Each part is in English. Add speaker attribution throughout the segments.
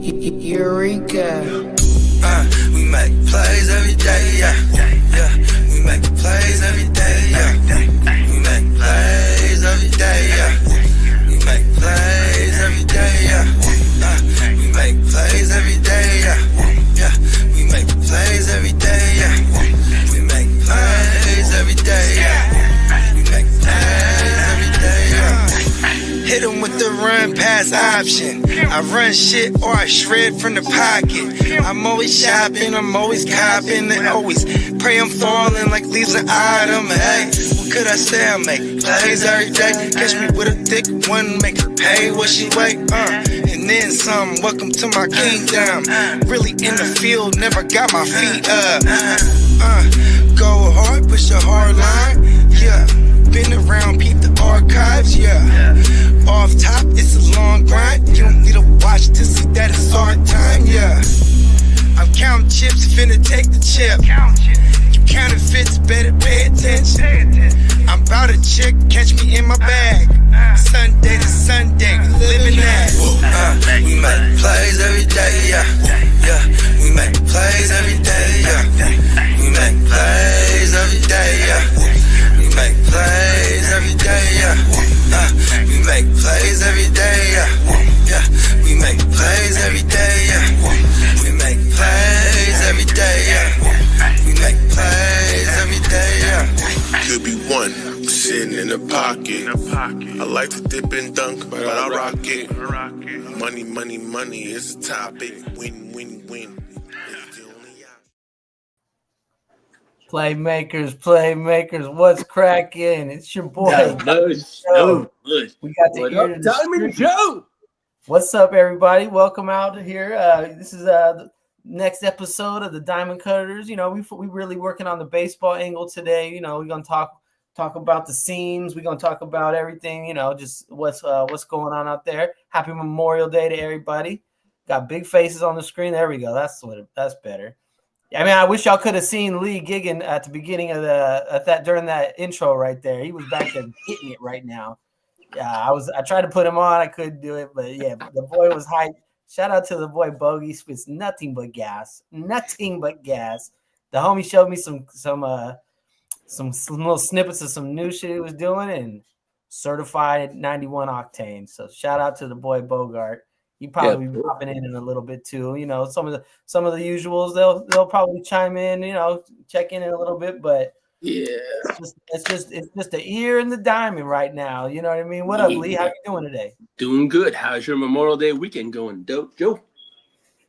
Speaker 1: Eureka.
Speaker 2: We make plays every day, yeah. We make plays every day, yeah. We make plays every day, yeah. We make plays every day, yeah. We make plays every day, yeah. We make plays every day, yeah. We make plays every day, yeah. We make plays every day, yeah. Hit him with the run pass option. I run shit or I shred from the pocket. I'm always shopping, I'm always copping, and always pray I'm falling like leaves an item. Hey, what could I say? I make plays every day. Catch me with a thick one, make her pay what she weigh. And then some. Welcome to my kingdom. Really in the field, never got my feet up. Go hard, push a hard line. Yeah, been around, peep the archives. Yeah. Off top, it's a long grind. You don't need a watch to see that it's hard time, yeah. I'm counting chips, finna take the chip. You counterfeits, better pay attention. I'm bout a chick, catch me in my bag. Sunday to Sunday, living that. We make plays every day, yeah. We make plays every day, yeah. We make plays every day, yeah. We make plays every day, yeah. We make plays every day, yeah. We make plays every day, yeah. We make plays every day, yeah. We make plays every day, yeah.
Speaker 3: Could be one sitting in the pocket. I like to dip and dunk, but I rock it. Money, money, money is the topic. Win, win, win.
Speaker 4: Playmakers, what's cracking? It's your boy.
Speaker 5: No.
Speaker 4: We got the ear to the
Speaker 5: Diamond Joe.
Speaker 4: What's up, everybody? Welcome out here. This is the next episode of the Diamond Cutters. You know, we really working on the baseball angle today. You know, we're gonna talk about the seams. We're gonna talk about everything. You know, just what's going on out there. Happy Memorial Day to everybody. Got big faces on the screen. There we go. That's better. I mean, I wish y'all could have seen Lee Giggin at the beginning of during that intro right there. He was back there hitting it right now. Yeah, I tried to put him on, I couldn't do it, but yeah, the boy was hyped. Shout out to the boy Bogey, spits nothing but gas. The homie showed me some little snippets of some new shit he was doing, and certified 91 octane. So shout out to the boy Bogart. He probably be popping in a little bit too. You know, some of the usuals they'll probably chime in. You know, check in a little bit, but
Speaker 5: yeah,
Speaker 4: it's just the ear and the diamond right now. You know what I mean? What up, Lee? How you doing today?
Speaker 5: Doing good. How's your Memorial Day weekend going, dope, Joe?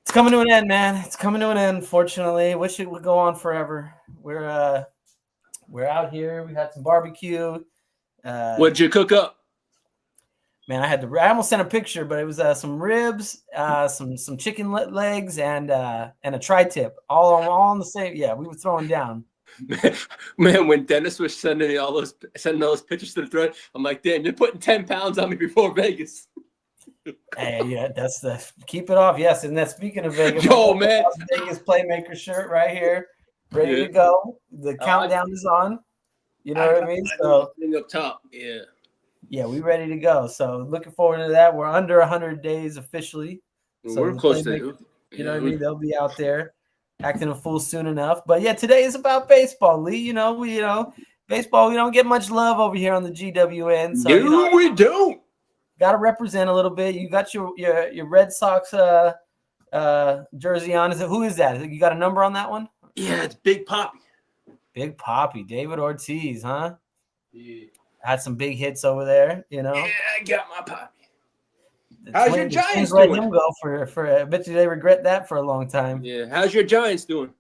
Speaker 4: It's coming to an end, man. It's coming to an end. Unfortunately, wish it would go on forever. We're out here. We had some barbecue.
Speaker 5: What'd you cook up?
Speaker 4: Man, I almost sent a picture, but it was some ribs, some chicken legs, and a tri-tip, all on the same. Yeah, we were throwing down.
Speaker 5: Man, when Dennis was sending all those pictures to the thread, I'm like, damn, you're putting 10 pounds on me before Vegas.
Speaker 4: Hey, yeah, that's the keep it off. Yes, and then speaking of Vegas,
Speaker 5: man,
Speaker 4: Vegas Playmaker shirt right here, ready to go. The countdown is on. You know what I mean? So
Speaker 5: up top, yeah.
Speaker 4: Yeah, we ready to go. So looking forward to that. We're under 100 days officially. So
Speaker 5: we're close to
Speaker 4: you know what I mean? They'll be out there acting a fool soon enough. But yeah, today is about baseball, Lee. Baseball, we don't get much love over here on the GWN. So
Speaker 5: we don't.
Speaker 4: Got to represent a little bit. You got your Red Sox jersey on. Who is that? You got a number on that one?
Speaker 5: Yeah, it's Big Poppy.
Speaker 4: Big Poppy, David Ortiz, huh?
Speaker 5: Yeah.
Speaker 4: Had some big hits over there, you know.
Speaker 5: Yeah, I got my Poppy. How's your Giants
Speaker 4: let
Speaker 5: doing?
Speaker 4: Him go for I bet you they regret that for a long time.
Speaker 5: Yeah, how's your Giants doing?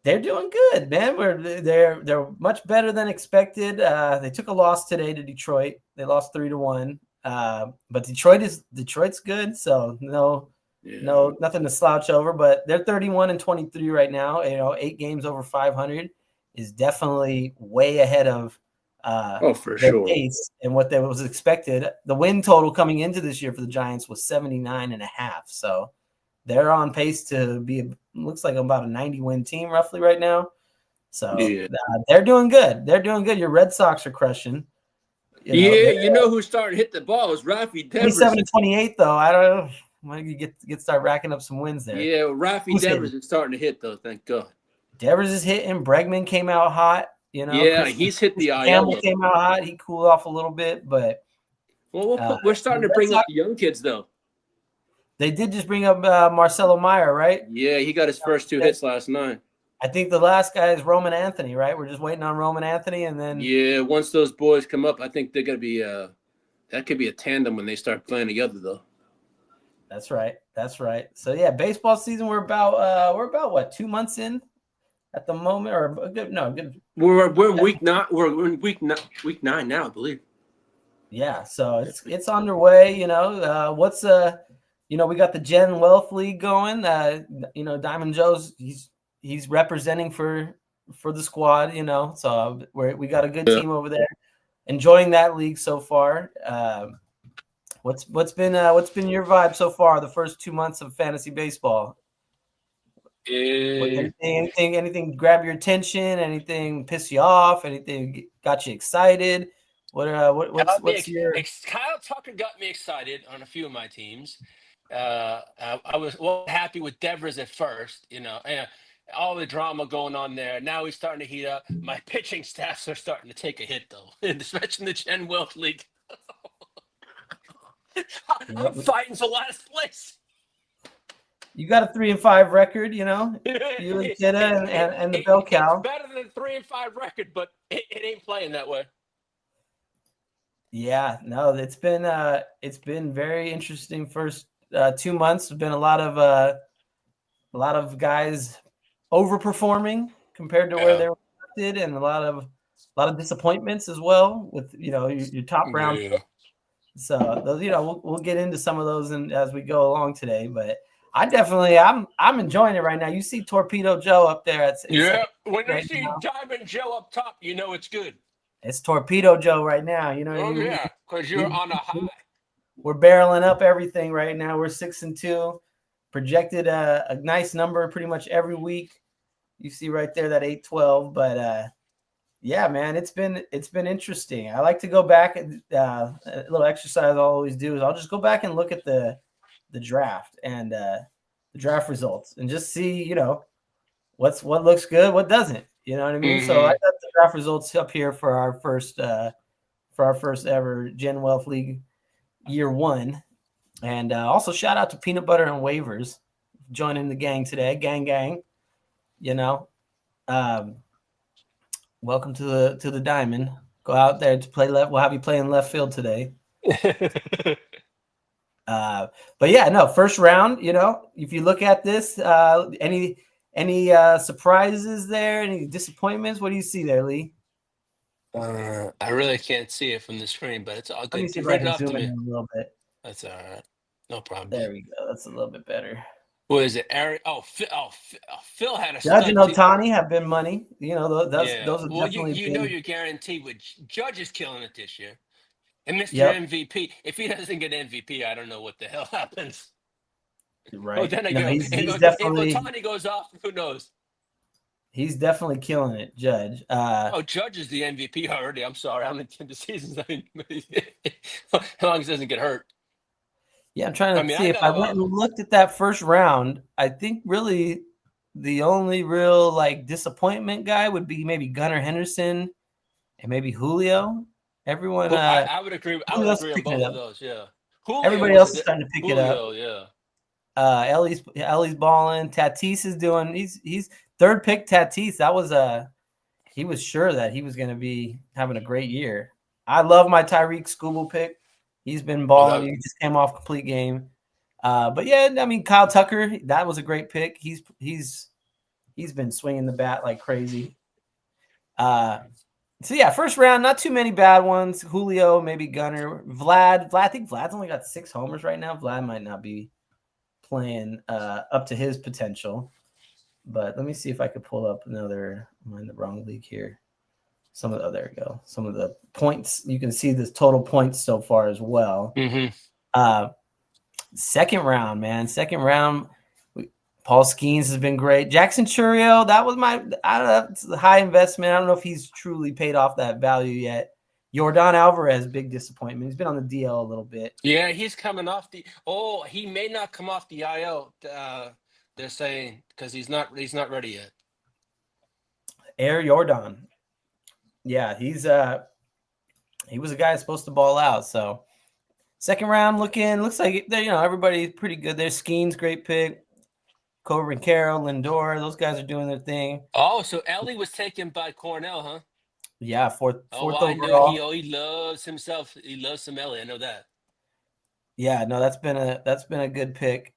Speaker 4: They're doing good, man. They're much better than expected. They took a loss today to Detroit. They lost 3-1. But Detroit's good, so nothing to slouch over. But they're 31-23 right now. You know, 8 games over 500 is definitely way ahead of
Speaker 5: for sure
Speaker 4: pace and what was expected. The win total coming into this year for the Giants was 79.5. So they're on pace to be, looks like about a 90-win team roughly right now. So they're doing good. Your Red Sox are crushing.
Speaker 5: You know who's starting to hit the ball is Rafi Devers.
Speaker 4: 27-28 though. I don't know. Might get start racking up some wins there.
Speaker 5: Yeah, Rafi
Speaker 4: Who's
Speaker 5: Devers
Speaker 4: hitting?
Speaker 5: is starting to hit though. Thank God.
Speaker 4: Devers is hitting. Bregman came out hot. You know,
Speaker 5: Yeah, he's hit the IL.
Speaker 4: Campbell came out hot. He cooled off a little bit, but
Speaker 5: Well, we're starting to
Speaker 4: the Red
Speaker 5: bring up
Speaker 4: Sox-
Speaker 5: the young kids though.
Speaker 4: they did just bring up Marcelo Meyer, right?
Speaker 5: Yeah, he got his first 2 hits last night.
Speaker 4: I think the last guy is Roman Anthony, right? We're just waiting on Roman Anthony, and then
Speaker 5: Yeah, once those boys come up, I think they're gonna be that could be a tandem when they start playing together though.
Speaker 4: That's right. So yeah, baseball season. We're about what 2 months in at the moment, or good.
Speaker 5: We're week 9. We're in week 9 now, I believe.
Speaker 4: Yeah, so it's underway. You know, we got the Gen Wealth League going. Diamond Joe's he's representing for the squad. You know, so we got a good team over there, enjoying that league so far. What's been your vibe so far? The first 2 months of fantasy baseball. Anything grab your attention? Anything piss you off? Anything got you excited? What's your
Speaker 5: Kyle Tucker got me excited on a few of my teams. I was happy with Devers at first, and all the drama going on there. Now he's starting to heat up. My pitching staffs are starting to take a hit though, especially in the Gen Wealth League. I'm fighting for last place.
Speaker 4: You got a 3-5 record, you know. You and Tita and the Bell Cow.
Speaker 5: It's better than 3-5 record, but it ain't playing that way.
Speaker 4: Yeah, no, it's been very interesting first 2 months. There's been a lot of guys overperforming compared to where they were expected, and a lot of disappointments as well with your top round.
Speaker 5: Yeah.
Speaker 4: So those, we'll get into some of those as we go along today, but I'm enjoying it right now. You see Torpedo Joe up there.
Speaker 5: When you see Diamond Joe up top, you know it's good.
Speaker 4: It's Torpedo Joe right now. You know what I mean?
Speaker 5: Yeah, because you're on a high.
Speaker 4: We're barreling up everything right now. We're 6-2, projected a nice number pretty much every week. You see right there that 8-12, but yeah, man, it's been interesting. I like to go back and a little exercise I'll always do is I'll just go back and look at the draft and the draft results and just see, what looks good, what doesn't. You know what I mean?
Speaker 5: Mm-hmm.
Speaker 4: So I got the draft results up here for our first ever Gen Wealth League year 1. And also shout out to Peanut Butter and Waivers joining the gang today. Gang. Welcome to the Diamond. Go out there to play left. We'll have you playing left field today. But yeah, no, first round, if you look at this, any surprises there, any disappointments? What do you see there, Lee?
Speaker 5: I really can't see it from the screen, but it's all good.
Speaker 4: Let me see if I can zoom in a little bit.
Speaker 5: That's all right. No problem.
Speaker 4: There we go. That's a little bit better.
Speaker 5: What is it? Eric? Phil had a
Speaker 4: Judge and Ohtani have been money. Those are definitely.
Speaker 5: You're guaranteed. Which Judge is killing it this year, and Mr. MVP. If he doesn't get MVP, I don't know what the hell happens.
Speaker 4: Right.
Speaker 5: Oh, then
Speaker 4: he's
Speaker 5: definitely. If Ohtani goes off, who knows?
Speaker 4: He's definitely killing it, Judge.
Speaker 5: Judge is the MVP already. I'm sorry. I'm in the seasons. As long as he doesn't get hurt.
Speaker 4: Yeah, I'm trying to see if I went and looked at that first round. I think really the only real disappointment guy would be maybe Gunnar Henderson and maybe Julio. Everyone,
Speaker 5: I would agree. I would agree on both of those. Yeah, Julio
Speaker 4: everybody else is starting to pick it up.
Speaker 5: Yeah.
Speaker 4: Ellie's balling. Tatis is doing. He's third pick. Tatis. That was he was sure that he was going to be having a great year. I love my Tyreek Skubal pick. He's been balling. He just came off complete game. But yeah, I mean Kyle Tucker. That was a great pick. He's been swinging the bat like crazy. So yeah, first round, not too many bad ones. Julio, maybe Gunnar, Vlad. I think Vlad's only got 6 homers right now. Vlad might not be playing up to his potential. But let me see if I could pull up another. I'm in the wrong league here. There we go. Some of the points. You can see the total points so far as well.
Speaker 5: Mm-hmm.
Speaker 4: Second round, man. Paul Skeens has been great. Jackson Chourio, that was it's a high investment. I don't know if he's truly paid off that value yet. Yordan Alvarez, big disappointment. He's been on the DL a little bit.
Speaker 5: Yeah, he's coming off the. Oh, he may not come off the IL. They're saying because he's not ready yet.
Speaker 4: Air Yordan. Yeah, he was a guy supposed to ball out. So second round looks like everybody's pretty good. There's Skeens, great pick. Corbin Carroll, Lindor, those guys are doing their thing.
Speaker 5: Oh, so Ellie was taken by Cornell, huh?
Speaker 4: Yeah, fourth
Speaker 5: I
Speaker 4: overall.
Speaker 5: know he loves himself. He loves some Ellie. I know that.
Speaker 4: Yeah, no, that's been a good pick.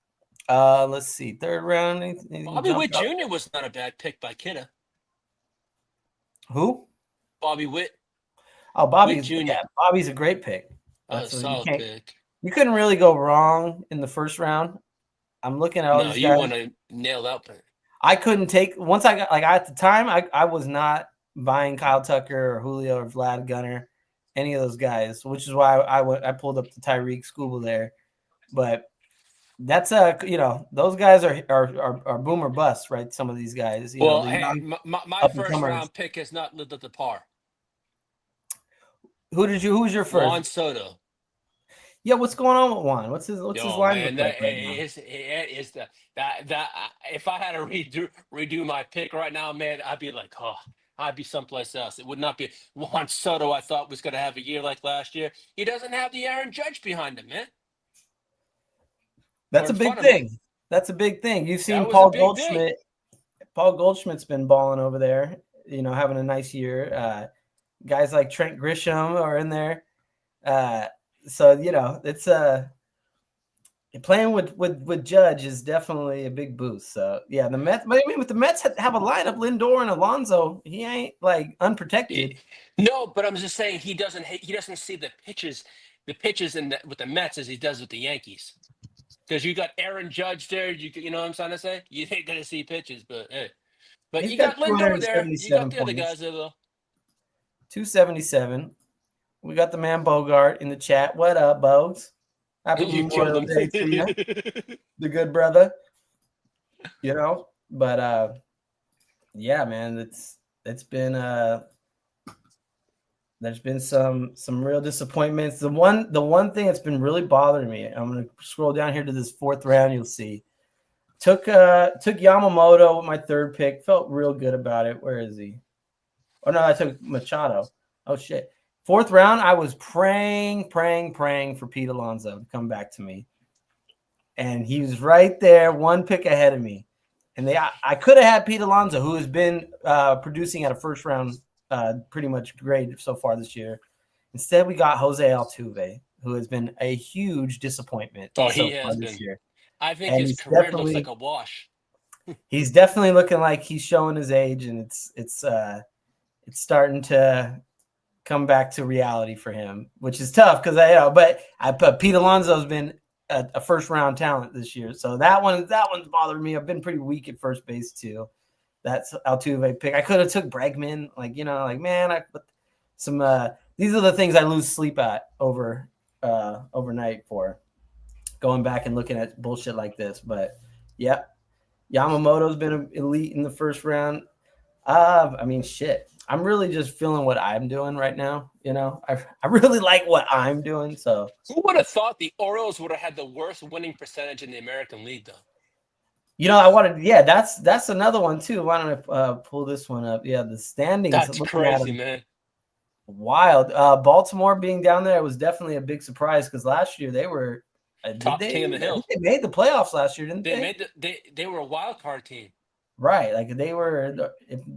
Speaker 4: Let's see, third round.
Speaker 5: Bobby Witt Jr. was not a bad pick by Kidda.
Speaker 4: Who?
Speaker 5: Bobby Witt.
Speaker 4: Oh, Bobby's a great pick.
Speaker 5: That's a solid pick.
Speaker 4: You couldn't really go wrong in the first round. I'm looking at all these guys.
Speaker 5: You want to nail that pick.
Speaker 4: I couldn't take once I got at the time I was not buying Kyle Tucker or Julio or Vlad Gunnar, any of those guys, which is why I pulled up the Tyreek Skubal there. But that's those guys are boom or bust, right? Some of these guys.
Speaker 5: My first round pick has not lived up to par.
Speaker 4: Who was your first?
Speaker 5: Juan Soto.
Speaker 4: Yeah, what's going on with Juan? What's his line?
Speaker 5: If I had to redo my pick right now, man, I'd be like, I'd be someplace else. It would not be Juan Soto. I thought was going to have a year like last year. He doesn't have the Aaron Judge behind him, man.
Speaker 4: That's a big thing. That's a big thing. You've seen Paul Goldschmidt. Paul Goldschmidt's been balling over there. Having a nice year. Guys like Trent Grisham are in there. So it's playing with Judge is definitely a big boost. So yeah, the Mets. But I mean, with the Mets have a lineup, Lindor and Alonso, he ain't like unprotected.
Speaker 5: No, but I'm just saying he doesn't see the pitches with the Mets as he does with the Yankees. Because you got Aaron Judge there, you know what I'm trying to say. You ain't gonna see pitches, but hey, but you got Lindor there. You got the other guys there though.
Speaker 4: 277. We got the man Bogart in the chat. What up, Bogues? Happy Memorial Day to you, the good brother. But yeah, man, it's been there's been some real disappointments. The one thing that's been really bothering me. I'm gonna scroll down here to this fourth round. You'll see. Took Yamamoto with my third pick. Felt real good about it. Where is he? Oh no, I took Machado. Oh shit. Fourth round, I was praying for Pete Alonso to come back to me. And he was right there, one pick ahead of me. And I could have had Pete Alonso, who has been producing at a first round pretty much great so far this year. Instead, we got Jose Altuve, who has been a huge disappointment so far this year.
Speaker 5: I think his career looks like a wash.
Speaker 4: He's definitely looking like he's showing his age, and it's starting to come back to reality for him, which is tough because but Pete Alonso's been a first round talent this year, so that one's bothered me. I've been pretty weak at first base too. That's Altuve pick. I could have took Bregman, these are the things I lose sleep at overnight for going back and looking at bullshit like this. But yeah, Yamamoto's been elite in the first round. I mean, shit. I'm really just feeling what I'm doing right now. I really like what I'm doing. So
Speaker 5: who would have thought the Orioles would have had the worst winning percentage in the American League, though? That's another one too. Why don't I pull this one up? Yeah, the standings. That's crazy, man.
Speaker 4: Wild. Baltimore being down there was definitely a big surprise because last year they were
Speaker 5: top team in the hill.
Speaker 4: They made the playoffs last year, didn't they?
Speaker 5: They were a wild card team.
Speaker 4: Right, like they were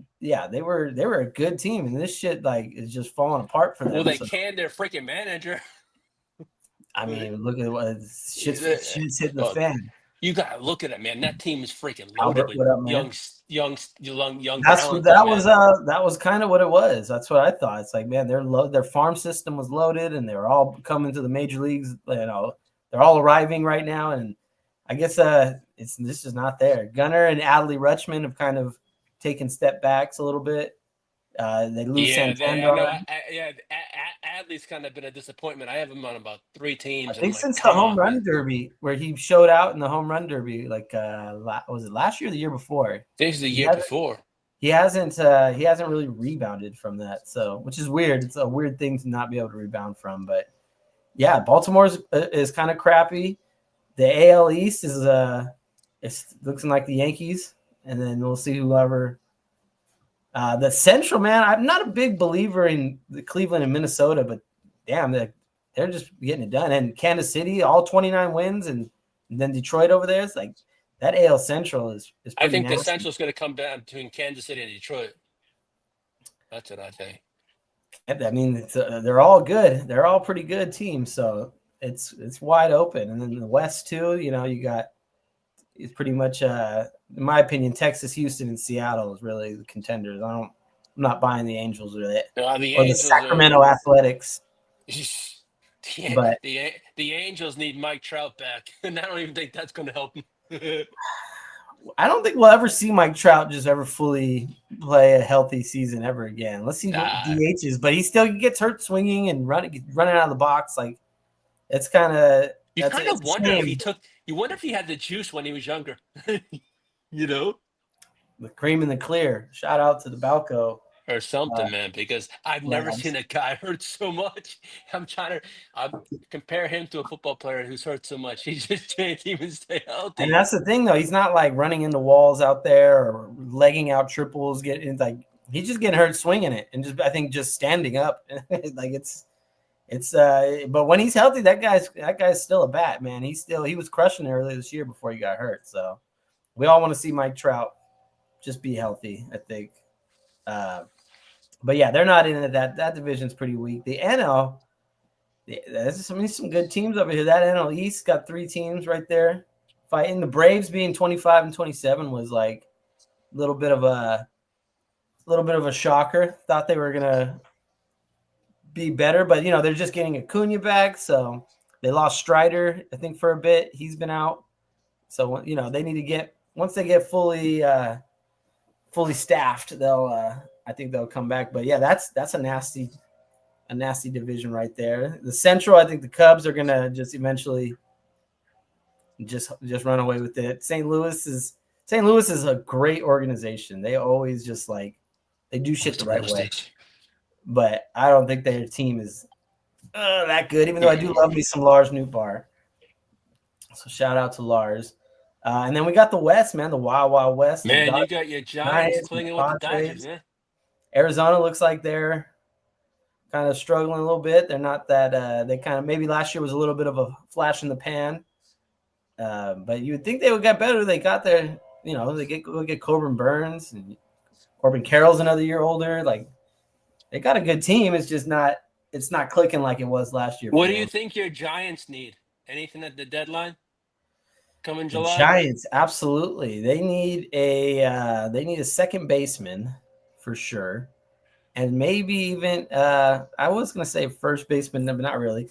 Speaker 4: a good team, and this shit is just falling apart for them.
Speaker 5: Well, they canned their freaking manager.
Speaker 4: I mean, look at what shit's hitting the fan.
Speaker 5: You gotta look at it, man. That team is freaking loaded with young.
Speaker 4: That was kind of what it was. That's what I thought. It's like, man, their farm system was loaded, and they were all coming to the major leagues. They're all arriving right now, and I guess this is not there. Gunnar and Adley Rutschman have kind of taken step backs a little bit. They lose Santander.
Speaker 5: Adley's kind of been a disappointment. I have him on about 3 teams.
Speaker 4: I think since the home run derby, where he showed out in the home run derby, was it last year or the year before?
Speaker 5: This is the year before.
Speaker 4: he hasn't really rebounded from that. So, which is weird. It's a weird thing to not be able to rebound from. But yeah, Baltimore is kind of crappy. The AL East is it's looking like the Yankees, and then we'll see whoever. The Central, man, I'm not a big believer in the Cleveland and Minnesota, but damn, they're just getting it done. And Kansas City, all 29 wins, and then Detroit over there. It's like that AL Central is pretty
Speaker 5: I think
Speaker 4: nasty.
Speaker 5: the Central's going to come down between Kansas City and Detroit. That's what I think.
Speaker 4: I mean, they're all good. They're all pretty good teams, so it's wide open. And then the West too, you know, you got it's pretty much in my opinion, Texas, Houston, and Seattle is really the contenders. I'm not buying the Angels with it.
Speaker 5: No,
Speaker 4: The or the Sacramento Athletics.
Speaker 5: But the Angels need Mike Trout back, and I don't even think that's going to help them.
Speaker 4: I don't think we'll ever see Mike Trout just ever fully play a healthy season ever again. Let's see what DHs, but he still gets hurt swinging and running out of the box. Like it's kind of
Speaker 5: you kind of wonder if he took. You wonder if he had the juice when he was younger. You know,
Speaker 4: the cream in the clear. Shout out to the Balco
Speaker 5: or something, man. Because I've never seen a guy hurt so much. I'm trying to compare him to a football player who's hurt so much. He just can't even stay healthy.
Speaker 4: And that's the thing, though. He's not like running into walls out there or legging out triples. He's just getting hurt swinging it, and just standing up. Like it's. But when he's healthy, that guy's still a bat, man. He was crushing it earlier this year before he got hurt. So we all want to see Mike Trout just be healthy, I think. But yeah, they're not in it. That division's pretty weak. The NL, there's some good teams over here. That NL East got 3 teams right there fighting. The Braves being 25 and 27 was like a little bit of a shocker. Thought they were gonna be better, but you know they're just getting Acuna back, so they lost Strider, I think, for a bit. He's been out, so you know they need to get once they get fully staffed, I think they'll come back. But yeah, that's a nasty division right there. The Central, I think the Cubs are gonna just eventually just run away with it. St. Louis is a great organization. They always just they do shit the right way. But I don't think their team is that good, even though I do love me some Lars Nootbaar. So shout out to Lars. And then we got the West, man, the Wild Wild West.
Speaker 5: Man, you got your Giants clinging with the Dodgers, man.
Speaker 4: Arizona looks like they're kind of struggling a little bit. They're not that they kind of maybe last year was a little bit of a flash in the pan. But you would think they would get better. They got their, you know, they get Corbin Burns, and Corbin Carroll's another year older. Like they got a good team. It's just not clicking like it was last year.
Speaker 5: What do you think your Giants need? Anything at the deadline? Coming July?
Speaker 4: The Giants, absolutely. They need a second baseman for sure. And maybe even I was gonna say first baseman, but not really.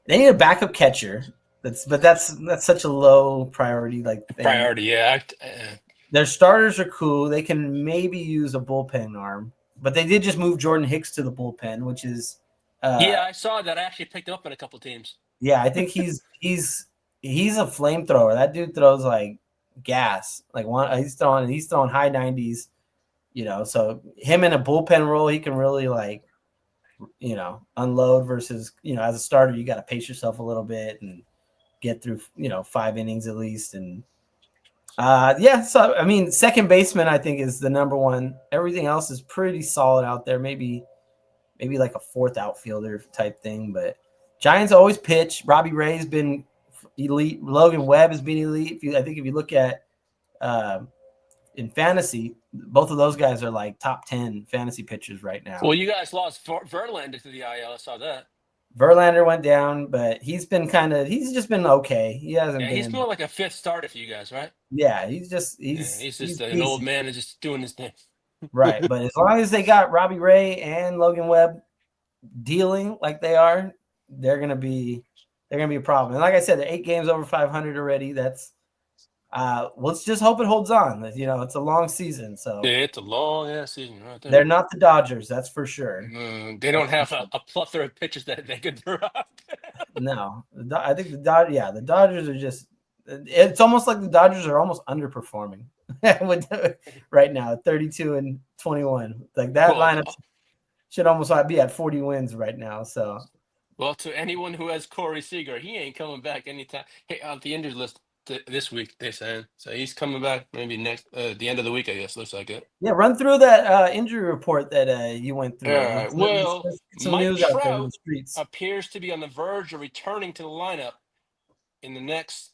Speaker 4: They need a backup catcher. That's such a low priority thing.
Speaker 5: Priority, yeah.
Speaker 4: Their starters are cool. They can maybe use a bullpen arm, but they did just move Jordan Hicks to the bullpen, which is
Speaker 5: yeah, I saw that. I actually picked him up in a couple teams.
Speaker 4: Yeah, I think he's a flamethrower. That dude throws like gas. He's throwing high 90s, you know. So him in a bullpen role, he can really unload versus, as a starter, you got to pace yourself a little bit and get through, 5 innings at least. And so I mean, second baseman I think is the number one. Everything else is pretty solid out there. Maybe like a fourth outfielder type thing, but Giants always pitch. Robbie Ray's been elite. Logan Webb has been elite. I think if you look at in fantasy, both of those guys are like top 10 fantasy pitchers right now.
Speaker 5: Well, you guys lost Verlander to the IL. I saw that.
Speaker 4: Verlander went down, but he's just been okay. He hasn't been.
Speaker 5: He's more like a fifth starter for you guys, right?
Speaker 4: Yeah, he's just
Speaker 5: an old man and just doing his thing.
Speaker 4: Right, but as long as they got Robbie Ray and Logan Webb dealing like they are, they're gonna be a problem. And like I said, they're 8 games over 500 already. That's let's just hope it holds on. It's a long season, so
Speaker 5: yeah, it's a long season right there.
Speaker 4: They're not the Dodgers, that's for sure.
Speaker 5: They don't have a plethora of pitchers that they could drop.
Speaker 4: No, I think the Dodgers are just. It's almost like the Dodgers are almost underperforming. right now, 32-21. Like that lineup should almost be at 40 wins right now. So,
Speaker 5: well, to anyone who has Corey Seager, he ain't coming back anytime. Hey, on the injured list this week, they said. So he's coming back maybe next the end of the week, I guess. Looks like it.
Speaker 4: yeah, run through that injury report that you went through.
Speaker 5: All right. Well,
Speaker 4: some
Speaker 5: Mike
Speaker 4: news out there in the
Speaker 5: Trout
Speaker 4: streets.
Speaker 5: appears to be on the verge of returning to the lineup in the next.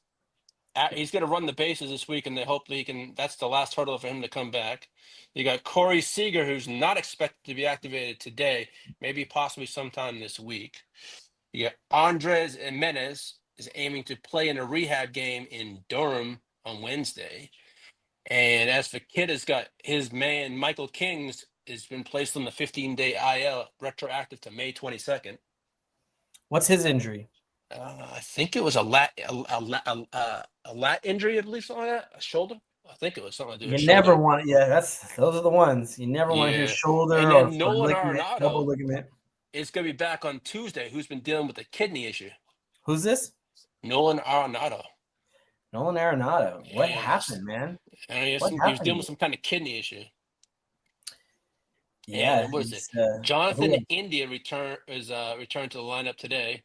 Speaker 5: He's going to run the bases this week, and they hopefully he can. That's the last hurdle for him to come back. You got Corey Seager, who's not expected to be activated today, maybe possibly sometime this week. You got Andres Jimenez is aiming to play in a rehab game in Durham on Wednesday. And as for Kid, has got his man Michael Kings has been placed on the 15-day IL, retroactive to May 22nd.
Speaker 4: What's his injury?
Speaker 5: I think it was a lat injury, I believe, something like that. A shoulder. I think it was something to do with
Speaker 4: You never
Speaker 5: shoulder.
Speaker 4: want, those are the ones you never want to hear.
Speaker 5: Yeah.
Speaker 4: Shoulder
Speaker 5: And
Speaker 4: or
Speaker 5: then Nolan
Speaker 4: ligament,
Speaker 5: Arenado
Speaker 4: double ligament.
Speaker 5: is going to be back on Tuesday. Who's been dealing with a kidney issue?
Speaker 4: Who's this?
Speaker 5: Nolan Arenado.
Speaker 4: Nolan Arenado. What
Speaker 5: Yes.
Speaker 4: happened, man?
Speaker 5: He was
Speaker 4: happened?
Speaker 5: dealing with some kind of kidney issue.
Speaker 4: Yeah,
Speaker 5: And what is
Speaker 4: he's,
Speaker 5: it? Jonathan
Speaker 4: who-
Speaker 5: India returned to the lineup today.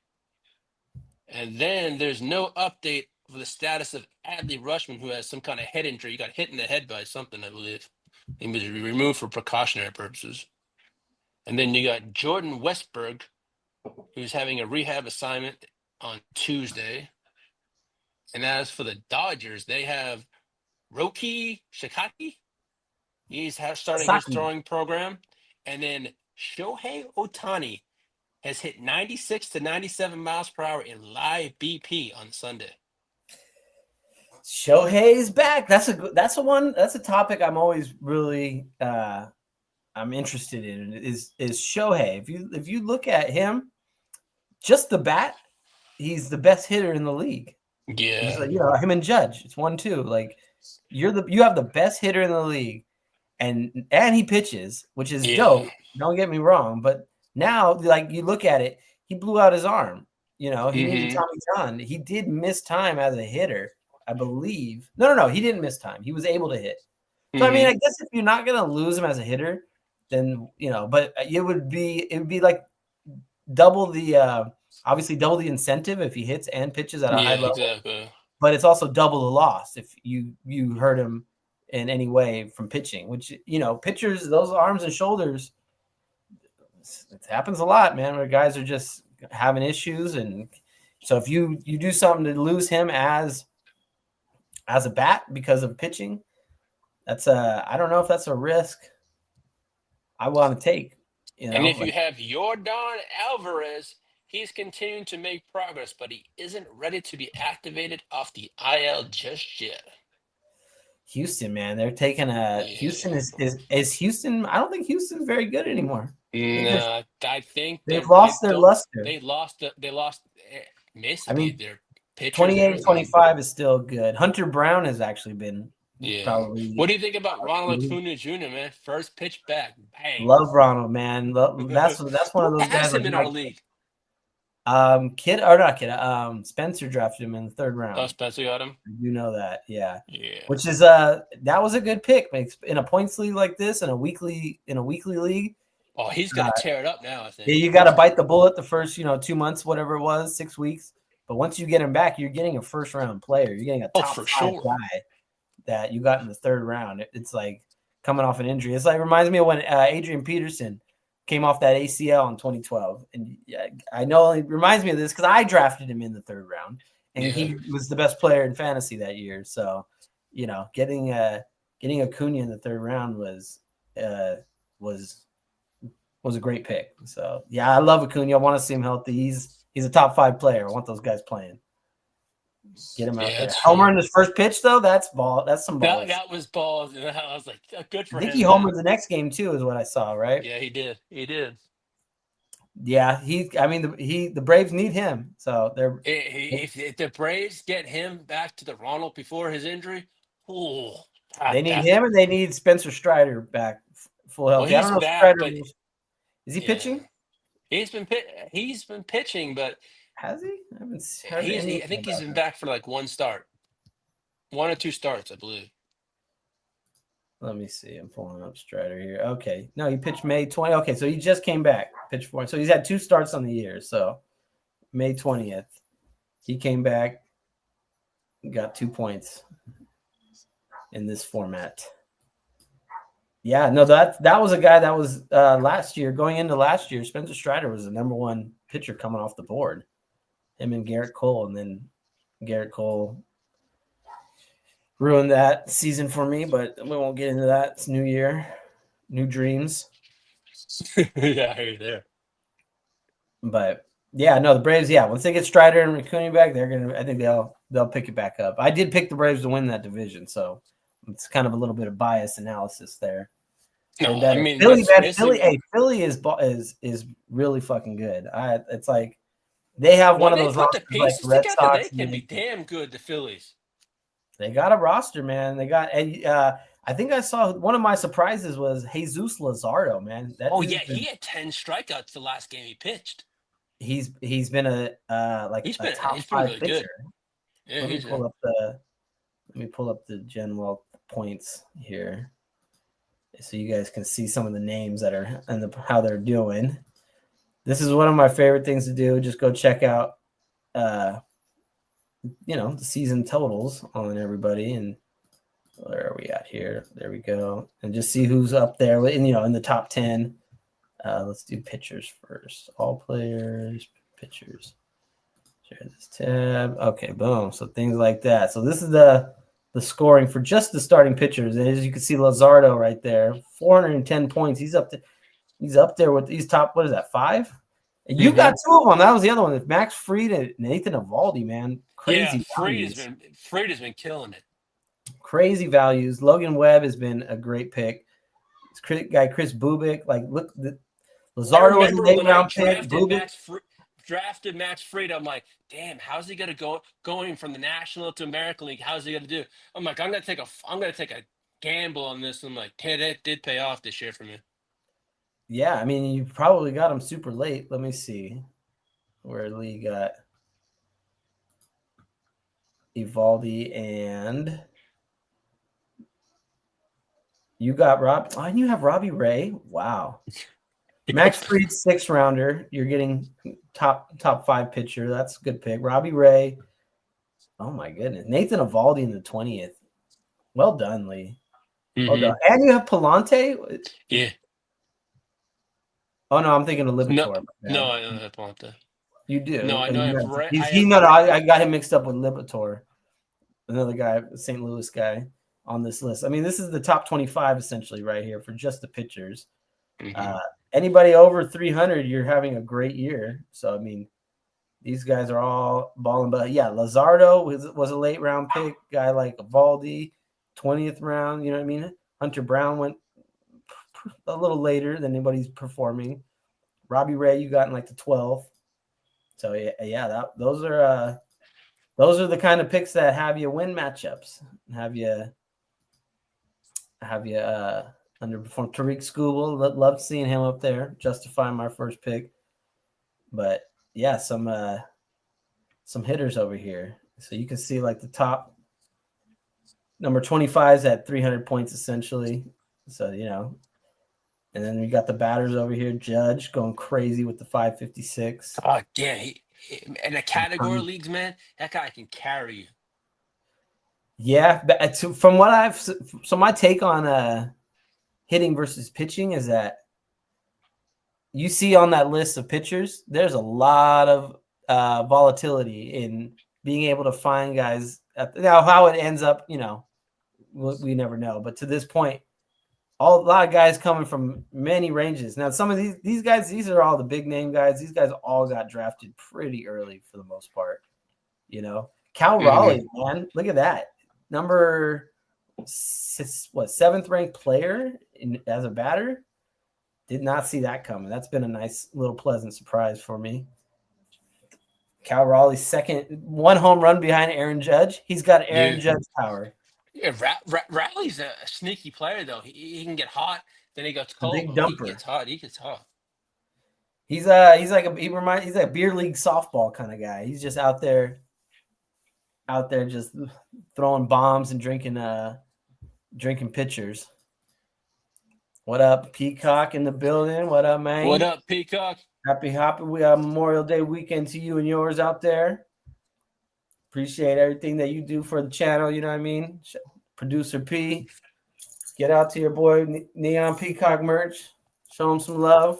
Speaker 5: And then there's no update for the status of Adley Rushman, who has some kind of head injury. He got hit in the head by something, I believe. He was removed for precautionary purposes. And then you got Jordan Westberg, who's having a rehab assignment on Tuesday. And as for the Dodgers, they have Roki Shikaki. He's starting his throwing program. And then Shohei Ohtani has hit 96 to 97 miles per hour in live BP on Sunday.
Speaker 4: Shohei's back. That's a topic I'm always really I'm interested in is Shohei. If you look at him, just the bat, he's the best hitter in the league.
Speaker 5: Yeah.
Speaker 4: Like, him and Judge. It's 1-2. Like you have the best hitter in the league, and he pitches, which is dope. Don't get me wrong, but now, like, you look at it, he blew out his arm. He needed Tommy John. He did miss time as a hitter, I believe. No, he didn't miss time. He was able to hit. So I mean, I guess if you're not gonna lose him as a hitter, then but it would be like double the obviously double the incentive if he hits and pitches at a high level.
Speaker 5: Exactly.
Speaker 4: But it's also double the loss if you hurt him in any way from pitching, which pitchers, those arms and shoulders, it happens a lot, man, where guys are just having issues. And so if you do something to lose him as a bat because of pitching, that's I don't know if that's a risk I want to take.
Speaker 5: And if you have Yordan Alvarez, he's continuing to make progress, but he isn't ready to be activated off the IL just yet.
Speaker 4: Houston, man, they're taking Houston is Houston. I don't think Houston's very good anymore.
Speaker 5: No, I think
Speaker 4: they've lost their luster.
Speaker 5: They lost basically,
Speaker 4: I mean,
Speaker 5: their pitchers.
Speaker 4: 28-25 is still good. Hunter Brown has actually been probably.
Speaker 5: What do you think about Ronald Acuna Jr., man? First pitch back, bang.
Speaker 4: Love Ronald, man. That's one of those guys.
Speaker 5: Him in our league.
Speaker 4: Spencer drafted him in the third round.
Speaker 5: Oh, Spencer got him.
Speaker 4: You know that, yeah.
Speaker 5: Yeah.
Speaker 4: Which is that was a good pick in a points league like this, in a weekly league.
Speaker 5: Oh, he's gonna tear it up now, I think.
Speaker 4: Yeah, you got to bite the bullet the first 2 months, whatever it was, 6 weeks. But once you get him back, you're getting a first round player. You're getting a top five guy that you got in the third round. It's like coming off an injury. It's like reminds me of when Adrian Peterson came off that ACL in 2012. And I know it reminds me of this because I drafted him in the third round, and he was the best player in fantasy that year. So, getting Acuna in the third round was a great pick. So, yeah, I love Acuna. I want to see him healthy. He's a top 5 player. I want those guys playing. Get him out there. Homer in his first pitch, though, that's ball. That's some balls.
Speaker 5: That was balls. And I was like, good for him.
Speaker 4: I think he homered the next game, too, is what I saw, right?
Speaker 5: Yeah, he did. He did.
Speaker 4: Yeah, the Braves need him. So they're
Speaker 5: if the Braves get him back to the Ronald before his injury,
Speaker 4: they need him, and they need Spencer Strider back full health.
Speaker 5: Well,
Speaker 4: I don't know
Speaker 5: back,
Speaker 4: Strider
Speaker 5: but,
Speaker 4: is he pitching?
Speaker 5: He's been pitching, but
Speaker 4: has he? I haven't heard
Speaker 5: I think he's been back for like one or two starts, I believe.
Speaker 4: Let me see. I'm pulling up Strider here. Okay. No, he pitched May 20. Okay, so he just came back. Pitched 4. So he's had 2 starts on the year. So May 20th, he came back, got 2 points in this format. Yeah, no, that was a guy that was last year, going into last year, Spencer Strider was the number 1 pitcher coming off the board. Him and Garrett Cole, and then Garrett Cole ruined that season for me, but we won't get into that. It's new year, new dreams.
Speaker 5: Yeah, I hear you there.
Speaker 4: But yeah, no, the Braves, once they get Strider and Raccoon back, I think they'll pick it back up. I did pick the Braves to win that division, so it's kind of a little bit of bias analysis there.
Speaker 5: No,
Speaker 4: And,
Speaker 5: I mean
Speaker 4: Philly is really fucking good. It's like they have one of those
Speaker 5: rosters
Speaker 4: like Red
Speaker 5: together,
Speaker 4: Sox.
Speaker 5: they can be damn good. The Phillies.
Speaker 4: They got a roster, man. They got, and I think I saw one of my surprises was Jesus Luzardo, man.
Speaker 5: He had 10 strikeouts the last game he pitched.
Speaker 4: He's been a top 5
Speaker 5: really
Speaker 4: pitcher.
Speaker 5: good. Yeah,
Speaker 4: Let me pull up the Gen Wealth points here, so you guys can see some of the names that are and how they're doing. This is one of my favorite things to do. Just go check out, the season totals on everybody, and where are we at here? There we go, and just see who's up there in the top 10. Let's do pitchers first. All players, pitchers. Share this tab. Okay, boom. So things like that. So this is the scoring for just the starting pitchers. And as you can see, Luzardo right there, 410 points. He's up there with these top. What is that? 5? And you got 2 of them. That was the other one. Max Fried and Nathan Eovaldi, man. Crazy.
Speaker 5: Yeah, Fried has been killing it.
Speaker 4: Crazy values. Logan Webb has been a great pick. This guy Chris Bubik, Luzardo was a late round pick.
Speaker 5: Drafted Max Fried. I'm like, damn, how's he gonna going from the National to American League? How's he gonna do? I'm like, I'm gonna take a gamble on this. I'm like, hey, that did pay off this year for me.
Speaker 4: Yeah, I mean, you probably got him super late. Let me see where Lee got Eovaldi, and you got Rob. Oh, and you have Robbie Ray. Wow. Max Fried, 6th rounder. You're getting top 5 pitcher. That's a good pick. Robbie Ray. Oh my goodness. Nathan Eovaldi in the 20th. Well done, Lee. Mm-hmm. Well done. And you have Palante.
Speaker 5: Yeah.
Speaker 4: Oh no, I'm thinking of Lipitor.
Speaker 5: No, I don't have Palante.
Speaker 4: You do.
Speaker 5: No, I know.
Speaker 4: I got him mixed up with Lipitor, another guy, St. Louis guy on this list. I mean, this is the top 25 essentially right here for just the pitchers. Mm-hmm. Anybody over 300, you're having a great year. So, I mean, these guys are all balling. But, yeah, Luzardo was a late round pick. Guy like Eovaldi, 20th round. You know what I mean? Hunter Brown went a little later than anybody's performing. Robbie Ray, you got in like the 12th. So, those are the kind of picks that have you win matchups, have you underperformed. Tariq Skubal, loved seeing him up there, justifying my first pick. But yeah, some hitters over here. So you can see like the top number 25 is at 300 points essentially. So, and then we got the batters over here. Judge going crazy with the 556.
Speaker 5: Oh, yeah. In the category leagues, man, that guy can carry you.
Speaker 4: Yeah. But from what so my take on hitting versus pitching is that you see on that list of pitchers, there's a lot of volatility in being able to find guys. Now, how it ends up, we never know. But to this point, a lot of guys coming from many ranges. Now, some of these guys, these are all the big name guys. These guys all got drafted pretty early for the most part. Cal Raleigh, man, look at that. Number 7th ranked player as a batter. Did not see that coming. That's been a nice little pleasant surprise for me. Cal Raleigh, 2nd, 1 home run behind Aaron Judge. He's got Aaron Judge power.
Speaker 5: Yeah, Raleigh's a sneaky player though. He can get hot, then he gets cold.
Speaker 4: Big dumper.
Speaker 5: He gets hot.
Speaker 4: He's like a beer league softball kind of guy. He's just out there just throwing bombs and drinking pitchers. What up, Peacock in the building? What up, man?
Speaker 5: What up, Peacock?
Speaker 4: Happy Memorial Day weekend to you and yours out there. Appreciate everything that you do for the channel. You know what I mean? Producer P, get out to your boy Neon Peacock merch. Show him some love.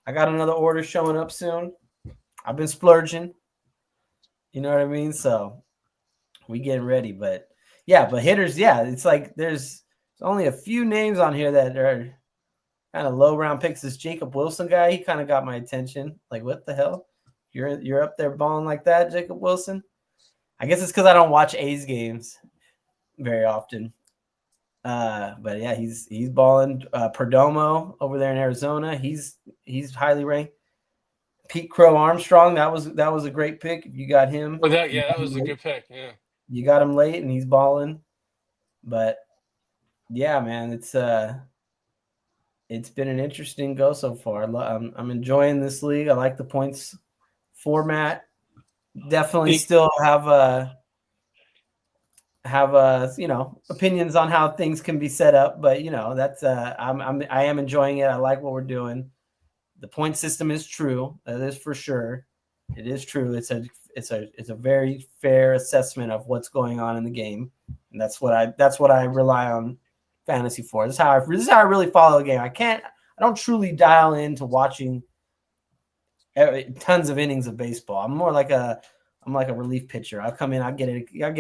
Speaker 4: I got another order showing up soon. I've been splurging. You know what I mean? So we getting ready. But yeah, but hitters, yeah, it's like there's only a few names on here that are kind of low round picks. This Jacob Wilson guy, he kind of got my attention. Like, what the hell? You're up there balling like that, Jacob Wilson? I guess it's because I don't watch A's games very often. But yeah, he's balling. Perdomo over there in Arizona, he's highly ranked. Pete Crow Armstrong, that was a great pick. If you got him,
Speaker 5: Well, that was a good pick. Yeah,
Speaker 4: you got him late, and he's balling. But yeah, man, it's been an interesting go so far. I'm enjoying this league. I like the points format. Definitely still have opinions on how things can be set up, but that's I am enjoying it. I like what we're doing. The point system is true. That is for sure. It is true. It's a very fair assessment of what's going on in the game, and that's what I rely on fantasy for. This is how I really follow the game. I don't truly dial into watching tons of innings of baseball. I'm like a relief pitcher. I'll come in, I'll get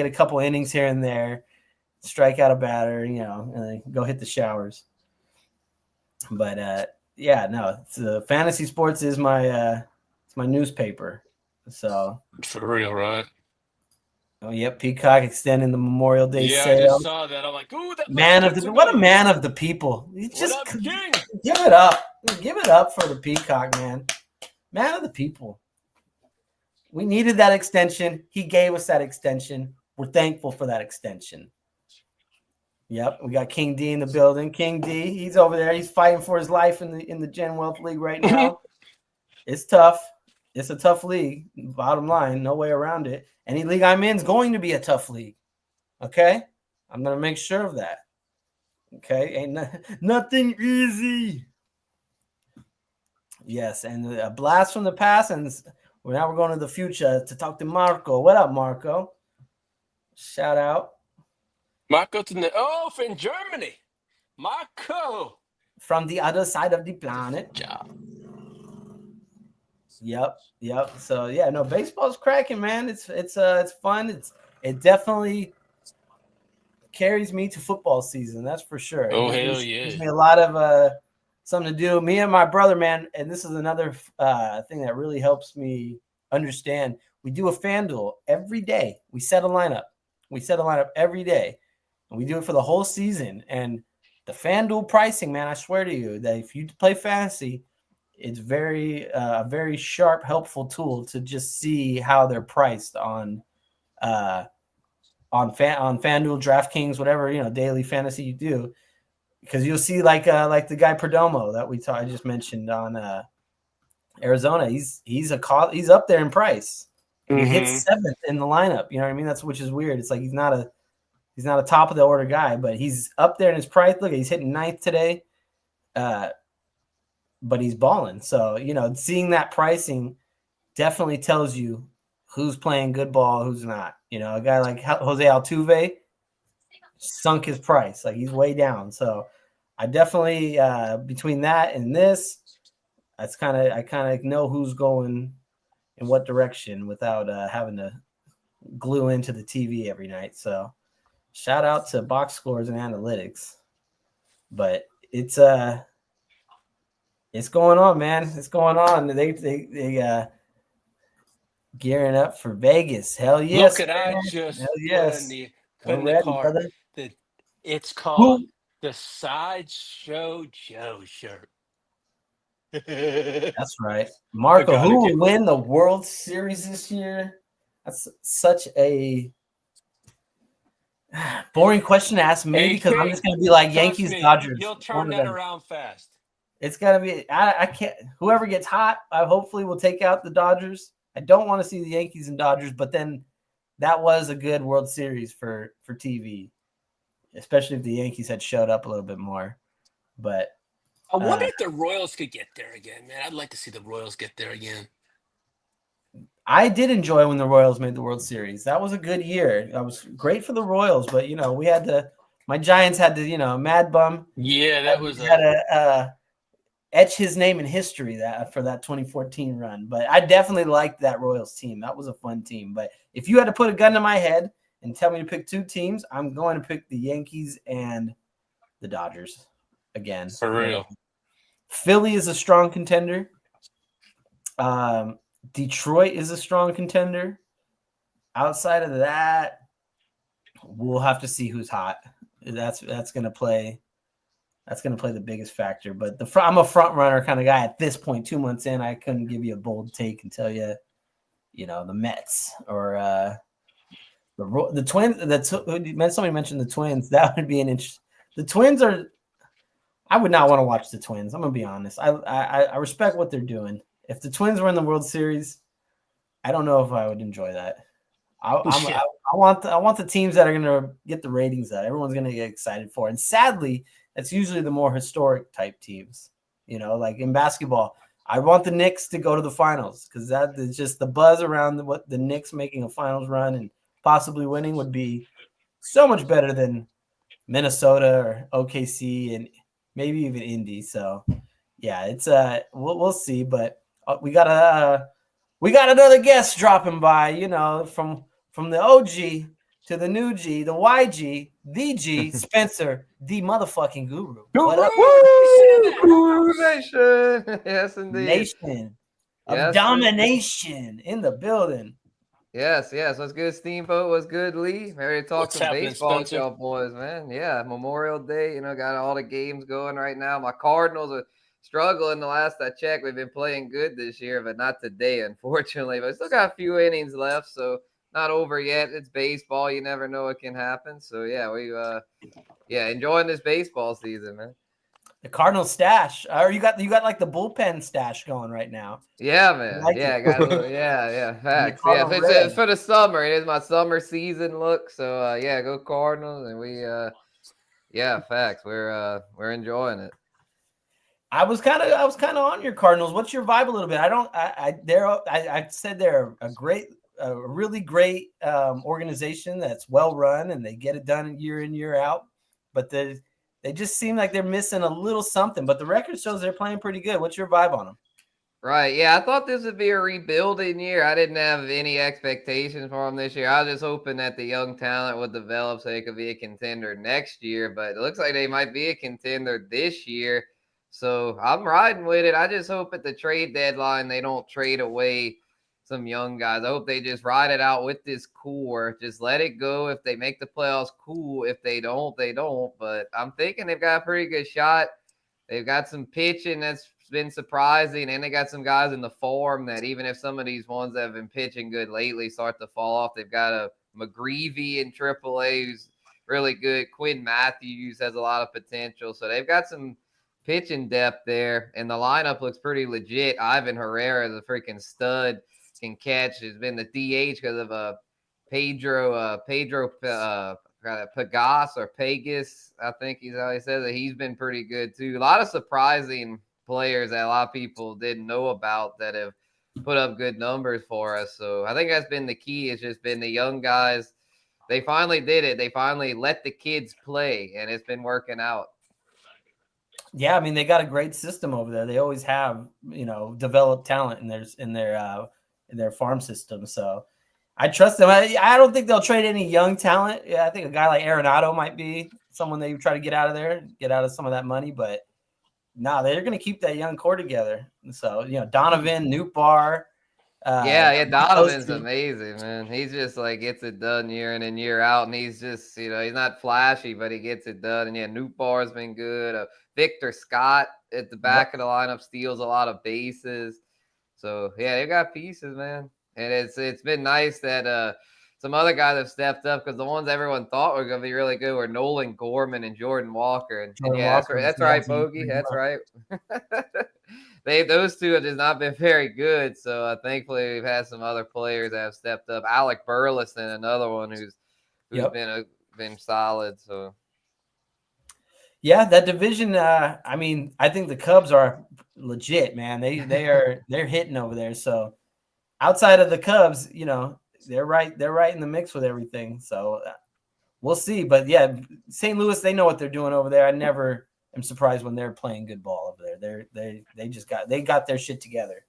Speaker 4: a couple innings here and there, strike out a batter, and then go hit the showers. But yeah, no, it's fantasy sports is my it's my newspaper. So
Speaker 5: for real, right?
Speaker 4: Oh, yep, Peacock extending the Memorial Day
Speaker 5: Yeah,
Speaker 4: sale.
Speaker 5: I just saw that. I'm like, ooh,
Speaker 4: what a man of the people. Just
Speaker 5: what up, King?
Speaker 4: Give it up. Give it up for the Peacock, man. Man of the people. We needed that extension. He gave us that extension. We're thankful for that extension. Yep, we got King D in the building. King D, he's over there. He's fighting for his life in the Gen Wealth League right now. It's tough. It's a tough league. Bottom line, no way around it. Any league I'm in is going to be a tough league. Okay? I'm going to make sure of that. Okay? Ain't nothing easy. Yes, and a blast from the past, and now we're going to the future to talk to Marco. What up, Marco? Shout out.
Speaker 5: Marco from Germany. Marco.
Speaker 4: From the other side of the planet. Yep. So yeah, no, baseball's cracking, man. It's fun. It definitely carries me to football season. That's for sure.
Speaker 5: Oh, hell yeah.
Speaker 4: Gives me a lot of something to do. Me and my brother, man, and this is another thing that really helps me understand. We do a FanDuel every day. We set a lineup. Every day, and we do it for the whole season. And the FanDuel pricing, man, I swear to you that if you play fantasy, it's very a very sharp, helpful tool to just see how they're priced on FanDuel, DraftKings, whatever daily fantasy you do, because you'll see like the guy Perdomo that I just mentioned on Arizona. He's up there in price. He hits 7th in the lineup. You know what I mean? Which is weird. It's like he's not a top of the order guy, but he's up there in his price. Look, he's hitting 9th today. But he's balling. So, seeing that pricing definitely tells you who's playing good ball, who's not. A guy like Jose Altuve sunk his price. Like, he's way down. So I definitely, between that and this, I kind of know who's going in what direction without having to glue into the TV every night. So shout out to box scores and analytics. But it's going on, man. It's going on. They gearing up for Vegas. Hell yes.
Speaker 5: Look at I just put in the car. It's called the Sideshow Joe shirt.
Speaker 4: That's right. Marco, who will win the World Series this year? That's such a boring question to ask me, because I'm just going to be like Yankees, Dodgers.
Speaker 5: He'll turn that around fast.
Speaker 4: It's got to be. I can't. Whoever gets hot, I hopefully will take out the Dodgers. I don't want to see the Yankees and Dodgers, but then that was a good World Series for TV, especially if the Yankees had showed up a little bit more. But
Speaker 5: I wonder if the Royals could get there again, man. I'd like to see the Royals get there again.
Speaker 4: I did enjoy when the Royals made the World Series. That was a good year. That was great for the Royals, but we had to. My Giants had to, Mad Bum.
Speaker 5: Yeah, that was
Speaker 4: had to etch his name in history for that 2014 run. But I definitely liked that Royals team. That was a fun team. But if you had to put a gun to my head and tell me to pick two teams, I'm going to pick the Yankees and the Dodgers again.
Speaker 5: for real.
Speaker 4: Philly is a strong contender. Detroit is a strong contender. Outside of that, we'll have to see who's hot. That's going to play. That's going to play the biggest factor. But I'm a front runner kind of guy at this point. 2 months in, I couldn't give you a bold take and tell you, the Mets or the Twins. Somebody mentioned the Twins. That would be an interest. The Twins are. I would not want to watch the Twins. I'm gonna be honest. I respect what they're doing. If the Twins were in the World Series, I don't know if I would enjoy that. I want the teams that are gonna get the ratings that everyone's gonna get excited for. And sadly, that's usually the more historic type teams. Like in basketball, I want the Knicks to go to the finals because that is just the buzz around what the Knicks making a finals run and possibly winning would be so much better than Minnesota or OKC and maybe even Indy. So yeah, it's we'll see. But we got another guest dropping by. From the OG to the new G, the YG, the G, Spencer, the motherfucking guru. What up?
Speaker 1: Guru Nation. Yes, indeed.
Speaker 4: Nation of domination in the building.
Speaker 1: Yes. What's good, Steamboat? What's good, Lee? Ready to talk some baseball with
Speaker 5: Spencer?
Speaker 1: y'all boys, man. Yeah, Memorial Day, got all the games going right now. My Cardinals are struggling. The last I checked, we've been playing good this year, but not today, unfortunately. But still got a few innings left, so not over yet. It's baseball. You never know what can happen. So, yeah, we enjoying this baseball season, man.
Speaker 4: The Cardinal stash. Or you got like the bullpen stash going right now.
Speaker 1: Yeah, man.
Speaker 4: Like
Speaker 1: Facts. Yeah, it's for the summer. It is my summer season look. So go Cardinals, and we facts. We're enjoying it.
Speaker 4: I was kind of on your Cardinals. What's your vibe a little bit? I said they're a really great organization that's well run and they get it done year in, year out. But they just seem like they're missing a little something. But the record shows they're playing pretty good. What's your vibe on them?
Speaker 1: Right. Yeah, I thought this would be a rebuilding year. I didn't have any expectations for them this year. I was just hoping that the young talent would develop so they could be a contender next year. But it looks like they might be a contender this year. So I'm riding with it. I just hope at the trade deadline they don't trade away some young guys. I hope they just ride it out with this core. Just let it go. If they make the playoffs, cool. If they don't, they don't. But I'm thinking they've got a pretty good shot. They've got some pitching that's been surprising, and they got some guys in the form that even if some of these ones that have been pitching good lately start to fall off, they've got a McGreevy in AAA who's really good. Quinn Matthews has a lot of potential. So they've got some pitching depth there, and the lineup looks pretty legit. Ivan Herrera is a freaking stud. Can catch. Has been the DH because of Pedro Pagas or Pagas, I think he's how he says it. He's been pretty good too. A lot of surprising players that a lot of people didn't know about that have put up good numbers for us. So I think that's been the key. It's just been the young guys. They finally did it. They finally let the kids play, and it's been working out.
Speaker 4: Yeah, I mean they got a great system over there. They always have developed talent in their farm system. So I trust them. I don't think they'll trade any young talent. Yeah, I think a guy like Arenado might be someone they try to get out of there, get out of some of that money. But no, they're going to keep that young core together. So, Donovan, Nootbaar.
Speaker 1: Donovan's amazing, man. He's just gets it done year in and year out. And he's just, he's not flashy, but he gets it done. And Nootbaar's been good. Victor Scott at the back of the lineup steals a lot of bases. So, yeah, they've got pieces, man. And it's been nice that some other guys have stepped up because the ones everyone thought were going to be really good were Nolan Gorman and Jordan Walker. And that's right, Bogey. That's right. Those two have just not been very good. So, thankfully, we've had some other players that have stepped up. Alec Burleson, another one who's been solid. So.
Speaker 4: Yeah, that division. I mean, I think the Cubs are legit, man. They're hitting over there. So outside of the Cubs, you know, they're right in the mix with everything. So we'll see. But yeah, St. Louis, they know what they're doing over there. I never am surprised when they're playing good ball over there. They got their shit together.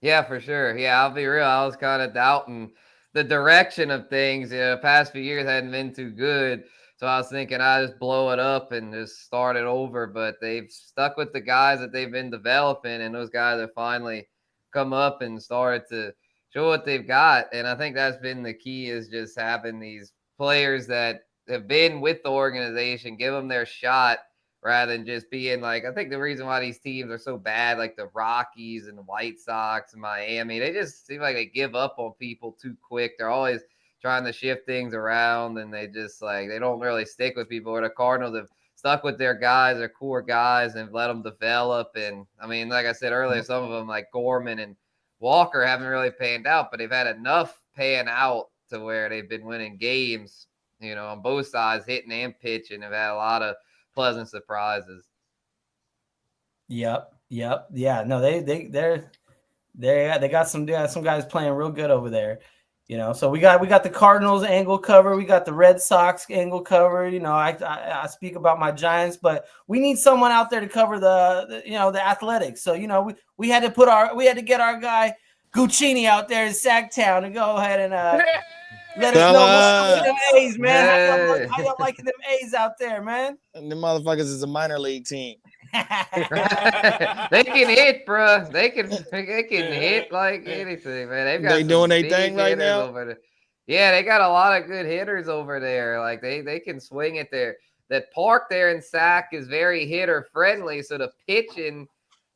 Speaker 1: Yeah, for sure. Yeah, I'll be real. I was kind of doubting the direction of things. The past few years hadn't been too good. So I was thinking I just blow it up and just start it over. But they've stuck with the guys that they've been developing, and those guys have finally come up and started to show what they've got. And I think that's been the key, is just having these players that have been with the organization, give them their shot, rather than just being like, I think the reason why these teams are so bad, like the Rockies and the White Sox and Miami, they just seem like they give up on people too quick. They're always trying to shift things around, and they just like, they don't really stick with people. Or the Cardinals have stuck with their guys, their core guys, and let them develop. And I mean, like I said earlier, some of them like Gorman and Walker haven't really panned out, but they've had enough pan out to where they've been winning games, you know, on both sides, hitting and pitching. They've had a lot of pleasant surprises.
Speaker 4: Yep. Yeah. No, they got some guys playing real good over there. You know, so we got the Cardinals angle cover, we got the Red Sox angle cover. You know, I speak about my Giants, but we need someone out there to cover the Athletics. So, you know, we had to get our guy Guccini out there in Sacktown to go ahead and let us know what's them A's, man. How y'all liking them A's out there, man?
Speaker 6: And the motherfuckers is a minor league team.
Speaker 1: They can hit, bro. They can hit like anything, man. They've got
Speaker 6: they doing their thing right now.
Speaker 1: Over there. Yeah, they got a lot of good hitters over there. Like they can swing it there. That park there in Sac is very hitter friendly, so the pitching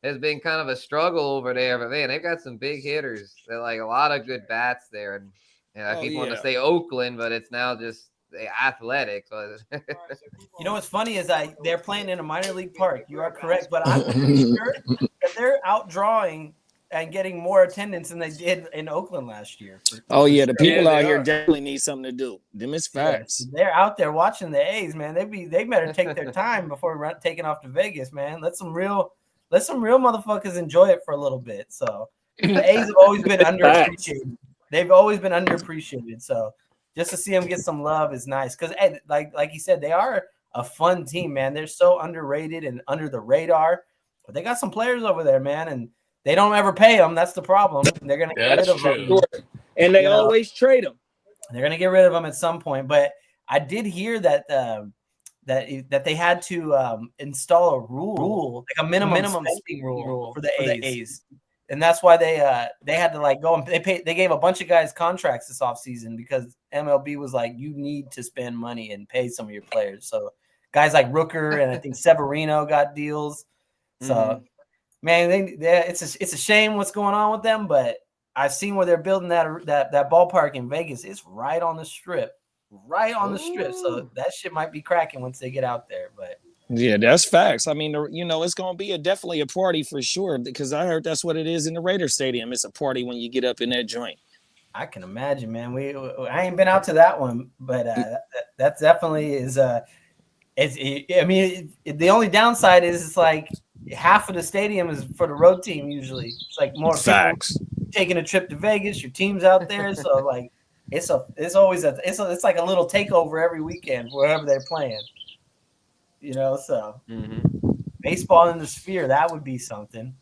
Speaker 1: has been kind of a struggle over there. But man, they've got some big hitters. They're like a lot of good bats there. And I keep wanting to say Oakland, but it's now just the Athletics.
Speaker 4: You know what's funny is they're playing in a minor league park. You are correct, but I'm pretty sure that they're outdrawing and getting more attendance than they did in Oakland last year.
Speaker 6: The people out here definitely need something to do. Them is facts.
Speaker 4: Yeah, they're out there watching the A's, man. They better take their time before taking off to Vegas, man. Let some real motherfuckers enjoy it for a little bit. So the A's have always been underappreciated. They've always been underappreciated. So just to see them get some love is nice. Because like you said, they are a fun team, man. They're so underrated and under the radar. But they got some players over there, man, and they don't ever pay them. That's the problem. They're gonna get rid of them.
Speaker 6: And they always trade them.
Speaker 4: They're gonna get rid of them at some point. But I did hear that that they had to install a rule, like a minimum spending rule for the A's. And that's why they had to like go and they gave a bunch of guys contracts this offseason because MLB was like, you need to spend money and pay some of your players. So guys like Rooker and I think Severino got deals. So man, it's a shame what's going on with them, but I've seen where they're building that ballpark in Vegas. It's right on the strip. So that shit might be cracking once they get out there, but
Speaker 6: yeah, that's facts. I mean, it's going to be definitely a party for sure because I heard that's what it is in the Raider Stadium. It's a party when you get up in that joint.
Speaker 4: I can imagine, man. I ain't been out to that one, but that definitely is. The only downside is it's like half of the stadium is for the road team. Usually, it's like more
Speaker 6: facts.
Speaker 4: Taking a trip to Vegas, your team's out there, so like it's like a little takeover every weekend wherever they're playing. You know, so baseball in the Sphere, that would be something.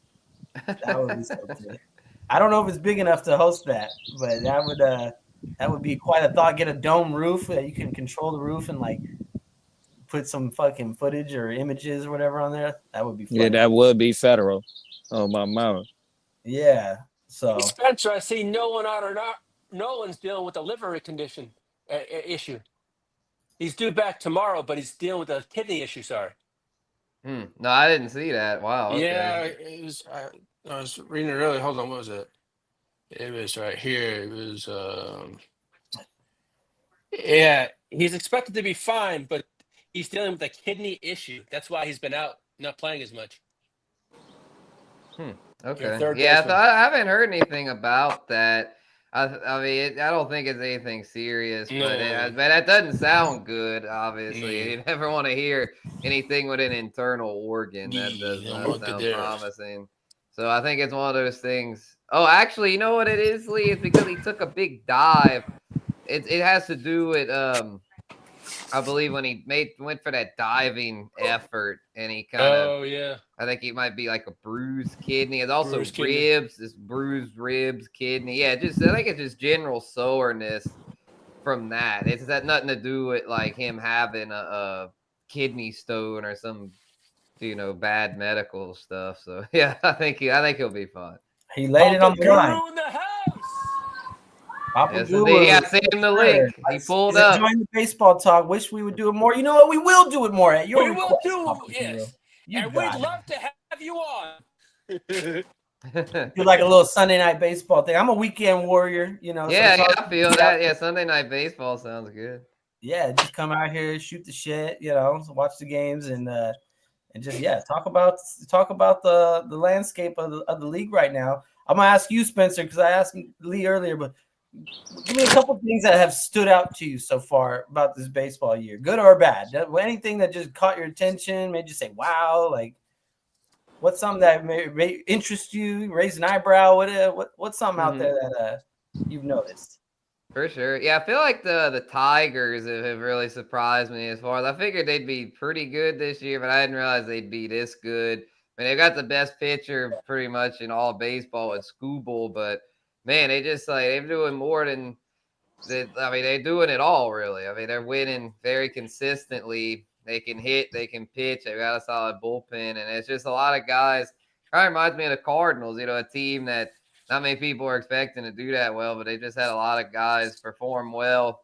Speaker 4: I don't know if it's big enough to host that, but that would be quite a thought. Get a dome roof that you can control the roof and like put some fucking footage or images or whatever on there. That would be fun.
Speaker 6: Yeah, that would be federal. Oh my mama.
Speaker 4: Yeah. So
Speaker 5: Spencer, I see Nolan's dealing with a liver condition issue. He's due back tomorrow, but he's dealing with a kidney issue. Sorry.
Speaker 1: No, I didn't see that. Wow. Okay.
Speaker 5: Yeah, it was. I was reading it earlier. Hold on, what was it? It was right here. It was. Yeah, he's expected to be fine, but he's dealing with a kidney issue. That's why he's been out, not playing as much.
Speaker 1: Okay. Yeah, I haven't heard anything about that. I mean, I don't think it's anything serious,
Speaker 5: No.
Speaker 1: but that doesn't sound good. Obviously, you never want to hear anything with an internal organ. That does
Speaker 5: Yeah,
Speaker 1: not
Speaker 5: look at
Speaker 1: sound
Speaker 5: there.
Speaker 1: promising. So I think it's one of those things. Oh, actually, you know what it is, Lee? It's because he took a big dive. It has to do with I believe when he went for that diving effort, and he kind of.
Speaker 5: Oh yeah.
Speaker 1: I think he might be like a bruised kidney. It's also
Speaker 5: Bruised kidney.
Speaker 1: ribs, this bruised ribs, kidney. Yeah, I think it's just general soreness from that. It's got nothing to do with like him having a kidney stone or some bad medical stuff. So yeah, I think he'll be fine.
Speaker 4: He laid it on the line.
Speaker 5: Guru in the house.
Speaker 4: Papa
Speaker 1: Yes,
Speaker 4: Guru.
Speaker 1: indeed. Yeah, send him the link. He pulled
Speaker 4: He's
Speaker 1: up.
Speaker 4: enjoying the baseball talk. Wish we would do it more. You know what? We will do it more. At your
Speaker 5: We will
Speaker 4: request,
Speaker 5: do
Speaker 4: Papa
Speaker 5: yes.
Speaker 4: Guru. You
Speaker 5: And
Speaker 4: got
Speaker 5: we'd
Speaker 4: it.
Speaker 5: love to have you on.
Speaker 4: Do like a little Sunday night baseball thing. I'm a weekend warrior, so
Speaker 1: Yeah,
Speaker 4: it's all-
Speaker 1: I feel that. Yeah, Sunday night baseball sounds good.
Speaker 4: Yeah, just come out here, shoot the shit, watch the games and just talk about the landscape of the league right now. I'm gonna ask you, Spencer, because I asked Lee earlier, but give me a couple things that have stood out to you so far about this baseball year, good or bad. Anything that just caught your attention, made you say, "Wow!" Like, what's something that may interest you, raise an eyebrow? What's something out there that you've noticed?
Speaker 1: For sure. Yeah, I feel like the Tigers have really surprised me as far as I figured they'd be pretty good this year, but I didn't realize they'd be this good. I mean, they got the best pitcher pretty much in all baseball at Skubal, but man, they're doing more than that. I mean, they're doing it all really. I mean, they're winning very consistently. They can hit, they can pitch, they've got a solid bullpen, and it's just a lot of guys. Kind of reminds me of the Cardinals, a team that not many people are expecting to do that well, but they just had a lot of guys perform well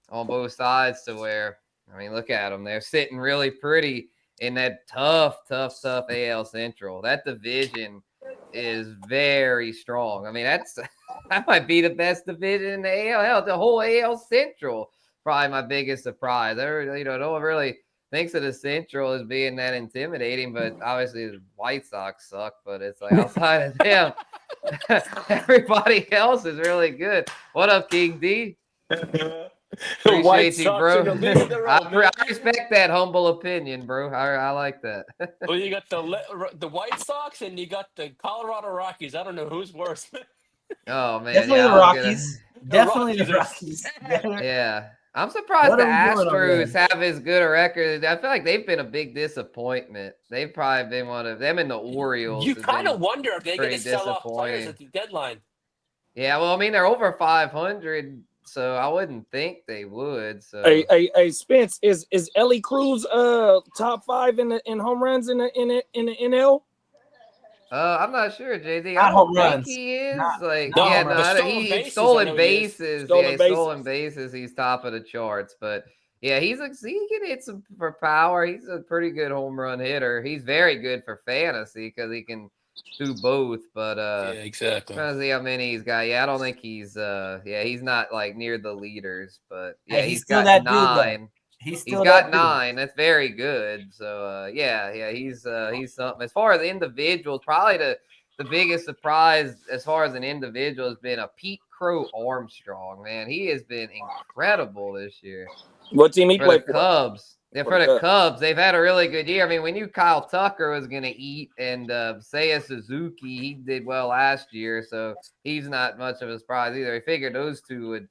Speaker 1: on both sides to where, I mean, look at them. They're sitting really pretty in that tough AL Central. That division is very strong. I mean, that might be the best division in the AL. Hell, the whole AL Central, probably my biggest surprise. No one really thinks of the Central as being that intimidating, but obviously the White Sox suck, but it's like outside of them, everybody else is really good. What up, King D? Appreciate you, bro. I respect that humble opinion, bro. I like that.
Speaker 5: Well, you got the White Sox and you got the Colorado Rockies. I don't know who's worse.
Speaker 1: Oh man,
Speaker 4: Definitely the Rockies. Definitely the
Speaker 5: Rockies
Speaker 4: Rockies.
Speaker 1: Yeah. I'm surprised
Speaker 4: What
Speaker 1: the
Speaker 4: are we doing over
Speaker 1: Astros have as good a record. I feel like they've been a big disappointment. They've probably been one of them and the Orioles.
Speaker 5: You
Speaker 1: have
Speaker 5: kind
Speaker 1: been
Speaker 5: of wonder if they're going to
Speaker 1: pretty
Speaker 5: sell off players
Speaker 1: disappointing.
Speaker 5: at the deadline.
Speaker 1: Yeah, well, I mean, they're over 500, so I wouldn't think they would. So
Speaker 6: Hey, Spence, is Ellie Cruz top 5 in home runs in the NL?
Speaker 1: I'm not sure, JD.
Speaker 4: Not
Speaker 1: I
Speaker 4: home
Speaker 1: don't think
Speaker 4: runs.
Speaker 1: he is.
Speaker 4: Not
Speaker 1: Yeah,
Speaker 4: home
Speaker 1: no,
Speaker 4: runs.
Speaker 1: I don't-
Speaker 5: Stolen
Speaker 1: he's
Speaker 5: bases, I
Speaker 1: stolen
Speaker 5: know he is.
Speaker 1: bases.
Speaker 6: Stolen bases.
Speaker 1: Stolen bases. He's top of the charts, but yeah, he can hit some for power. He's a pretty good home run hitter. He's very good for fantasy because he can do both. But
Speaker 5: Yeah, exactly.
Speaker 1: trying to see how many he's got. Yeah, I don't think he's he's not like near the leaders, but yeah,
Speaker 4: Hey, he's
Speaker 1: he's
Speaker 4: still
Speaker 1: got
Speaker 4: that dude, though.
Speaker 1: 9.
Speaker 4: He's
Speaker 1: He's
Speaker 4: still
Speaker 1: got
Speaker 4: that dude.
Speaker 1: 9. That's very good. So he's something. As far as individuals, probably the biggest surprise as far as an individual has been a Pete Crow Armstrong. Man, he has been incredible this year.
Speaker 6: What team he
Speaker 1: For the
Speaker 6: played for?
Speaker 1: Cubs. Yeah,
Speaker 6: For
Speaker 1: for
Speaker 6: the
Speaker 1: the Cubs, they've had a really good year. I mean, we knew Kyle Tucker was going to eat, and Seiya Suzuki, he did well last year, so he's not much of a surprise either. I figured those two would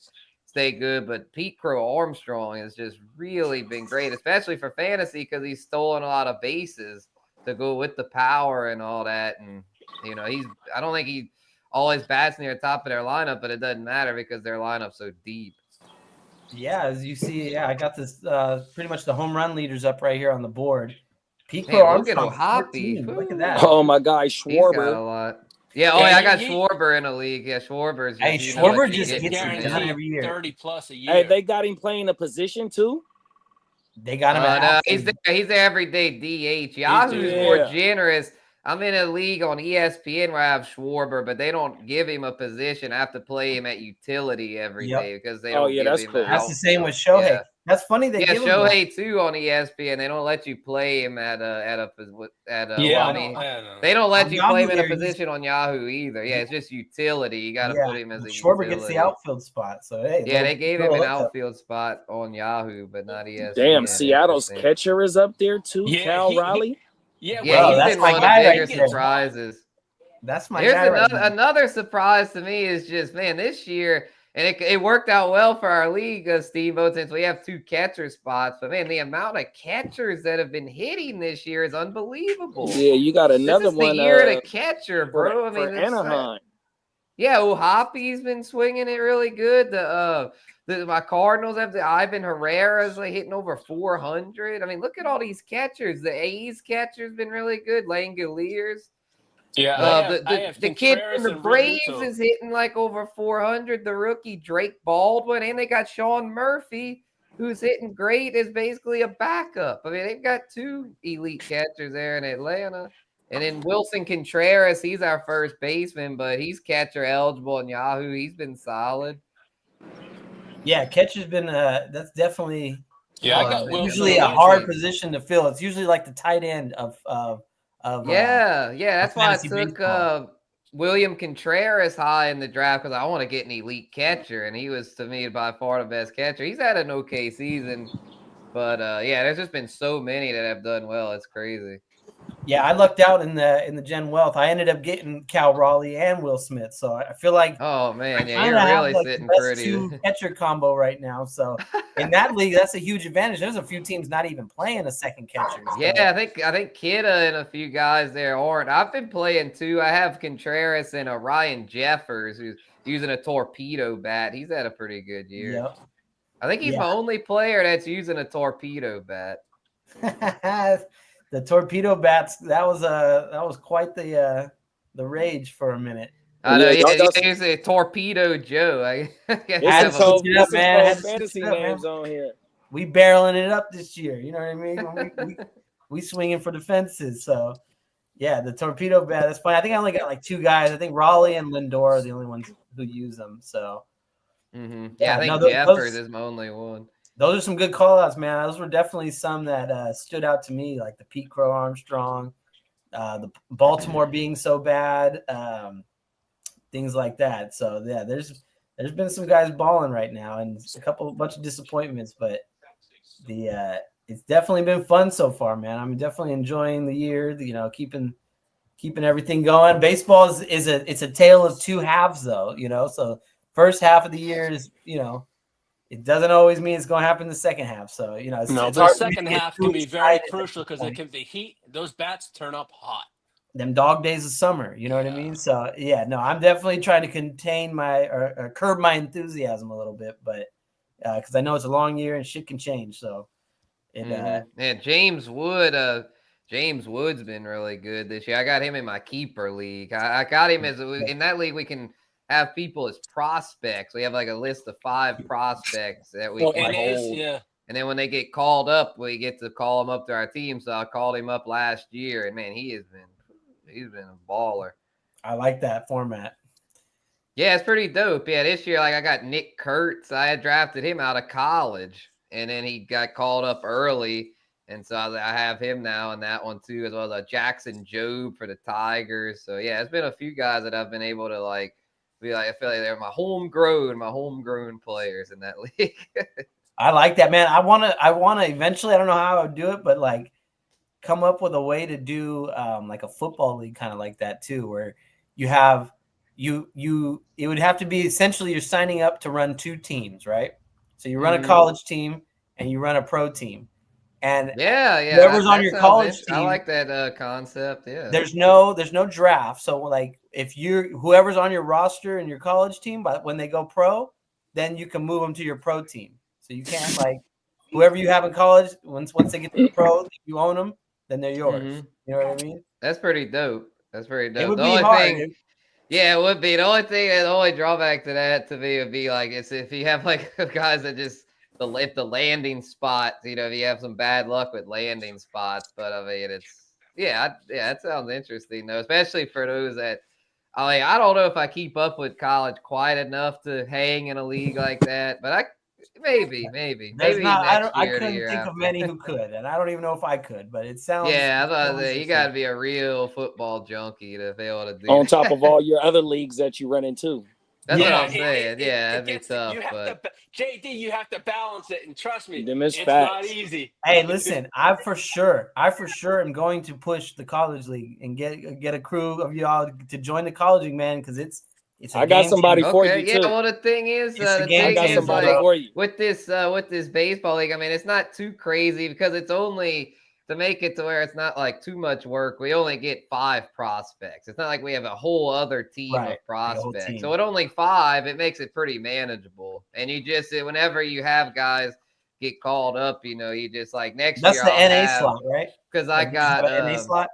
Speaker 1: stay good, but Pete Crow Armstrong has just really been great, especially for fantasy because he's stolen a lot of bases to go with the power and all that. And I don't think he always bats near the top of their lineup, but it doesn't matter because their lineup's so deep.
Speaker 4: Yeah, as you see, I got this pretty much the home run leaders up right here on the board. Pete
Speaker 1: Man,
Speaker 4: Crow
Speaker 1: look at
Speaker 4: Armstrong,
Speaker 1: Ohapi.
Speaker 4: 14. Look at that.
Speaker 6: Oh my guy,
Speaker 1: He's got a
Speaker 6: Schwarber.
Speaker 1: lot. Yeah,
Speaker 5: Yeah,
Speaker 1: I got
Speaker 5: he-
Speaker 1: Schwarber in the league. Yeah, Schwarber's
Speaker 4: Hey,
Speaker 1: just,
Speaker 4: Schwarber
Speaker 1: he
Speaker 4: just
Speaker 1: gets
Speaker 4: gets it
Speaker 1: it,
Speaker 4: done
Speaker 1: man.
Speaker 4: every year.
Speaker 5: 30 plus a year.
Speaker 6: Hey, they got him playing a position too.
Speaker 4: They got him at
Speaker 1: No,
Speaker 4: outfield.
Speaker 1: he's the everyday DH. Yahoo's more
Speaker 6: Yeah.
Speaker 1: generous. I'm in a league on ESPN where I have Schwarber, but they don't give him a position. I have to play him at utility every
Speaker 4: Yep.
Speaker 1: day because they
Speaker 6: Oh,
Speaker 1: don't
Speaker 6: yeah,
Speaker 1: give
Speaker 6: that's
Speaker 1: him
Speaker 6: cool.
Speaker 1: the
Speaker 4: That's the same with
Speaker 1: outfield.
Speaker 4: Shohei.
Speaker 1: Yeah.
Speaker 4: That's funny. They
Speaker 1: Yeah,
Speaker 4: give him that.
Speaker 1: Shohei too on ESPN. They don't let you play him at a
Speaker 5: Yeah,
Speaker 1: well,
Speaker 5: I
Speaker 1: I
Speaker 5: don't,
Speaker 1: mean,
Speaker 5: I don't know.
Speaker 1: they don't let
Speaker 4: On
Speaker 1: you play him in a
Speaker 4: Yahoo, they're
Speaker 1: position on Yahoo either. Yeah, it's just utility. You got to put him as a
Speaker 4: Schwarber gets the
Speaker 1: utility.
Speaker 4: outfield spot. So hey,
Speaker 1: Yeah, they gave him an
Speaker 4: lookup.
Speaker 1: outfield spot on Yahoo, but not ESPN.
Speaker 6: Damn, Seattle's
Speaker 1: Interesting.
Speaker 6: catcher is up there too.
Speaker 5: Yeah,
Speaker 6: Cal Raleigh.
Speaker 5: Yeah,
Speaker 1: Yeah,
Speaker 4: Bro,
Speaker 1: he's
Speaker 4: that's
Speaker 1: been
Speaker 4: my
Speaker 1: one of the
Speaker 4: guy right
Speaker 1: bigger
Speaker 4: there.
Speaker 1: surprises.
Speaker 4: That's my
Speaker 1: Here's
Speaker 4: guy right now.
Speaker 1: another surprise to me is just, man, this year, and it worked out well for our league, Steve-O, since we have 2 catcher spots. But, man, the amount of catchers that have been hitting this year is unbelievable.
Speaker 6: Yeah, you got another
Speaker 1: This is
Speaker 6: one.
Speaker 1: the year of the catcher, bro.
Speaker 6: For Anaheim.
Speaker 1: Yeah, Ohapi's been swinging it really good. My Cardinals have the Ivan Herrera's like hitting over 400. I mean, look at all these catchers. The A's catcher's been really good. Langoliers.
Speaker 5: yeah.
Speaker 1: The kid from
Speaker 5: Contreras
Speaker 1: the
Speaker 5: and
Speaker 1: Braves
Speaker 5: Realmuto.
Speaker 1: is hitting like over 400. The rookie Drake Baldwin, and they got Sean Murphy, who's hitting great as basically a backup. I mean, they've got 2 elite catchers there in Atlanta. And then Wilson Contreras, he's our first baseman, but he's catcher eligible in Yahoo. He's been solid.
Speaker 4: Yeah, catcher's been that's definitely
Speaker 5: Yeah, I got Wilson
Speaker 4: usually a
Speaker 5: on my
Speaker 4: hard
Speaker 5: team.
Speaker 4: position to fill. It's usually like the tight end of
Speaker 1: Yeah, that's why I
Speaker 4: fantasy
Speaker 1: took
Speaker 4: baseball.
Speaker 1: William Contreras high in the draft because I want to get an elite catcher, and he was to me by far the best catcher. He's had an okay season, but yeah, there's just been so many that have done well. It's crazy.
Speaker 4: Yeah, I lucked out in the Gen Wealth. I ended up getting Cal Raleigh and Will Smith, so I feel like
Speaker 1: Oh man, yeah,
Speaker 4: I
Speaker 1: you're
Speaker 4: have
Speaker 1: really
Speaker 4: like
Speaker 1: sitting
Speaker 4: the best
Speaker 1: pretty.
Speaker 4: 2 catcher combo right now. So in that league, that's a huge advantage. There's a few teams not even playing a second catcher. So.
Speaker 1: Yeah, I think Kidda and a few guys there aren't. I've been playing 2. I have Contreras and Ryan Jeffers who's using a torpedo bat. He's had a pretty good year.
Speaker 4: Yep.
Speaker 1: I think he's
Speaker 4: Yeah.
Speaker 1: my only player that's using a torpedo bat.
Speaker 4: The torpedo bats, that was quite the rage for a minute.
Speaker 1: I know.
Speaker 6: Yeah,
Speaker 1: Yeah,
Speaker 6: y'all
Speaker 1: he's a torpedo Joe. I
Speaker 6: It's
Speaker 4: had
Speaker 6: a
Speaker 4: to
Speaker 6: cold,
Speaker 4: switch it up,
Speaker 6: this is
Speaker 4: man. I had
Speaker 6: cold
Speaker 4: to switch
Speaker 6: fantasy
Speaker 4: it up, man.
Speaker 6: names on here.
Speaker 4: We barreling it up this year. You know what I mean? We swinging for the fences. So yeah, the torpedo bat. That's fine. I think I only got like 2 guys. I think Raleigh and Lindor are the only ones who use them. So
Speaker 1: Yeah, I think
Speaker 4: no,
Speaker 1: Jeffers is my only one.
Speaker 4: those are some good call outs, man. Those were definitely some that stood out to me, like the Pete Crow Armstrong, the Baltimore being so bad, things like that. So yeah, there's been some guys balling right now, and a bunch of disappointments, but it's definitely been fun so far, man. I'm definitely enjoying the year. You know, keeping everything going. Baseball is a tale of 2 halves, though. You know, so first half of the year is, you know, it doesn't always mean it's going to happen in the second half. So, you know, it's
Speaker 5: No,
Speaker 4: it's
Speaker 5: but
Speaker 4: hard
Speaker 5: the
Speaker 4: for me
Speaker 5: second
Speaker 4: to get
Speaker 5: half
Speaker 4: too
Speaker 5: can be very
Speaker 4: excited at
Speaker 5: crucial
Speaker 4: this
Speaker 5: because
Speaker 4: point.
Speaker 5: the heat, those bats turn up hot.
Speaker 4: Them dog days of summer, you know what I mean? So yeah, no, I'm definitely trying to contain or curb my enthusiasm a little bit, but because I know it's a long year and shit can change. So
Speaker 1: Yeah, James Wood's been really good this year. I got him in my keeper league. I got him in that league. We can have people as prospects. We have like a list of 5 prospects that we can hold.
Speaker 5: Yeah.
Speaker 1: And then when they get called up, we get to call them up to our team. So I called him up last year, and man, he's been a baller.
Speaker 4: I like that format.
Speaker 1: Yeah, it's pretty dope. Yeah, this year, like I got Nick Kurtz. I had drafted him out of college, and then he got called up early. And so I have him now in that one too, as well as Jackson Jobe for the Tigers. So yeah, it's been a few guys that I've been able to like be like, I feel like they're my homegrown players in that league.
Speaker 4: I like that, man. I wanna eventually, I don't know how I would do it, but like come up with a way to do like a football league kind of like that too, where you have it would have to be essentially you're signing up to run 2 teams, right? So you run a college team and you run a pro team. And
Speaker 1: yeah,
Speaker 4: whoever's on your college team,
Speaker 1: I like that concept. Yeah,
Speaker 4: there's no draft. So like if whoever's on your roster in your college team, but when they go pro, then you can move them to your pro team. So you can't like whoever you have in college once they get to the pro, you own them, then they're yours. You know what I mean?
Speaker 1: That's pretty dope. It would
Speaker 4: be
Speaker 1: only
Speaker 4: hard.
Speaker 1: Thing, yeah, it would be. The only drawback to that to me would be like it's if you have like guys that just if the landing spots, you know, if you have some bad luck with landing spots, but I mean Yeah, that sounds interesting though, especially for those that I don't know if I keep up with college quite enough to hang in a league like that, but maybe
Speaker 4: There's not.
Speaker 1: next
Speaker 4: I
Speaker 1: year or the
Speaker 4: couldn't
Speaker 1: year
Speaker 4: think of
Speaker 1: after.
Speaker 4: many who could, and I don't even know if I could. But it sounds.
Speaker 1: Yeah, I
Speaker 4: It
Speaker 1: was about
Speaker 4: sounds
Speaker 1: to say, you
Speaker 4: interesting.
Speaker 1: got to be a real football junkie to be able to do
Speaker 6: On
Speaker 1: that.
Speaker 6: top of all your other leagues that you run into.
Speaker 1: That's what
Speaker 4: Yeah,
Speaker 1: I'm saying. Yeah, that'd be tough,
Speaker 5: You have
Speaker 1: but
Speaker 5: to, JD. You have to balance it, and trust me,
Speaker 6: Them is
Speaker 5: it's not
Speaker 6: facts.
Speaker 5: easy.
Speaker 4: Hey, listen, I for sure am going to push the college league and get a crew of y'all to join the college league, man, because it's a
Speaker 6: I got
Speaker 4: game
Speaker 6: somebody
Speaker 4: changer.
Speaker 6: for
Speaker 1: okay.
Speaker 6: you
Speaker 1: Yeah,
Speaker 6: too.
Speaker 1: well, the thing is,
Speaker 4: It's a
Speaker 1: the
Speaker 4: game
Speaker 6: I
Speaker 1: thing
Speaker 6: got
Speaker 1: is,
Speaker 4: changer,
Speaker 6: somebody
Speaker 1: like,
Speaker 4: bro.
Speaker 6: for you.
Speaker 1: with this baseball league, I mean, it's not too crazy because it's only to make it to where it's not like too much work. We only get 5 prospects. It's not like we have a whole other team
Speaker 4: Right,
Speaker 1: of
Speaker 4: like a whole
Speaker 1: prospects.
Speaker 4: team.
Speaker 1: So at only 5, it makes it pretty manageable. And you just whenever you have guys get called up, you just like next
Speaker 4: That's
Speaker 1: year
Speaker 4: the
Speaker 1: I'll
Speaker 4: NA
Speaker 1: have
Speaker 4: slot, right?
Speaker 1: because I
Speaker 4: Like, you have
Speaker 1: got
Speaker 4: an NA slot.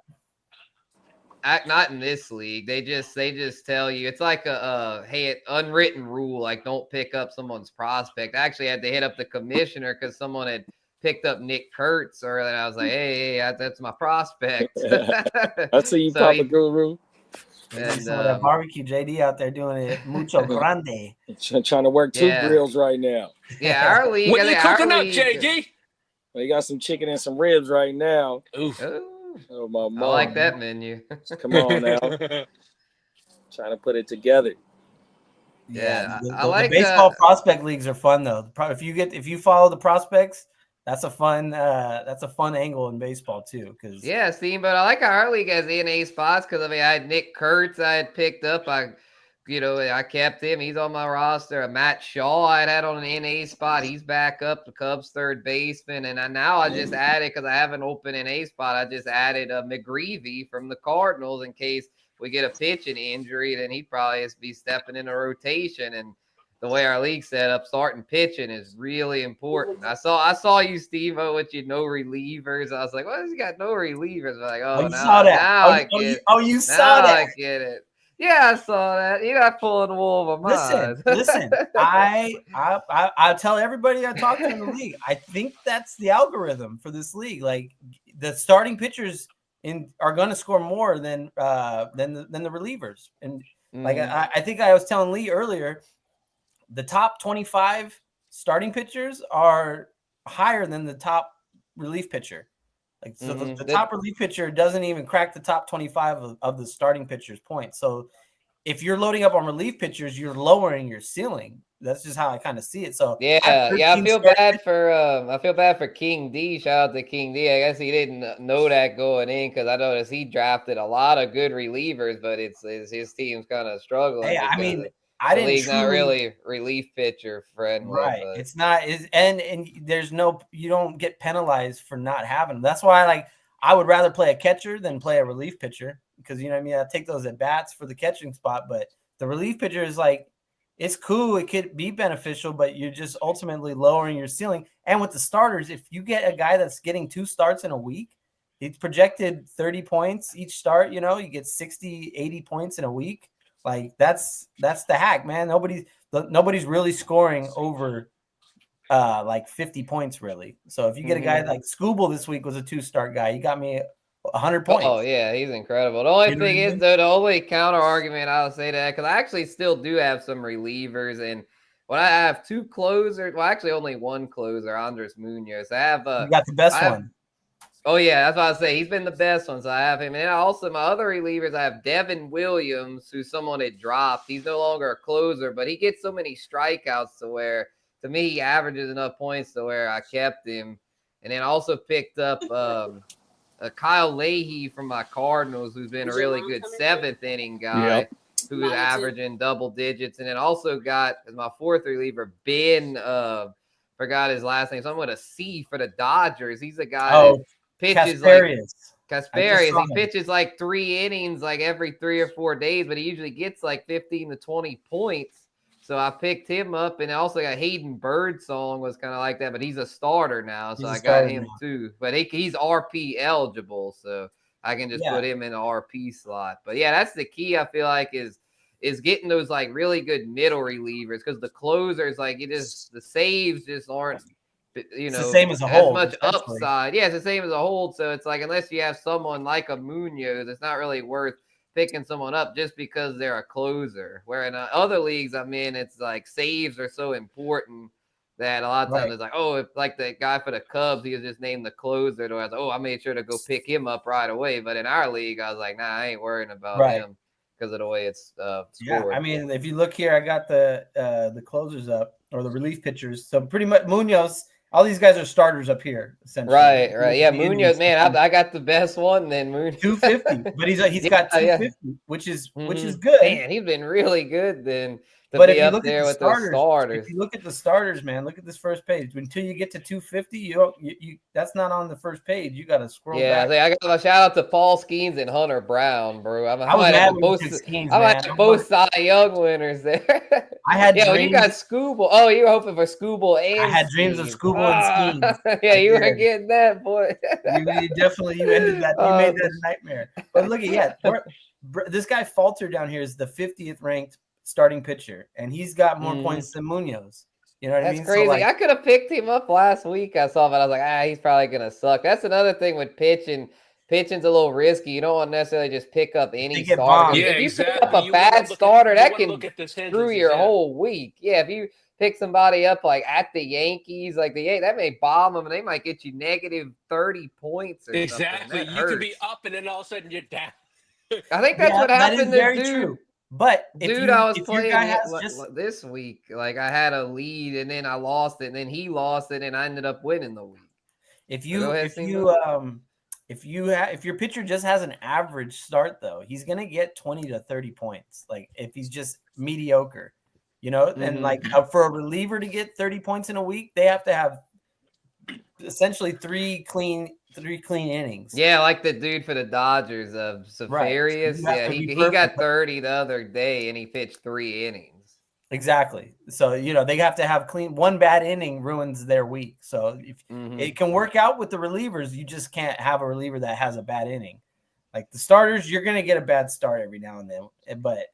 Speaker 1: not in this league. They just tell you it's like a hey unwritten rule, like don't pick up someone's prospect. I actually had to hit up the commissioner because someone had picked up Nick Kurtz earlier. And I was like, hey, that's my prospect.
Speaker 6: I see you,
Speaker 1: So
Speaker 6: Papa
Speaker 1: he-
Speaker 6: Guru.
Speaker 1: and
Speaker 4: Some of that barbecue JD out there doing it mucho grande.
Speaker 6: Trying to work 2
Speaker 1: Yeah.
Speaker 6: grills right now.
Speaker 1: yeah, our league.
Speaker 5: What
Speaker 1: I
Speaker 5: are you
Speaker 1: think our
Speaker 5: cooking up,
Speaker 1: league-
Speaker 5: JD?
Speaker 6: We got some chicken and some ribs right now.
Speaker 5: Oof.
Speaker 1: Ooh,
Speaker 6: Oh my
Speaker 1: I
Speaker 6: mom.
Speaker 1: like that menu.
Speaker 6: Come on now. Trying to put it together.
Speaker 1: Yeah,
Speaker 4: the,
Speaker 1: I
Speaker 4: the
Speaker 1: like
Speaker 4: baseball prospect leagues are fun though. If you follow the prospects, that's a fun angle in baseball too. Because
Speaker 1: Yeah, Steamboat. I like how our league has NA spots because I had Nick Kurtz I had picked up. I kept him. He's on my roster. Matt Shaw I had on an NA spot. He's back up, the Cubs third baseman. And now I just added, because I have an open NA spot, I just added McGreevy from the Cardinals in case we get a pitching injury. Then he'd probably just be stepping in a rotation. And the way our league set up, starting pitching is really important. I saw you, Steve-O, with your no relievers. I was like, well, he got no relievers. I'm like,
Speaker 4: you
Speaker 1: now,
Speaker 4: saw that.
Speaker 1: now I get it.
Speaker 4: You saw
Speaker 1: Now
Speaker 4: that.
Speaker 1: I get it. Yeah, I saw that. You're not pulling the wool over my eyes.
Speaker 4: Listen. I tell everybody I talk to in the league. I think that's the algorithm for this league. Like the starting pitchers are going to score more than the relievers. And like I think I was telling Lee earlier, the top 25 starting pitchers are higher than the top relief pitcher. Like so, the top relief pitcher doesn't even crack the top 25 of the starting pitcher's points. So, if you're loading up on relief pitchers, you're lowering your ceiling. That's just how I kind of see it. So,
Speaker 1: yeah, I feel bad for King D. Shout out to King D. I guess he didn't know that going in because I noticed he drafted a lot of good relievers, but it's his team's kind of struggling.
Speaker 4: Hey, I mean,
Speaker 1: the league's not really relief pitcher friendly,
Speaker 4: right?
Speaker 1: But.
Speaker 4: It's not. And there's no. You don't get penalized for not having them. That's why I would rather play a catcher than play a relief pitcher because you know what I mean. I take those at bats for the catching spot, but the relief pitcher is like it's cool. It could be beneficial, but you're just ultimately lowering your ceiling. And with the starters, if you get a guy that's getting 2 starts in a week, he's projected 30 points each start. You know, you get 60, 80 points in a week. Like that's the hack, man. Nobody's really scoring over like 50 points really. So if you get a guy like Scooble this week was a 2-start guy, he got me 100 points.
Speaker 1: Oh yeah, he's incredible. The only thing is though, the only counter argument I'll say to that, because I actually still do have some relievers, and when I have 2 closers, well actually only 1 closer, Andres Munoz. I have
Speaker 4: you got the best one.
Speaker 1: Oh yeah, that's what I say. He's been the best one, so I have him. And also my other relievers, I have Devin Williams, who's someone that dropped. He's no longer a closer, but he gets so many strikeouts to where, to me, he averages enough points to where I kept him. And then I also picked up Kyle Leahy from my Cardinals, who's been a really good 7th inning guy, who is averaging double digits. And then also got as my 4th reliever, Ben. Forgot his last name. So I'm going to C for the Dodgers. He's a guy that pitches Kasperius. He pitches like 3 innings like every 3 or 4 days, but he usually gets like 15 to 20 points. So I picked him up, and I also got Hayden Birdsong was kind of like that, but he's a starter now, so I got him too. But he's RP eligible, so I can just put him in the RP slot. But yeah, that's the key. I feel like is getting those like really good middle relievers because the closers, like the saves just aren't you
Speaker 4: It's
Speaker 1: know,
Speaker 4: the same as a
Speaker 1: as
Speaker 4: hold,
Speaker 1: much
Speaker 4: essentially.
Speaker 1: upside. Yeah, it's the same as a hold. So it's like unless you have someone like a Munoz, it's not really worth picking someone up just because they're a closer. Where in other leagues I'm in, it's like saves are so important that a lot of times
Speaker 4: Right.
Speaker 1: it's like, oh, if like the guy for the Cubs, he was just named the closer. So I was like, oh, I made sure to go pick him up right away. But in our league, I was like, nah, I ain't worrying about
Speaker 4: Right.
Speaker 1: him because of the way it's
Speaker 4: Yeah,
Speaker 1: scored.
Speaker 4: I mean, if you look here, I got the closers up or the relief pitchers. So pretty much Munoz, all these guys are starters up here, essentially.
Speaker 1: Right, right. Yeah,
Speaker 4: The Indians,
Speaker 1: Munoz, man, I got the best one then, Munoz.
Speaker 4: 250, but he's
Speaker 1: Yeah,
Speaker 4: got
Speaker 1: yeah.
Speaker 4: 250, which is
Speaker 1: Mhm.
Speaker 4: good.
Speaker 1: Man, he's been really good then to
Speaker 4: But if
Speaker 1: be
Speaker 4: you
Speaker 1: up
Speaker 4: look at
Speaker 1: there
Speaker 4: the
Speaker 1: with those
Speaker 4: starters,
Speaker 1: starters.
Speaker 4: if you look at the starters, man, look at this first page. Until you get to 250, you that's not on the first page. You got to scroll
Speaker 1: Yeah,
Speaker 4: back.
Speaker 1: I got a shout out to Paul Skeens and Hunter Brown, bro.
Speaker 4: I
Speaker 1: I
Speaker 4: was
Speaker 1: might
Speaker 4: mad
Speaker 1: have
Speaker 4: when
Speaker 1: both.
Speaker 4: you took Skeens,
Speaker 1: I might
Speaker 4: man.
Speaker 1: have both Cy Young winners there.
Speaker 4: I had
Speaker 1: yeah, well, you got
Speaker 4: dreams.
Speaker 1: Scooble. Oh, you were hoping for Scooble and
Speaker 4: I had dreams of
Speaker 1: Skeens.
Speaker 4: Scooble and Skeens.
Speaker 1: Yeah,
Speaker 4: I
Speaker 1: you were
Speaker 4: did.
Speaker 1: getting that, boy.
Speaker 4: You definitely ended that. You made that a nightmare. But look at this guy Falter down here is the 50th ranked starting pitcher, and he's got more points than Munoz. You know what I mean?
Speaker 1: That's crazy.
Speaker 4: So like,
Speaker 1: I could have picked him up last week. I saw, but I was like, he's probably gonna suck. That's another thing with pitching. Pitching's a little risky. You don't want to necessarily just pick up any
Speaker 4: They get
Speaker 1: starter.
Speaker 4: bombed.
Speaker 5: Yeah,
Speaker 1: If you
Speaker 5: exactly.
Speaker 1: pick up a
Speaker 5: You wanna
Speaker 1: bad
Speaker 5: look
Speaker 1: starter,
Speaker 5: you
Speaker 1: that
Speaker 5: wanna
Speaker 1: can
Speaker 5: look at the
Speaker 1: screw
Speaker 5: tendencies,
Speaker 1: your
Speaker 5: yeah.
Speaker 1: whole week. Yeah, if you pick somebody up like at the Yankees, like that may bomb them, and they might get you negative 30 points or
Speaker 5: Exactly.
Speaker 1: something. That
Speaker 5: You could be
Speaker 1: hurts.
Speaker 5: up and then all of a sudden you're down.
Speaker 1: I think that's what
Speaker 4: that is
Speaker 1: happened to
Speaker 4: very
Speaker 1: dude.
Speaker 4: true. But
Speaker 1: Dude, I was
Speaker 4: if your
Speaker 1: playing
Speaker 4: guy
Speaker 1: it
Speaker 4: has just
Speaker 1: this week. Like I had a lead and then I lost it, and then he lost it, and I ended up winning the week.
Speaker 4: if
Speaker 1: go ahead,
Speaker 4: your pitcher just has an average start though, he's gonna get 20 to 30 points. Like if he's just mediocre, you know, and like for a reliever to get 30 points in a week, they have to have essentially three clean innings.
Speaker 1: Yeah, like the dude for the Dodgers of Safarius.
Speaker 4: Right. So
Speaker 1: yeah, he got 30 the other day and he pitched 3 innings.
Speaker 4: Exactly. So, you know, they have to have clean. One bad inning ruins their week. So if it can work out with the relievers, you just can't have a reliever that has a bad inning. Like the starters, you're going to get a bad start every now and then, but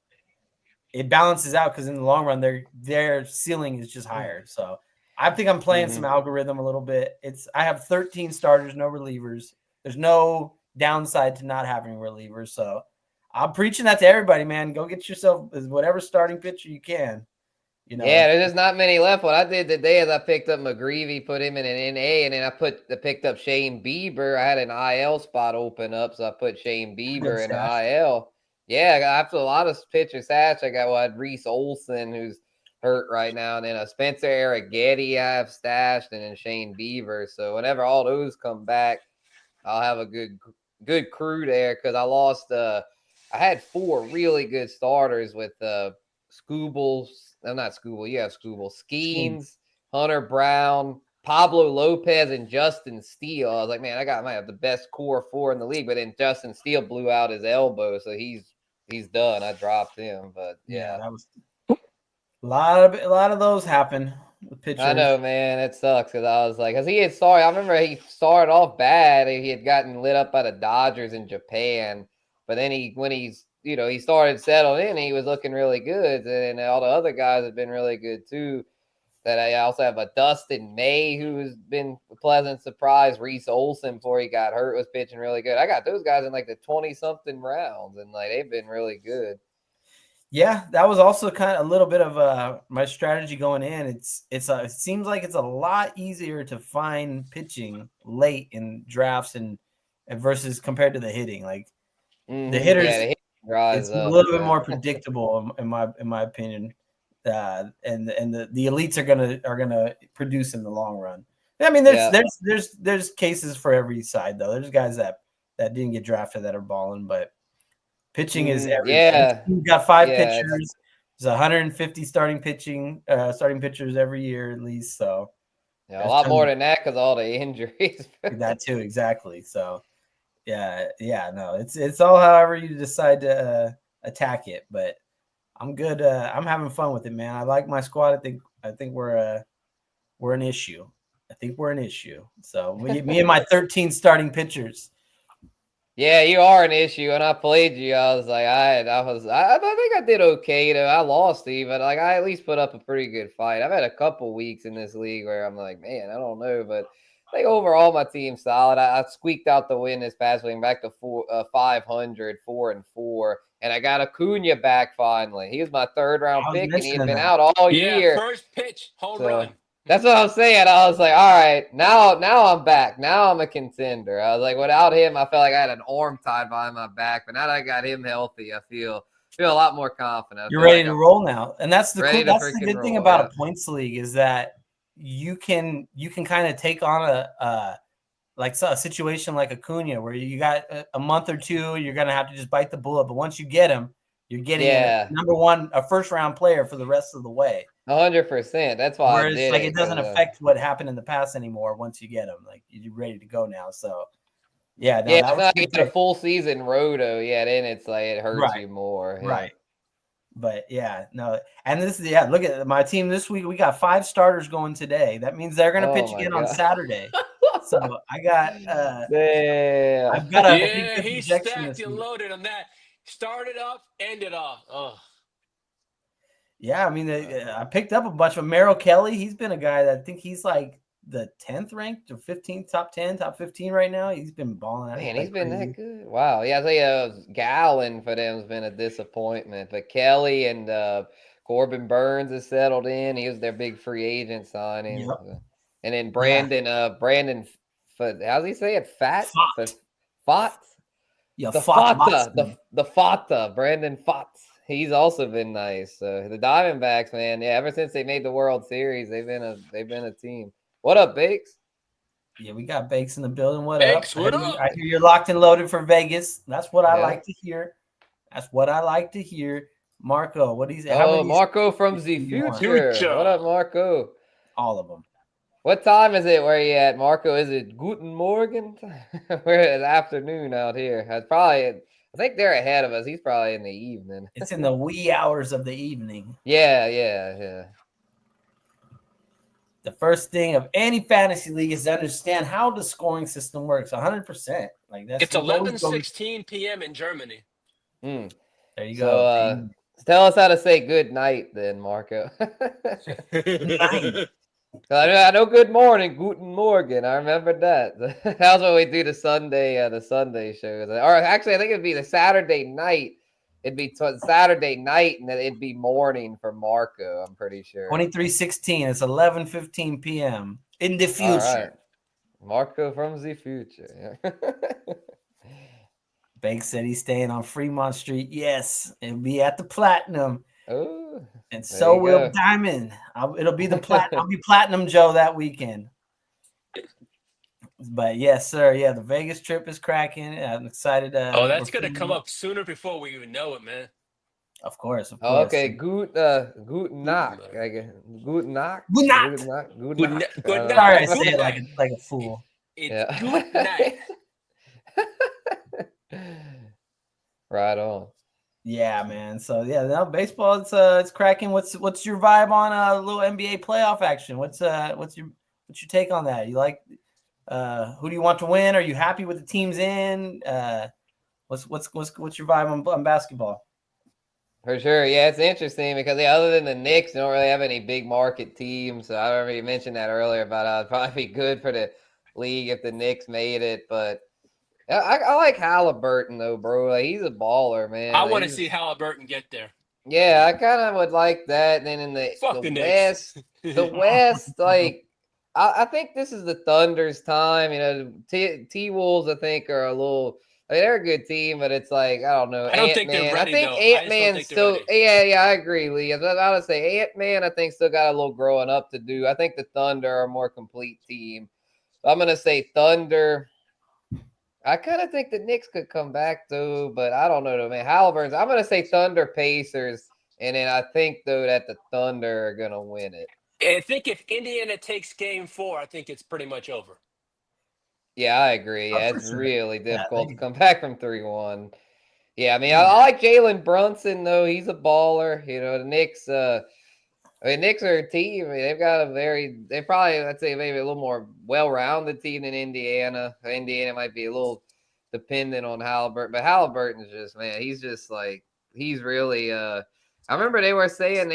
Speaker 4: it balances out because in the long run, their ceiling is just higher. So I think I'm playing some algorithm a little bit. I have 13 starters, no relievers. There's no downside to not having relievers. So I'm preaching that to everybody, man. Go get yourself whatever starting pitcher you can. You know.
Speaker 1: Yeah, there's just not many left. What I did today is I picked up McGreevy, put him in an NA, and then I picked up Shane Bieber. I had an IL spot open up, so I put Shane Bieber in the IL. Yeah, after a lot of pitchers stashed, I had Reese Olson, who's hurt right now, and then Spencer Arrighetti I have stashed, and then Shane Bieber. So whenever all those come back, I'll have a good crew there because I lost. I had 4 really good starters with Scooble. I'm not Scooble. You have Scooble. Skeens, Hunter Brown, Pablo Lopez, and Justin Steele. I was like, man, I might have the best core 4 in the league. But then Justin Steele blew out his elbow, so he's done. I dropped him. But yeah,
Speaker 4: that was a lot of those happen with pitchers.
Speaker 1: I know, man. It sucks because I was like, because he had started. I remember he started off bad. He had gotten lit up by the Dodgers in Japan. But then he started settling in, he was looking really good. And all the other guys have been really good too. That I also have a Dustin May who's been a pleasant surprise. Reese Olson before he got hurt was pitching really good. I got those guys in like the 20-something rounds, and like they've been really good.
Speaker 4: Yeah, that was also kind of a little bit of my strategy going in. It seems like it's a lot easier to find pitching late in drafts and versus compared to the hitting. Like the hitters, it's a little bit more predictable in my opinion. And the elites are gonna produce in the long run. I mean, there's cases for every side though. There's guys that didn't get drafted that are balling, but pitching is everything.
Speaker 1: Yeah,
Speaker 4: you've got 5 pitchers. There's 150 starting pitchers every year at least. So
Speaker 1: a lot more than that because all the injuries.
Speaker 4: That too, exactly. So yeah, no, it's all however you decide to attack it, but I'm good. I'm having fun with it, man. I like my squad. I think we're an issue. I think we're an issue. So me and my 13 starting pitchers.
Speaker 1: Yeah, you are an issue. When I played you, I was like, I think I did okay though. I lost even. Like I at least put up a pretty good fight. I've had a couple weeks in this league where I'm like, man, I don't know, but I think overall my team's solid. I squeaked out the win this past week, back to 500, 4-4, and I got Acuna back finally. He was my third round
Speaker 4: I was
Speaker 1: pick, and he had
Speaker 4: mentioning
Speaker 1: been
Speaker 4: that.
Speaker 1: out all
Speaker 5: Yeah,
Speaker 1: year.
Speaker 5: first pitch, home
Speaker 1: So
Speaker 5: run.
Speaker 1: that's what I was saying. I was like, all right, now I'm back. Now I'm a contender. I was like, without him, I felt like I had an arm tied behind my back. But now that I got him healthy, I feel a lot more confident. I
Speaker 4: You're
Speaker 1: feel
Speaker 4: ready
Speaker 1: like
Speaker 4: to
Speaker 1: I'm
Speaker 4: roll now, and that's the
Speaker 1: ready to
Speaker 4: that's the
Speaker 1: freaking
Speaker 4: good thing
Speaker 1: roll.
Speaker 4: about
Speaker 1: Yeah.
Speaker 4: a points league is that you can kind of take on a like a situation like Acuna where you got a month or two, you're gonna have to just bite the bullet. But once you get him, you're getting
Speaker 1: Yeah.
Speaker 4: a first round player for the rest of the way.
Speaker 1: 100%. That's why I
Speaker 4: Whereas
Speaker 1: did
Speaker 4: like
Speaker 1: it.
Speaker 4: it doesn't
Speaker 1: 'Cause,
Speaker 4: affect what happened in the past anymore. Once you get him, like you're ready to go now. So yeah, no,
Speaker 1: yeah,
Speaker 4: that
Speaker 1: it's
Speaker 4: was
Speaker 1: not
Speaker 4: a good
Speaker 1: even a
Speaker 4: pick.
Speaker 1: full season roto. Yeah, then it's like it hurts
Speaker 4: Right.
Speaker 1: you more. Yeah.
Speaker 4: Right. But yeah, no, and this is look at my team this week. We got 5 starters going today. That means they're gonna
Speaker 1: Oh
Speaker 4: pitch
Speaker 1: my
Speaker 4: again on
Speaker 1: God.
Speaker 4: Saturday. So I got
Speaker 1: Damn.
Speaker 4: I've got a pretty
Speaker 5: Yeah,
Speaker 4: good
Speaker 5: he's
Speaker 4: projection
Speaker 5: stacked
Speaker 4: this
Speaker 5: and
Speaker 4: week.
Speaker 5: loaded on that. Started off, ended off. Oh,
Speaker 4: Yeah, I mean, I picked up a bunch of Merrill Kelly. He's been a guy that I think he's like the 10th ranked or 15th, top 10, top 15 right now. He's been balling out.
Speaker 1: Man,
Speaker 4: Like
Speaker 1: he's been
Speaker 4: crazy.
Speaker 1: that good. Wow. Yeah, I tell you, Gallon for them has been a disappointment. But Kelly and Corbin Burns has settled in. He was their big free agent signing.
Speaker 4: Yep.
Speaker 1: And then
Speaker 4: Yeah.
Speaker 1: Brandon, how's he say it?
Speaker 4: Fott.
Speaker 1: Fott?
Speaker 4: Yeah,
Speaker 1: The
Speaker 4: Fott
Speaker 1: Fata,
Speaker 4: Boston.
Speaker 1: the Fata, Brandon Fott. He's also been nice. The Diamondbacks, man, yeah, ever since they made the World Series, they've been a team. What up, Bakes?
Speaker 4: Yeah, we got Bakes in the building. What
Speaker 5: Bakes,
Speaker 4: up?
Speaker 5: what up?
Speaker 4: I hear you're locked and loaded for Vegas. That's what I
Speaker 1: Yeah.
Speaker 4: like to hear. That's what I like to hear. Marco, what he's
Speaker 1: Marco from the
Speaker 4: you want?
Speaker 1: future. What up, Marco?
Speaker 4: All of them.
Speaker 1: What time is it where you at, Marco? Is it Guten Morgen? We're at afternoon out here. I think they're ahead of us. He's probably in the evening.
Speaker 4: It's in the wee hours of the evening.
Speaker 1: Yeah.
Speaker 4: The first thing of any fantasy league is to understand how the scoring system works. 100%. Like that's
Speaker 5: it's 11:16 p.m. in Germany.
Speaker 1: Hmm.
Speaker 4: There you
Speaker 1: So,
Speaker 4: go.
Speaker 1: tell us how to say good night, then, Marco. I know good morning, Guten Morgen. I remember that. That's what we do the Sunday shows. Or actually, I think it'd be the Saturday night. It'd be Saturday night, and then it'd be morning for Marco. I'm pretty sure.
Speaker 4: 23:16. It's 11:15 p.m. in the future.
Speaker 1: All right. Marco from the future.
Speaker 4: Banks said he's staying on Fremont Street. Yes, it'll be at the Platinum.
Speaker 1: Oh,
Speaker 4: And so will Diamond. It'll be I'll be Platinum Joe that weekend. But yes, sir. Yeah, the Vegas trip is cracking. I'm excited.
Speaker 5: That's gonna come up sooner before we even know it, man.
Speaker 4: Of course.
Speaker 1: Oh, okay. Guten Nacht. Guten Nacht.
Speaker 5: Good night.
Speaker 4: Sorry, I say it like a fool.
Speaker 5: It's good night.
Speaker 1: Right on.
Speaker 4: Yeah, man. So yeah, now baseball it's cracking. What's your vibe on a little NBA playoff action? What's your take on that? You like who do you want to win? Are you happy with the teams in? What's your vibe on basketball?
Speaker 1: For sure. Yeah, it's interesting because other than the Knicks, they don't really have any big market teams. So I remember you mentioned that earlier about how it'd probably be good for the league if the Knicks made it. But I like Halliburton though, bro. Like, he's a baller, man.
Speaker 5: I want to see Halliburton get there.
Speaker 1: Yeah, I kind of would like that. And then in the West, like I think this is the Thunder's time. You know, T-Wolves I think are a little. I mean, they're a good team, but it's like I don't know.
Speaker 5: I don't think they're ready.
Speaker 1: I think Ant-Man's still. Yeah, I agree, Lee. I was about to say Ant-Man. I think still got a little growing up to do. I think the Thunder are a more complete team. So I'm gonna say Thunder. I kind of think the Knicks could come back though, but I don't know though, man. Halliburton's. I'm gonna say Thunder, Pacers, and then I think though that the Thunder are gonna win it.
Speaker 5: I think if Indiana takes Game 4, I think it's pretty much over.
Speaker 1: Yeah, I agree. Yeah, it's
Speaker 4: sure.
Speaker 1: really difficult to come back from 3-1. Yeah, I mean, I like Jalen Brunson though. He's a baller. You know, the Knicks. Knicks are a team. I mean, they've got they probably, I'd say maybe a little more well-rounded team than Indiana. Indiana might be a little dependent on Halliburton. But Halliburton's just, man, he's just like, he's really I remember they were saying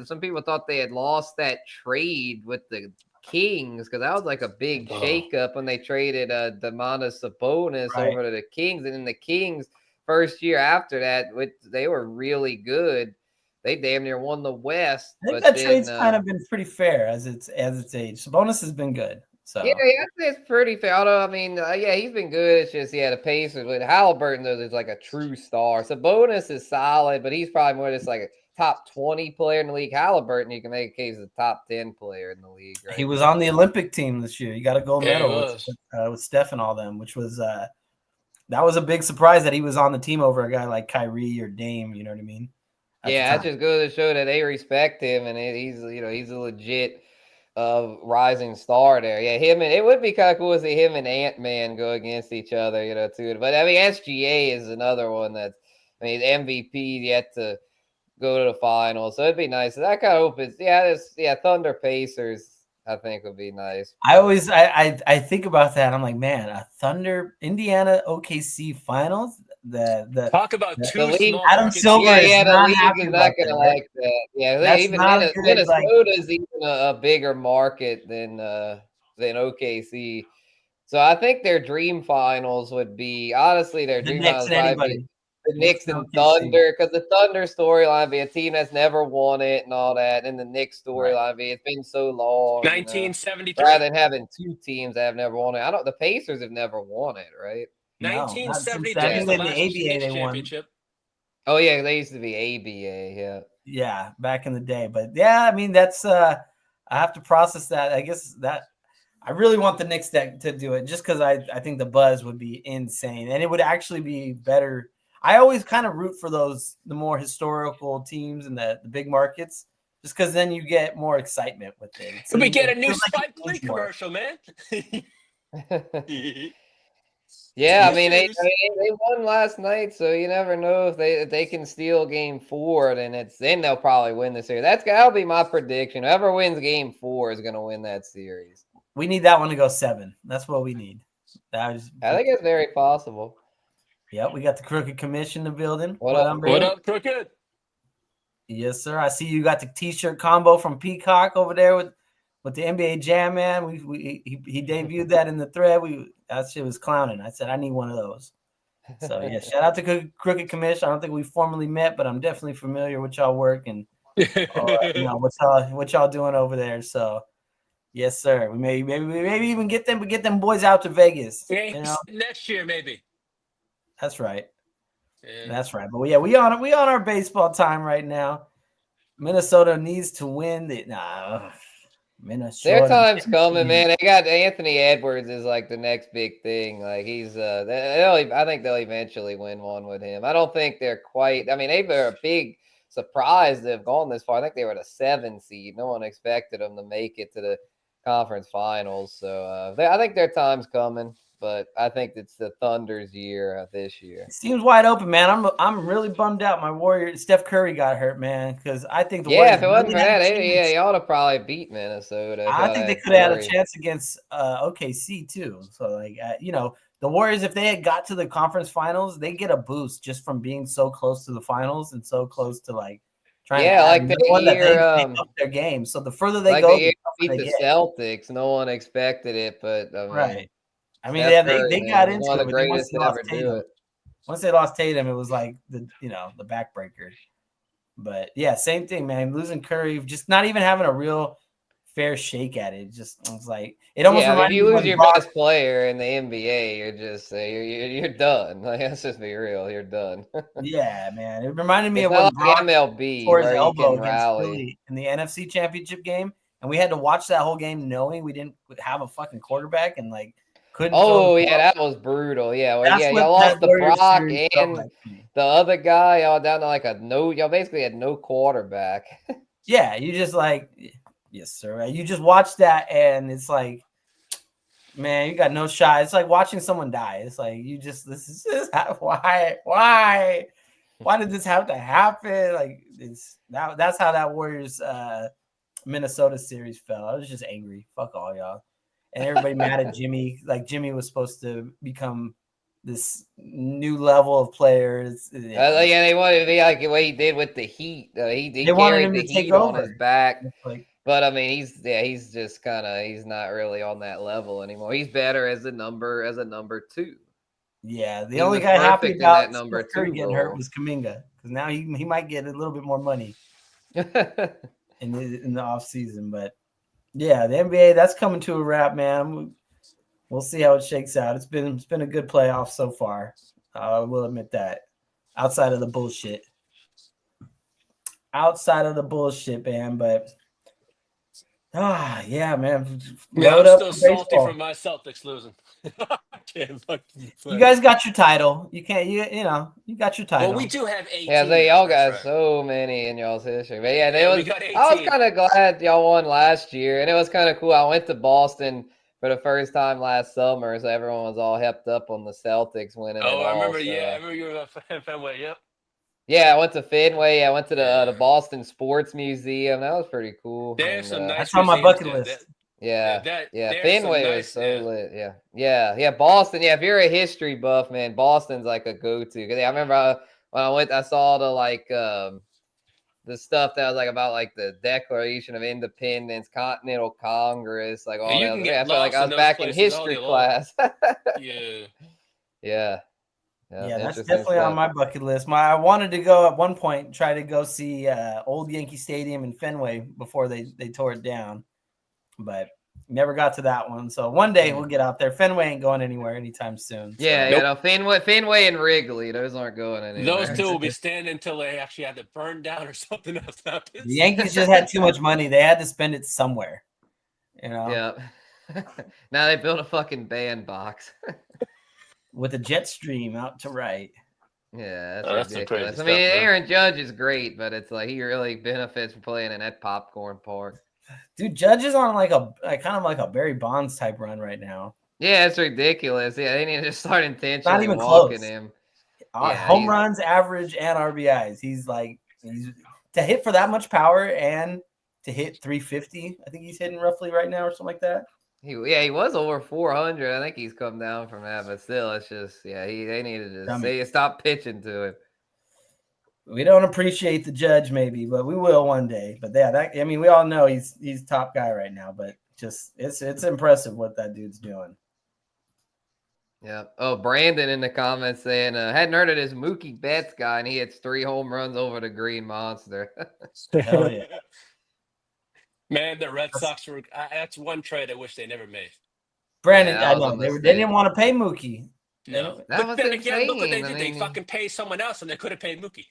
Speaker 1: some people thought they had lost that trade with the Kings because that was like a big shakeup when they traded Domantas Sabonis over to the Kings. And then the Kings first year after that, they were really good. They damn near won the West.
Speaker 4: I think that trade's kind of been pretty fair as it's aged. Sabonis has been good. So
Speaker 1: yeah, it's pretty fair. Although, I mean, yeah, he's been good. It's just, the Pacers with Halliburton, though, is like a true star. Sabonis is solid, but he's probably more just like a top 20 player in the league. Halliburton, you can make a case of the top 10 player in the league. Right?
Speaker 4: He was on the Olympic team this year. He got a gold medal with Steph and all them, which was that was a big surprise that he was on the team over a guy like Kyrie or Dame. You know what I mean?
Speaker 1: Yeah, that just goes to show that they respect him, and he's a legit rising star there. Yeah, it would be kind of cool to see him and Ant-Man go against each other, too. But I mean, SGA is another one that's, MVP yet to go to the finals, so it'd be nice. So that kind of opens, Thunder Pacers, I think would be nice.
Speaker 4: I think about that. I'm like, man, a Thunder Indiana OKC finals.
Speaker 5: Talk about two small
Speaker 4: Adam Silver.
Speaker 1: The league is not gonna like that. Yeah, even Minnesota's even a bigger market than OKC. So I think their dream finals would be, honestly, their dream finals would be the Knicks and Thunder, because the Thunder storyline be a team that's never won it and all that, and the Knicks storyline be it's been so long.
Speaker 5: 1973.
Speaker 1: Rather than having two teams that have never won it. The Pacers have never won it, right?
Speaker 5: 1972
Speaker 4: I think
Speaker 5: the
Speaker 4: the ABA they won.
Speaker 5: Championship.
Speaker 1: Oh yeah, they used to be ABA, yeah.
Speaker 4: Yeah, back in the day. But yeah, I mean that's I have to process that. I guess that I really want the Knicks to do it just because I think the buzz would be insane. And it would actually be better. I always kind of root for the more historical teams and the big markets, just because then you get more excitement with it.
Speaker 5: So we get a new Spike Lee commercial, man.
Speaker 1: Yeah, I mean they won last night, so you never know if they can steal Game 4, then they'll probably win the series. That'll be my prediction. Whoever wins Game 4 is going to win that series.
Speaker 4: We need that one to go 7. That's what we need. I
Speaker 1: think it's very possible.
Speaker 4: Yep, we got the Crooked Commission in the building.
Speaker 5: What up, Crooked?
Speaker 4: Yes, sir. I see you got the T-shirt combo from Peacock over there with the NBA Jam Man. He debuted that in the thread. That shit was clowning. I said I need one of those. So yeah, shout out to Crooked Commission. I don't think we formally met, but I'm definitely familiar with y'all work and what y'all doing over there. So yes, sir. We maybe even get them boys out to Vegas.
Speaker 5: Next year, maybe.
Speaker 4: That's right. Yeah. That's right. But yeah, we on our baseball time right now. Minnesota needs to win. Minnesota.
Speaker 1: Their time's coming, man. They got Anthony Edwards is like the next big thing. Like he's I think they'll eventually win one with him. I don't think they're quite. I mean, they were a big surprise to have gone this far. I think they were the 7 seed. No one expected them to make it to the conference finals. So I think their time's coming. But I think it's the Thunder's year this year.
Speaker 4: It seems wide open, man. I'm really bummed out. My Warriors, Steph Curry got hurt, man. Because I think the Warriors.
Speaker 1: If it wasn't for that, they ought to probably beat Minnesota.
Speaker 4: I think they could have had a chance against OKC too. So the Warriors, if they had got to the conference finals, they get a boost just from being so close to the finals and so close to trying.
Speaker 1: Yeah, like
Speaker 4: they up their game. So the further they go,
Speaker 1: they beat the Celtics. No one expected it, but
Speaker 4: right. I mean, they got into it. Once they lost Tatum, once they lost Tatum, it was like the backbreaker. But yeah, same thing, man. Losing Curry, just not even having a real fair shake at it. It was like it almost.
Speaker 1: Yeah, if you lose your best player in the NBA, you're just you're done. Like, let's just be real, you're done.
Speaker 4: Yeah, man. It reminded me
Speaker 1: of
Speaker 4: when
Speaker 1: Brock MLB
Speaker 4: tore his elbow against Philly in the NFC Championship game, and we had to watch that whole game knowing we didn't have a fucking quarterback and
Speaker 1: that was brutal. Yeah, y'all lost the Brock and the other guy. Y'all down to y'all basically had no quarterback.
Speaker 4: Yeah, you just yes, sir. You just watch that and it's like, man, you got no shot. It's like watching someone die. It's like why did this have to happen? That's how that Warriors Minnesota series felt. I was just angry. Fuck all y'all. And everybody mad at Jimmy. Like Jimmy was supposed to become this new level of players.
Speaker 1: Yeah, they wanted to be like what he did with the Heat. He
Speaker 4: They wanted
Speaker 1: carried
Speaker 4: him
Speaker 1: the
Speaker 4: to take
Speaker 1: Heat on his
Speaker 4: over.
Speaker 1: back.
Speaker 4: It's like,
Speaker 1: But I mean, he's just kind of he's not really on that level anymore. He's better as a number 2.
Speaker 4: yeah, the
Speaker 1: He
Speaker 4: only
Speaker 1: was
Speaker 4: guy happy
Speaker 1: perfect in that
Speaker 4: about
Speaker 1: number
Speaker 4: Steph Curry
Speaker 1: 2
Speaker 4: getting hurt
Speaker 1: role.
Speaker 4: was Kuminga, because now he might get a little bit more money in the off season. But yeah, the NBA, that's coming to a wrap, man. We'll see how it shakes out. It's been a good playoff so far. I will admit that. Outside of the bullshit, man. But yeah, man.
Speaker 5: Yeah,
Speaker 4: Load
Speaker 5: I'm
Speaker 4: up
Speaker 5: still
Speaker 4: for
Speaker 5: salty
Speaker 4: baseball.
Speaker 5: from my Celtics losing. I can't fucking play.
Speaker 4: You guys got your title. You can't. You got your title.
Speaker 5: Well, we do have 18.
Speaker 1: Yeah,
Speaker 5: now,
Speaker 1: y'all
Speaker 5: that's
Speaker 1: got
Speaker 5: right.
Speaker 1: so many in y'all's history. But yeah,
Speaker 5: Yeah, we got
Speaker 1: I was
Speaker 5: 18.
Speaker 1: kind of glad y'all won last year, and it was kind of cool. I went to Boston for the first time last summer, so everyone was all hepped up on the Celtics winning it
Speaker 5: Oh, I
Speaker 1: all.
Speaker 5: remember.
Speaker 1: So,
Speaker 5: Yeah, I remember you were at Fenway. Yep.
Speaker 1: yeah, I went to Fenway. I went to the
Speaker 5: Yeah.
Speaker 1: Boston Sports Museum. That was pretty cool.
Speaker 5: There's
Speaker 1: And,
Speaker 5: some nice.
Speaker 4: That's on my
Speaker 5: museums
Speaker 4: bucket
Speaker 5: there.
Speaker 4: list.
Speaker 1: Yeah,
Speaker 5: there's some
Speaker 1: Fenway was
Speaker 5: nice-
Speaker 1: so
Speaker 5: yeah.
Speaker 1: lit. Yeah. Boston. Yeah, if you're a history buff, man, Boston's like a go-to. 'Cause, yeah, I remember when I went, I saw the stuff that was like about like the Declaration of Independence, Continental Congress, like all
Speaker 5: You
Speaker 1: that.
Speaker 5: can
Speaker 1: I
Speaker 5: get
Speaker 1: felt like
Speaker 5: lost
Speaker 1: I
Speaker 5: in
Speaker 1: was
Speaker 5: those
Speaker 1: back in
Speaker 5: places all
Speaker 1: history
Speaker 5: day long.
Speaker 1: class.
Speaker 5: Yeah.
Speaker 1: Yeah,
Speaker 4: Yeah, that's
Speaker 1: interesting
Speaker 4: definitely on
Speaker 1: stuff.
Speaker 4: my bucket list. I wanted to go at one point, try to go see old Yankee Stadium in Fenway before they tore it down, but never got to that one. So one day we'll get out there. Fenway ain't going anywhere anytime soon. So.
Speaker 1: Yeah,
Speaker 5: Nope.
Speaker 1: no, Fenway and Wrigley, those aren't going anywhere.
Speaker 5: Those two will be standing until they actually have to burn down or something else happens.
Speaker 4: The Yankees just had too much money. They had to spend it somewhere.
Speaker 1: Yeah. Now they built a fucking bandbox.
Speaker 4: With a jet stream out to right.
Speaker 1: Yeah,
Speaker 5: That's some
Speaker 1: ridiculous.
Speaker 5: crazy
Speaker 1: I mean,
Speaker 5: stuff, man.
Speaker 1: Aaron Judge is great, but it's like he really benefits from playing in that popcorn park.
Speaker 4: Dude, Judge is on like kind of like a Barry Bonds type run right now.
Speaker 1: Yeah, it's ridiculous. Yeah, they need to just start
Speaker 4: Not
Speaker 1: intentionally
Speaker 4: even
Speaker 1: walking
Speaker 4: close.
Speaker 1: him.
Speaker 4: Home runs, average, and RBIs. He's to hit for that much power and to hit 350. I think he's hitting roughly right now or something like that.
Speaker 1: He was over 400. I think he's come down from that, but still, it's just they need to just stop pitching to him.
Speaker 4: We don't appreciate the Judge, maybe, but we will one day. But yeah, we all know he's top guy right now. But just it's impressive what that dude's doing.
Speaker 1: Yeah. Oh, Brandon in the comments saying, hadn't heard of this Mookie Betts guy, and he hits 3 home runs over the Green Monster.
Speaker 4: Hell yeah.
Speaker 5: Man, the Red Sox were. That's one trade I wish they never made.
Speaker 4: Brandon,
Speaker 1: Yeah,
Speaker 4: I know they didn't want to pay Mookie.
Speaker 5: No,
Speaker 1: That
Speaker 5: but
Speaker 1: was
Speaker 5: then again, look what they
Speaker 1: insane.
Speaker 5: did.
Speaker 1: I
Speaker 5: They fucking paid someone else, and they could have paid Mookie.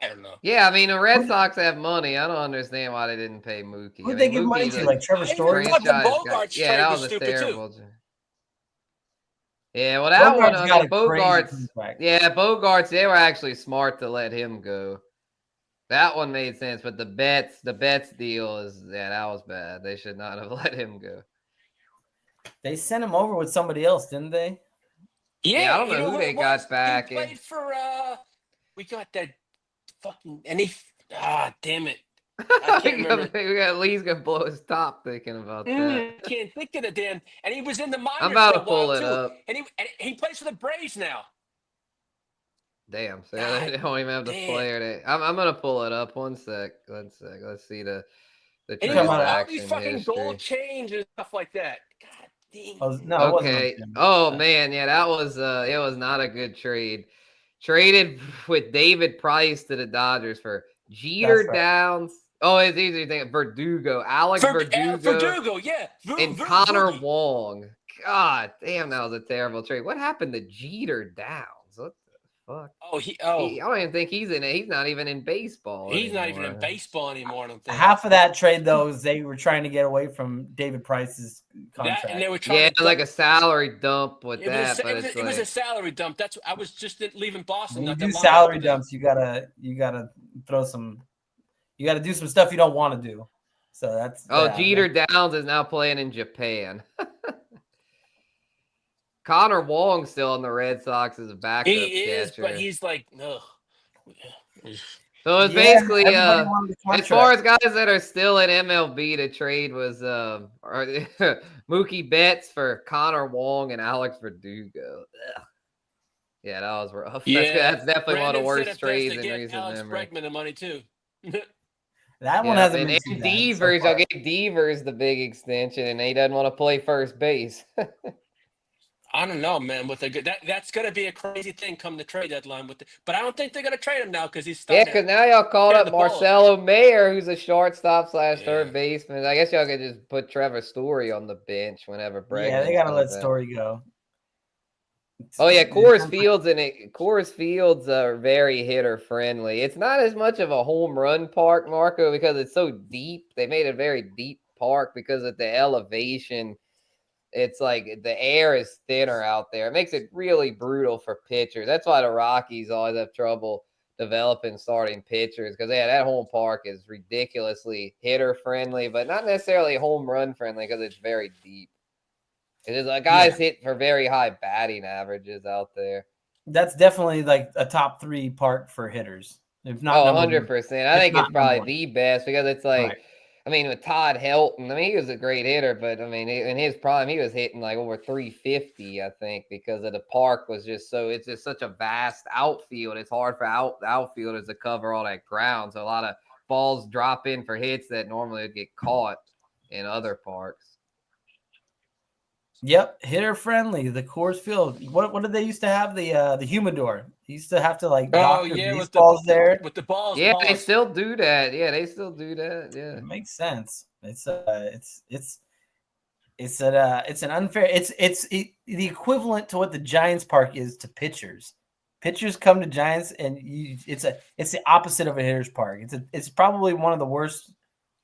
Speaker 5: I don't know.
Speaker 1: Yeah, I mean, the Red Sox have money. I don't understand why they didn't pay Mookie.
Speaker 4: Who'd
Speaker 1: I
Speaker 4: they
Speaker 1: mean,
Speaker 4: give money
Speaker 1: Mookie's
Speaker 4: to?
Speaker 1: a
Speaker 4: Like Trevor
Speaker 5: I
Speaker 4: Story?
Speaker 5: thought the
Speaker 1: franchise
Speaker 5: Bogarts
Speaker 1: guy.
Speaker 5: trade
Speaker 1: Yeah, that
Speaker 5: was
Speaker 1: was a
Speaker 5: stupid, too.
Speaker 1: terrible. Yeah, well, that one, I
Speaker 4: got
Speaker 1: mean,
Speaker 4: a crazy
Speaker 1: Bogarts.
Speaker 4: contract.
Speaker 1: Yeah, Bogarts. They were actually smart to let him go. That one made sense, but the Betts deal that was bad. They should not have let him go.
Speaker 4: They sent him over with somebody else, didn't they?
Speaker 1: Yeah, I don't know who they got back.
Speaker 5: He played for. We got that fucking and he. Damn it! I can't remember.
Speaker 1: We got Lee's gonna blow his top thinking about that.
Speaker 5: I can't think of the damn. And he was in the minors.
Speaker 1: I'm about
Speaker 5: for
Speaker 1: to
Speaker 5: a while
Speaker 1: pull it
Speaker 5: too.
Speaker 1: up.
Speaker 5: And he plays for the Braves now.
Speaker 1: Damn, so
Speaker 5: God
Speaker 1: they don't even have the
Speaker 5: damn.
Speaker 1: player. I'm gonna pull it up. One sec. Let's see the
Speaker 5: And he got all
Speaker 1: transaction
Speaker 5: these fucking
Speaker 1: history.
Speaker 5: gold chains and stuff like that. God damn.
Speaker 4: Oh, no, it wasn't
Speaker 1: Okay.
Speaker 4: him.
Speaker 1: Oh man, yeah, that was it was not a good trade. Traded with David Price to the Dodgers for Jeter
Speaker 4: That's right.
Speaker 1: Downs. Oh, it's easy to think. Verdugo, Alex Verdugo,
Speaker 5: Verdugo, yeah.
Speaker 1: and Connor Wong. God damn, that was a terrible trade. What happened to Jeter Downs? What the fuck? I don't even think he's in it. He's not even in baseball.
Speaker 5: He's not even
Speaker 1: anymore.
Speaker 5: in baseball anymore. I don't think.
Speaker 4: Half of that trade, though, is they were trying to get away from David Price's contract.
Speaker 5: And they were trying
Speaker 1: Yeah,
Speaker 5: to
Speaker 1: like a salary dump with
Speaker 5: it
Speaker 1: that.
Speaker 5: was,
Speaker 1: but
Speaker 5: it,
Speaker 1: it's
Speaker 5: was a
Speaker 1: like,
Speaker 5: salary dump. That's I was just leaving Boston.
Speaker 4: when you
Speaker 5: not
Speaker 4: do
Speaker 5: that long
Speaker 4: salary
Speaker 5: ago.
Speaker 4: dumps, you gotta throw some. You gotta do some stuff you don't want to do. So that's.
Speaker 1: Jeter Downs is now playing in Japan. Connor Wong still on the Red Sox as a backup
Speaker 5: He is,
Speaker 1: catcher.
Speaker 5: but he's like, ugh.
Speaker 1: So it's basically
Speaker 4: everybody wanted the
Speaker 1: as far as
Speaker 4: contract.
Speaker 1: guys that are still in MLB, the trade was Mookie Betts for Connor Wong and Alex Verdugo. Ugh. Yeah, that was rough.
Speaker 5: Yeah,
Speaker 1: That's definitely one of the
Speaker 5: Brandon
Speaker 1: worst
Speaker 5: Senna has
Speaker 1: trades
Speaker 5: to
Speaker 1: in
Speaker 5: get
Speaker 1: recent
Speaker 5: Alex
Speaker 1: memory.
Speaker 5: Bregman the money too.
Speaker 4: That one
Speaker 1: Yeah,
Speaker 4: hasn't been too
Speaker 1: and
Speaker 4: bad so
Speaker 1: Devers,
Speaker 4: far.
Speaker 1: I'll give Devers the big extension, and he doesn't want to play first base.
Speaker 5: I don't know, man. With a good that's gonna be a crazy thing come the trade deadline but I don't think they're gonna trade him now because he's
Speaker 1: Yeah,
Speaker 5: starting
Speaker 1: because
Speaker 5: to
Speaker 1: now y'all called
Speaker 5: tear
Speaker 1: up
Speaker 5: the ball up.
Speaker 1: Marcelo Mayer, who's a shortstop /
Speaker 5: Yeah.
Speaker 1: third baseman. I guess y'all could just put Trevor Story on the bench whenever
Speaker 4: Yeah, they
Speaker 1: Bregman's
Speaker 4: gotta
Speaker 1: not
Speaker 4: let
Speaker 1: back.
Speaker 4: Story go.
Speaker 1: Oh yeah, Coors Fields are very hitter friendly. It's not as much of a home run park, Marco, because it's so deep. They made a very deep park because of the elevation. It's like the air is thinner out there. It makes it really brutal for pitchers. That's why the Rockies always have trouble developing starting pitchers because that home park is ridiculously hitter friendly, but not necessarily home run friendly because it's very deep. It is like guys hit for very high batting averages out there.
Speaker 4: That's definitely like a top 3 park for hitters, if not number
Speaker 1: 100%. I think it's probably the best because it's like,
Speaker 4: Right.
Speaker 1: I mean, with Todd Helton, I mean, he was a great hitter, but I mean, in his prime, he was hitting like over 350, I think, because of the park was just it's just such a vast outfield. It's hard for outfielders to cover all that ground. So a lot of balls drop in for hits that normally would get caught in other parks.
Speaker 4: Yep, hitter friendly. The Coors Field. What did they used to have? The humidor. They used to have to like doctor baseballs there.
Speaker 5: With the balls.
Speaker 1: Yeah,
Speaker 5: balls.
Speaker 1: they still do that. Yeah, they still do that. Yeah,
Speaker 4: it makes sense. It's an unfair. It's the equivalent to what the Giants park is to pitchers. Pitchers come to Giants, and it's the opposite of a hitter's park. It's probably one of the worst.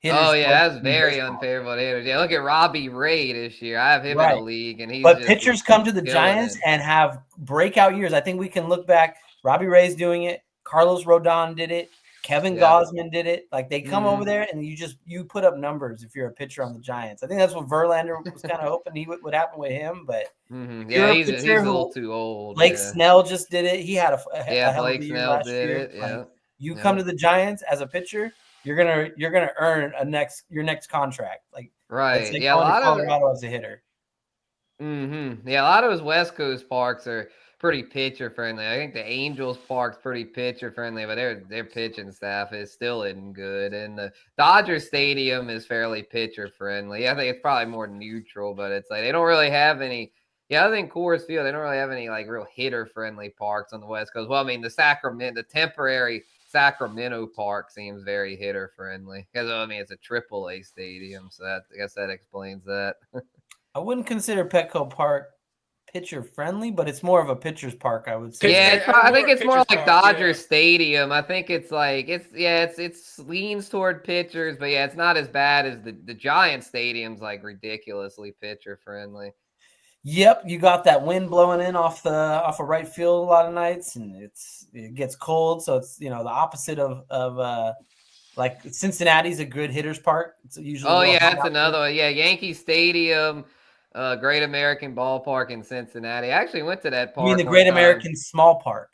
Speaker 1: Oh yeah, that's very unfavorable to hitters. Yeah, look at Robbie Ray this year. I have him in the league, and
Speaker 4: but pitchers come to the Giants and have breakout years. I think we can look back. Robbie Ray's doing it. Carlos Rodon did it. Kevin Gausman did it. Like they come over there, and you put up numbers if you're a pitcher on the Giants. I think that's what Verlander was kind of hoping would happen with him, but
Speaker 1: yeah, he's a little too old.
Speaker 4: Blake Snell just did it. He had a
Speaker 1: Blake Snell did it. Yeah,
Speaker 4: you come to the Giants as a pitcher. You're gonna earn your next contract. Like
Speaker 1: right.
Speaker 4: Yeah, a lot of Colorado as a hitter.
Speaker 1: Yeah, a lot of those West Coast parks are pretty pitcher friendly. I think the Angels park's pretty pitcher friendly, but their pitching staff is still isn't good. And the Dodger Stadium is fairly pitcher friendly. I think it's probably more neutral, but it's like they don't really have any. Yeah, I think Coors Field, they don't really have any like real hitter friendly parks on the West Coast. Well, I mean the temporary Sacramento Park seems very hitter friendly because I mean it's a AAA stadium, so I guess that explains that.
Speaker 4: I wouldn't consider Petco Park pitcher friendly, but it's more of a pitcher's park, I would say.
Speaker 1: Yeah, I think it's more like Dodger Stadium. I think it's like it's leans toward pitchers, but yeah, it's not as bad as the Giant Stadium's like ridiculously pitcher friendly.
Speaker 4: Yep, you got that wind blowing in off of right field a lot of nights, and it gets cold, so it's the opposite of like Cincinnati's a good hitter's park. It's usually
Speaker 1: that's another one. Yeah, Yankee Stadium, Great American Ballpark in Cincinnati. I actually went to that park.
Speaker 4: You mean the Great American Small Park?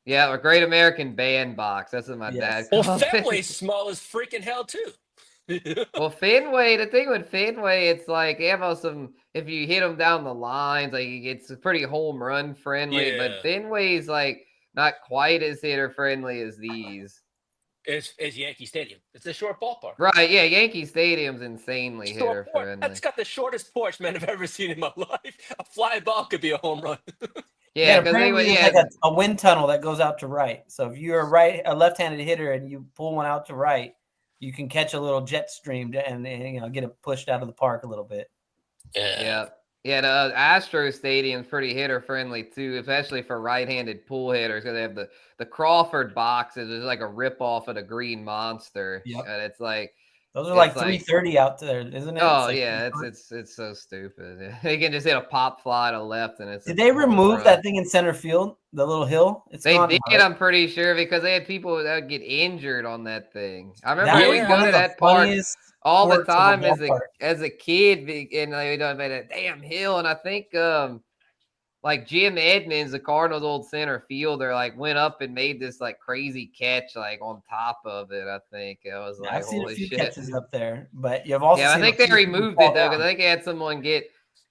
Speaker 1: Yeah, or Great American Bandbox. That's what my dad called
Speaker 5: it. Fenway's small as freaking hell too.
Speaker 1: Well, Fenway, the thing with Fenway, it's like they have if you hit them down the lines, like it's pretty home run friendly, but Fenway's like not quite as hitter friendly as these.
Speaker 5: It's Yankee Stadium. It's a short ballpark.
Speaker 1: Right, yeah, Yankee Stadium's insanely hitter friendly.
Speaker 5: That's got the shortest porch, man, I've ever seen in my life. A fly ball could be a home run.
Speaker 4: Yeah, because there's like a wind tunnel that goes out to right. So if you're a left-handed hitter and you pull one out to right, you can catch a little jet stream and get it pushed out of the park a little bit.
Speaker 1: Yeah. The Astros Stadium's pretty hitter friendly too, especially for right-handed pull hitters because they have the Crawford boxes. It's like a rip off of the Green Monster.
Speaker 4: Yep.
Speaker 1: And it's like
Speaker 4: those are like 330 out there, isn't it?
Speaker 1: Oh it's so stupid. They can just hit a pop fly to left, and
Speaker 4: Did they remove that thing in center field, the little hill?
Speaker 1: They did, right? I'm pretty sure, because they had people that would get injured on that thing. I remember we go to that park all the time as a kid, and we'd have a damn hill. And I think like Jim Edmonds, the Cardinals' old center fielder, like went up and made this like crazy catch like on top of it. I think it was like
Speaker 4: I've seen
Speaker 1: holy
Speaker 4: a few
Speaker 1: shit
Speaker 4: catches up there, but you've also
Speaker 1: I think they removed it though because I think they had someone get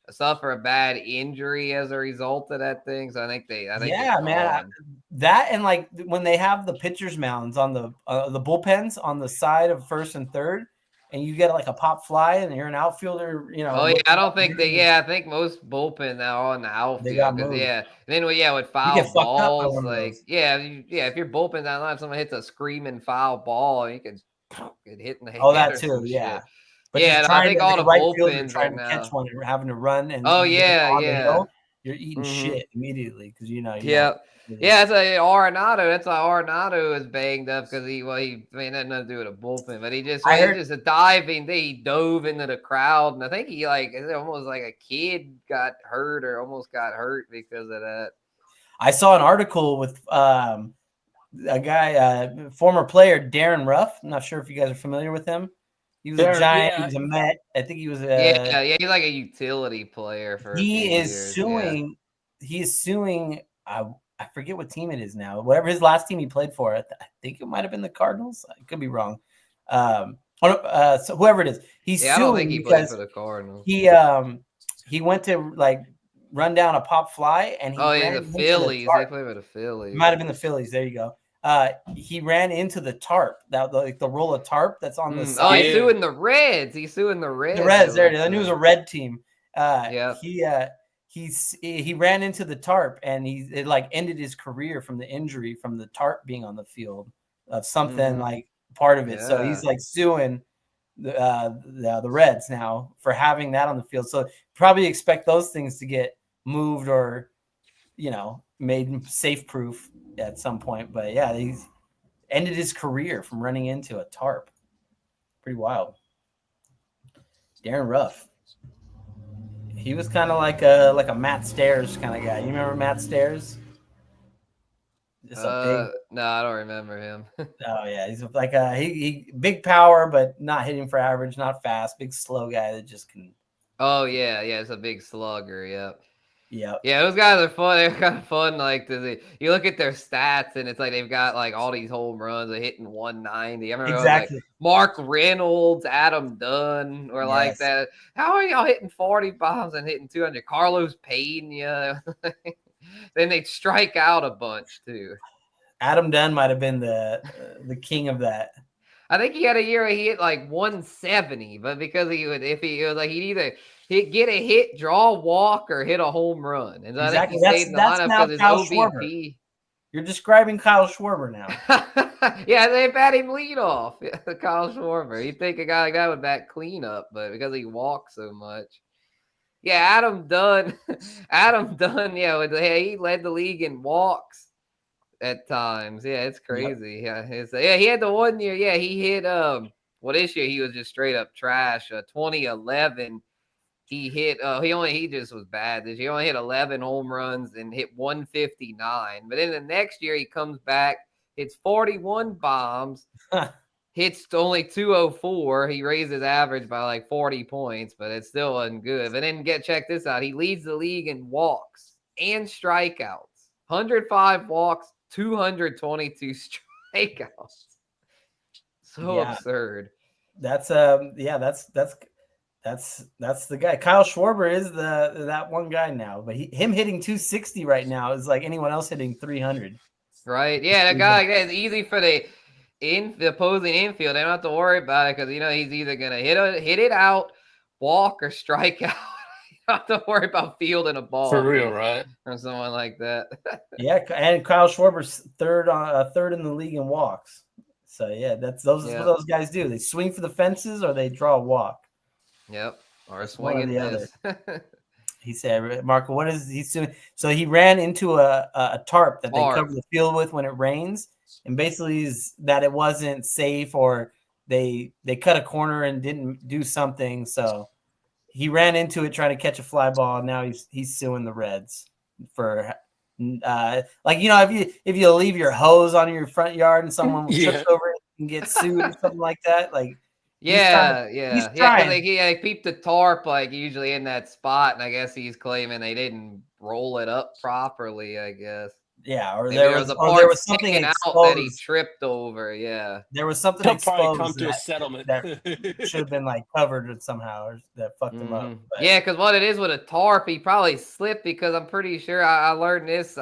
Speaker 1: suffer a bad injury as a result of that thing. So I think
Speaker 4: Yeah,
Speaker 1: it's
Speaker 4: man.
Speaker 1: gone.
Speaker 4: That and like when they have the pitchers mounds on the bullpens on the side of first and third, and you get like a pop fly and you're an outfielder,
Speaker 1: Oh yeah, I don't think
Speaker 4: looking-
Speaker 1: I think most bullpen now are on the
Speaker 4: They got
Speaker 1: outfield because
Speaker 4: moved.
Speaker 1: and then with
Speaker 4: You
Speaker 1: foul
Speaker 4: get fucked up by
Speaker 1: balls,
Speaker 4: one of
Speaker 1: like
Speaker 4: those.
Speaker 1: if your bullpen's down the line, if someone hits a screaming foul ball, you could get hit in the head
Speaker 4: Oh, that
Speaker 1: or
Speaker 4: too,
Speaker 1: some
Speaker 4: yeah.
Speaker 1: shit.
Speaker 4: But
Speaker 1: Yeah,
Speaker 4: just
Speaker 1: no, I
Speaker 4: trying
Speaker 1: think
Speaker 4: to
Speaker 1: all
Speaker 4: the
Speaker 1: the
Speaker 4: right fielder
Speaker 1: bullpens
Speaker 4: trying
Speaker 1: right
Speaker 4: to catch
Speaker 1: now.
Speaker 4: one and having to run and
Speaker 1: Oh
Speaker 4: you get
Speaker 1: yeah,
Speaker 4: on the
Speaker 1: yeah.
Speaker 4: hill, you're eating
Speaker 1: Mhm.
Speaker 4: shit immediately because you're not
Speaker 1: Yeah.
Speaker 4: really-
Speaker 1: Yeah, that's Arenado. That's why Arenado is banged up because he had nothing to do with a bullpen, but he just
Speaker 4: I heard-
Speaker 1: just a diving thing. He dove into the crowd, and I think he it's almost like a kid got hurt or almost got hurt because of that.
Speaker 4: I saw an article with a guy, former player Darren Ruff. I'm not sure if you guys are familiar with him. He was a
Speaker 5: Darren,
Speaker 4: Giant.
Speaker 5: yeah.
Speaker 4: He was a Met. I think he was
Speaker 1: Yeah, he's like a utility player for a
Speaker 4: he
Speaker 1: few
Speaker 4: is
Speaker 1: years,
Speaker 4: suing. He is suing. I forget what team it is now. Whatever his last team he played for, I think it might have been the Cardinals. I could be wrong. So whoever it is, he's
Speaker 1: Yeah, I
Speaker 4: suing
Speaker 1: don't think he played
Speaker 4: because
Speaker 1: for the Cardinals.
Speaker 4: he went to like run down a pop fly and he
Speaker 1: Oh,
Speaker 4: ran
Speaker 1: yeah, the
Speaker 4: into
Speaker 1: Phillies. They
Speaker 4: tarp.
Speaker 1: play with the Phillies.
Speaker 4: It might have been the Phillies. There you go. He ran into the tarp, the roll of tarp that's on the
Speaker 1: Oh,
Speaker 4: side.
Speaker 1: he's suing the Reds. He's suing the Reds.
Speaker 4: The Reds, there it is. I knew it was a red team.
Speaker 1: Yeah.
Speaker 4: He ran into the tarp and it like ended his career from the injury from the tarp being on the field of something like part of it. So he's like suing the Reds now for having that on the field. So probably expect those things to get moved or made safe proof at some point. But yeah, he's ended his career from running into a tarp. Pretty wild. Darren Ruff. He was kind of like a Matt Stairs kind of guy. You remember Matt Stairs? Just a
Speaker 1: No, I don't remember him.
Speaker 4: oh yeah, he's like he big power, but not hitting for average, not fast, big slow guy that just can.
Speaker 1: Oh yeah, it's a big slugger. Yep.
Speaker 4: Yeah.
Speaker 1: Yeah, those guys are fun. They're kind of fun. Like, you look at their stats, and it's like they've got like all these home runs. They're hitting 190. I remember
Speaker 4: Exactly.
Speaker 1: like Mark Reynolds, Adam Dunn, or like
Speaker 4: Yes.
Speaker 1: that. How are y'all hitting 40 bombs and hitting 200? Carlos Pena. Then they'd strike out a bunch too.
Speaker 4: Adam Dunn might have been the king of that.
Speaker 1: I think he had a year where he hit like 170, but because he'd either get a hit, draw a walk, or hit a home run. And I think he stayed in the lineup
Speaker 4: now
Speaker 1: because
Speaker 4: Kyle
Speaker 1: his
Speaker 4: Schwarber.
Speaker 1: OBP.
Speaker 4: You're describing Kyle Schwarber now.
Speaker 1: Yeah, they bat him lead off. Yeah, Kyle Schwarber. You'd think a guy like that would bat cleanup, but because he walks so much. Yeah, Adam Dunn. Yeah, he led the league in walks at times. Yeah, it's crazy. Yep. Yeah, he had the 1 year. Yeah, he hit this year he was just straight up trash. 2011, he just was bad this year. He only hit 11 home runs and hit 159. But then the next year he comes back, hits 41 bombs, hits only 204. He raised his average by like 40 points, but it still wasn't good. But then check this out. He leads the league in walks and strikeouts. 105 walks, 222 strikeouts. So absurd.
Speaker 4: That's that's the guy. Kyle Schwarber is that one guy now, but him hitting 260 right now is like anyone else hitting 300.
Speaker 1: Right? Yeah, that guy like that is easy for the opposing infield. They don't have to worry about it because he's either gonna hit it out, walk, or strike out. You don't have to worry about fielding a ball
Speaker 5: For real, right?
Speaker 1: Or someone like that.
Speaker 4: Yeah, and Kyle Schwarber's third in the league in walks. So yeah, that's what those guys do. They swing for the fences or they draw a walk.
Speaker 1: Yep, or a swing and miss.
Speaker 4: He said, "Marco, what is he doing?" So he ran into a tarp that they cover the field with when it rains, and basically is that it wasn't safe or they cut a corner and didn't do something. So he ran into it trying to catch a fly ball. Now he's suing the Reds for if you leave your hose on your front yard and someone trips over it and gets sued or something like that, like.
Speaker 1: Yeah. They peeped the tarp like usually in that spot, and I guess he's claiming they didn't roll it up properly. I guess.
Speaker 4: Yeah, or
Speaker 1: Maybe
Speaker 4: there
Speaker 1: there
Speaker 4: was
Speaker 1: was a
Speaker 4: or
Speaker 1: part
Speaker 4: there was something
Speaker 1: sticking out that he
Speaker 4: exposed.
Speaker 1: tripped over. Yeah.
Speaker 4: There was something
Speaker 5: They'll probably come
Speaker 4: exposed
Speaker 5: to a settlement.
Speaker 4: that should have been like covered somehow, or that fucked him up. But
Speaker 1: Yeah, because what it is with a tarp, he probably slipped because I'm pretty sure I learned this.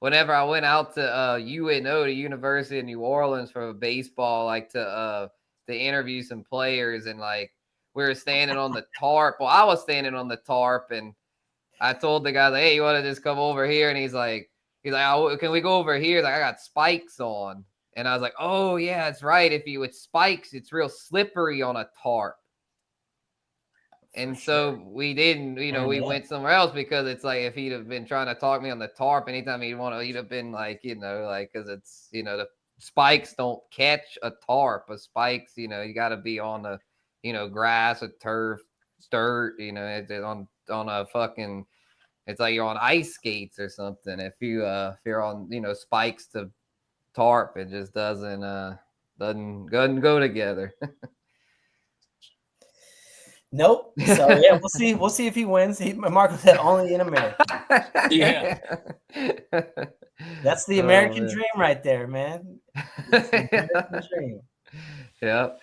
Speaker 1: Whenever I went out to UNO, the University of New Orleans, for baseball, like to interview some players, and like we were standing on the tarp. Well, I was standing on the tarp, and I told the guy, like, "Hey, you want to just come over here?" And he's like, oh, "Can we go over here?" Like, I got spikes on, and I was like, "Oh yeah, that's right. If you with spikes, it's real slippery on a tarp." And so we didn't, we went somewhere else because it's like if he'd have been trying to talk me on the tarp, anytime he'd have been like, like, because it's, the spikes don't catch a tarp. A spikes, you got to be on the, grass or turf, dirt, it's on a fucking, it's like you're on ice skates or something. If you're on, spikes to tarp, it just doesn't go together.
Speaker 4: nope. So yeah, we'll see if he wins. Marco said only in America.
Speaker 5: Yeah.
Speaker 4: That's the American dream right there, man. It's the American dream.
Speaker 1: Yep.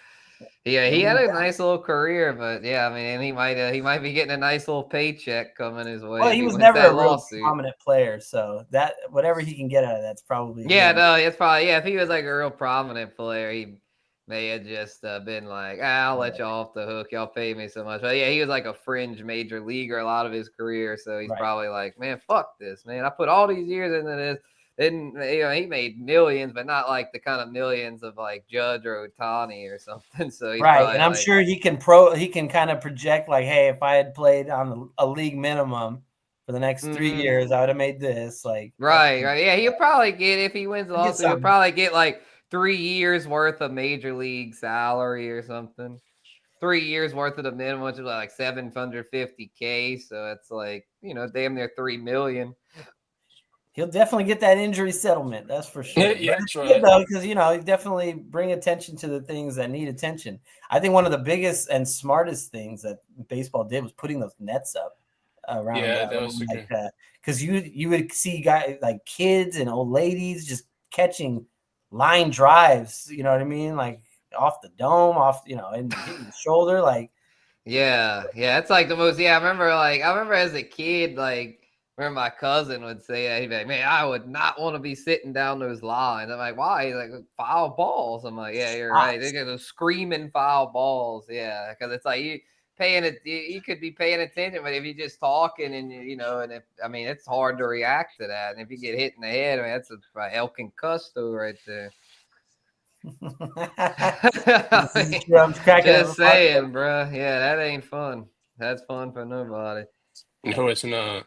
Speaker 1: Yeah, he had a nice little career, but yeah, I mean, he might be getting a nice little paycheck coming his way.
Speaker 4: Well,
Speaker 1: if
Speaker 4: he was
Speaker 1: wins
Speaker 4: never
Speaker 1: that
Speaker 4: a real
Speaker 1: lawsuit.
Speaker 4: prominent player, so that whatever he can get out of that's probably
Speaker 1: Yeah, no, it's probably if he was like a real prominent player, he may have just been like, I'll let you off the hook, y'all pay me so much. But yeah, he was like a fringe major leaguer a lot of his career, so he's probably like, man, fuck this, man. I put all these years into this. Then he made millions, but not like the kind of millions of like Judge or Ohtani or something. So he's
Speaker 4: right, and I'm
Speaker 1: like,
Speaker 4: sure he can kind of project like, hey, if I had played on a league minimum for the next 3 years, I would have made this. Like,
Speaker 1: right, yeah, he'll probably get, if he wins the lawsuit, he'll probably get like 3 years worth of major league salary or something. 3 years worth of the minimum, which is like $750K. So it's like, damn near $3 million.
Speaker 4: He'll definitely get that injury settlement. That's for sure.
Speaker 5: Yeah, that's right.
Speaker 4: Good, though, because definitely bring attention to the things that need attention. I think one of the biggest and smartest things that baseball did was putting those nets up around.
Speaker 5: Yeah, that was
Speaker 4: like that. Because you would see guys like kids and old ladies just catching line drives. You know what I mean? Like off the dome, and hitting the shoulder. Like,
Speaker 1: yeah, it's like the most. Yeah, I remember as a kid, like. Remember my cousin would say that. He'd be like, man, I would not want to be sitting down those lines. I'm like, why? He's like, foul balls. I'm like, yeah, you're right. They're those screaming foul balls. Yeah, because it's like you could be paying attention, but if you're just talking and it's hard to react to that. And if you get hit in the head, I mean, that's a El Concusto right there. Just saying, bro. Yeah, that ain't fun. That's fun for nobody.
Speaker 5: No, it's not.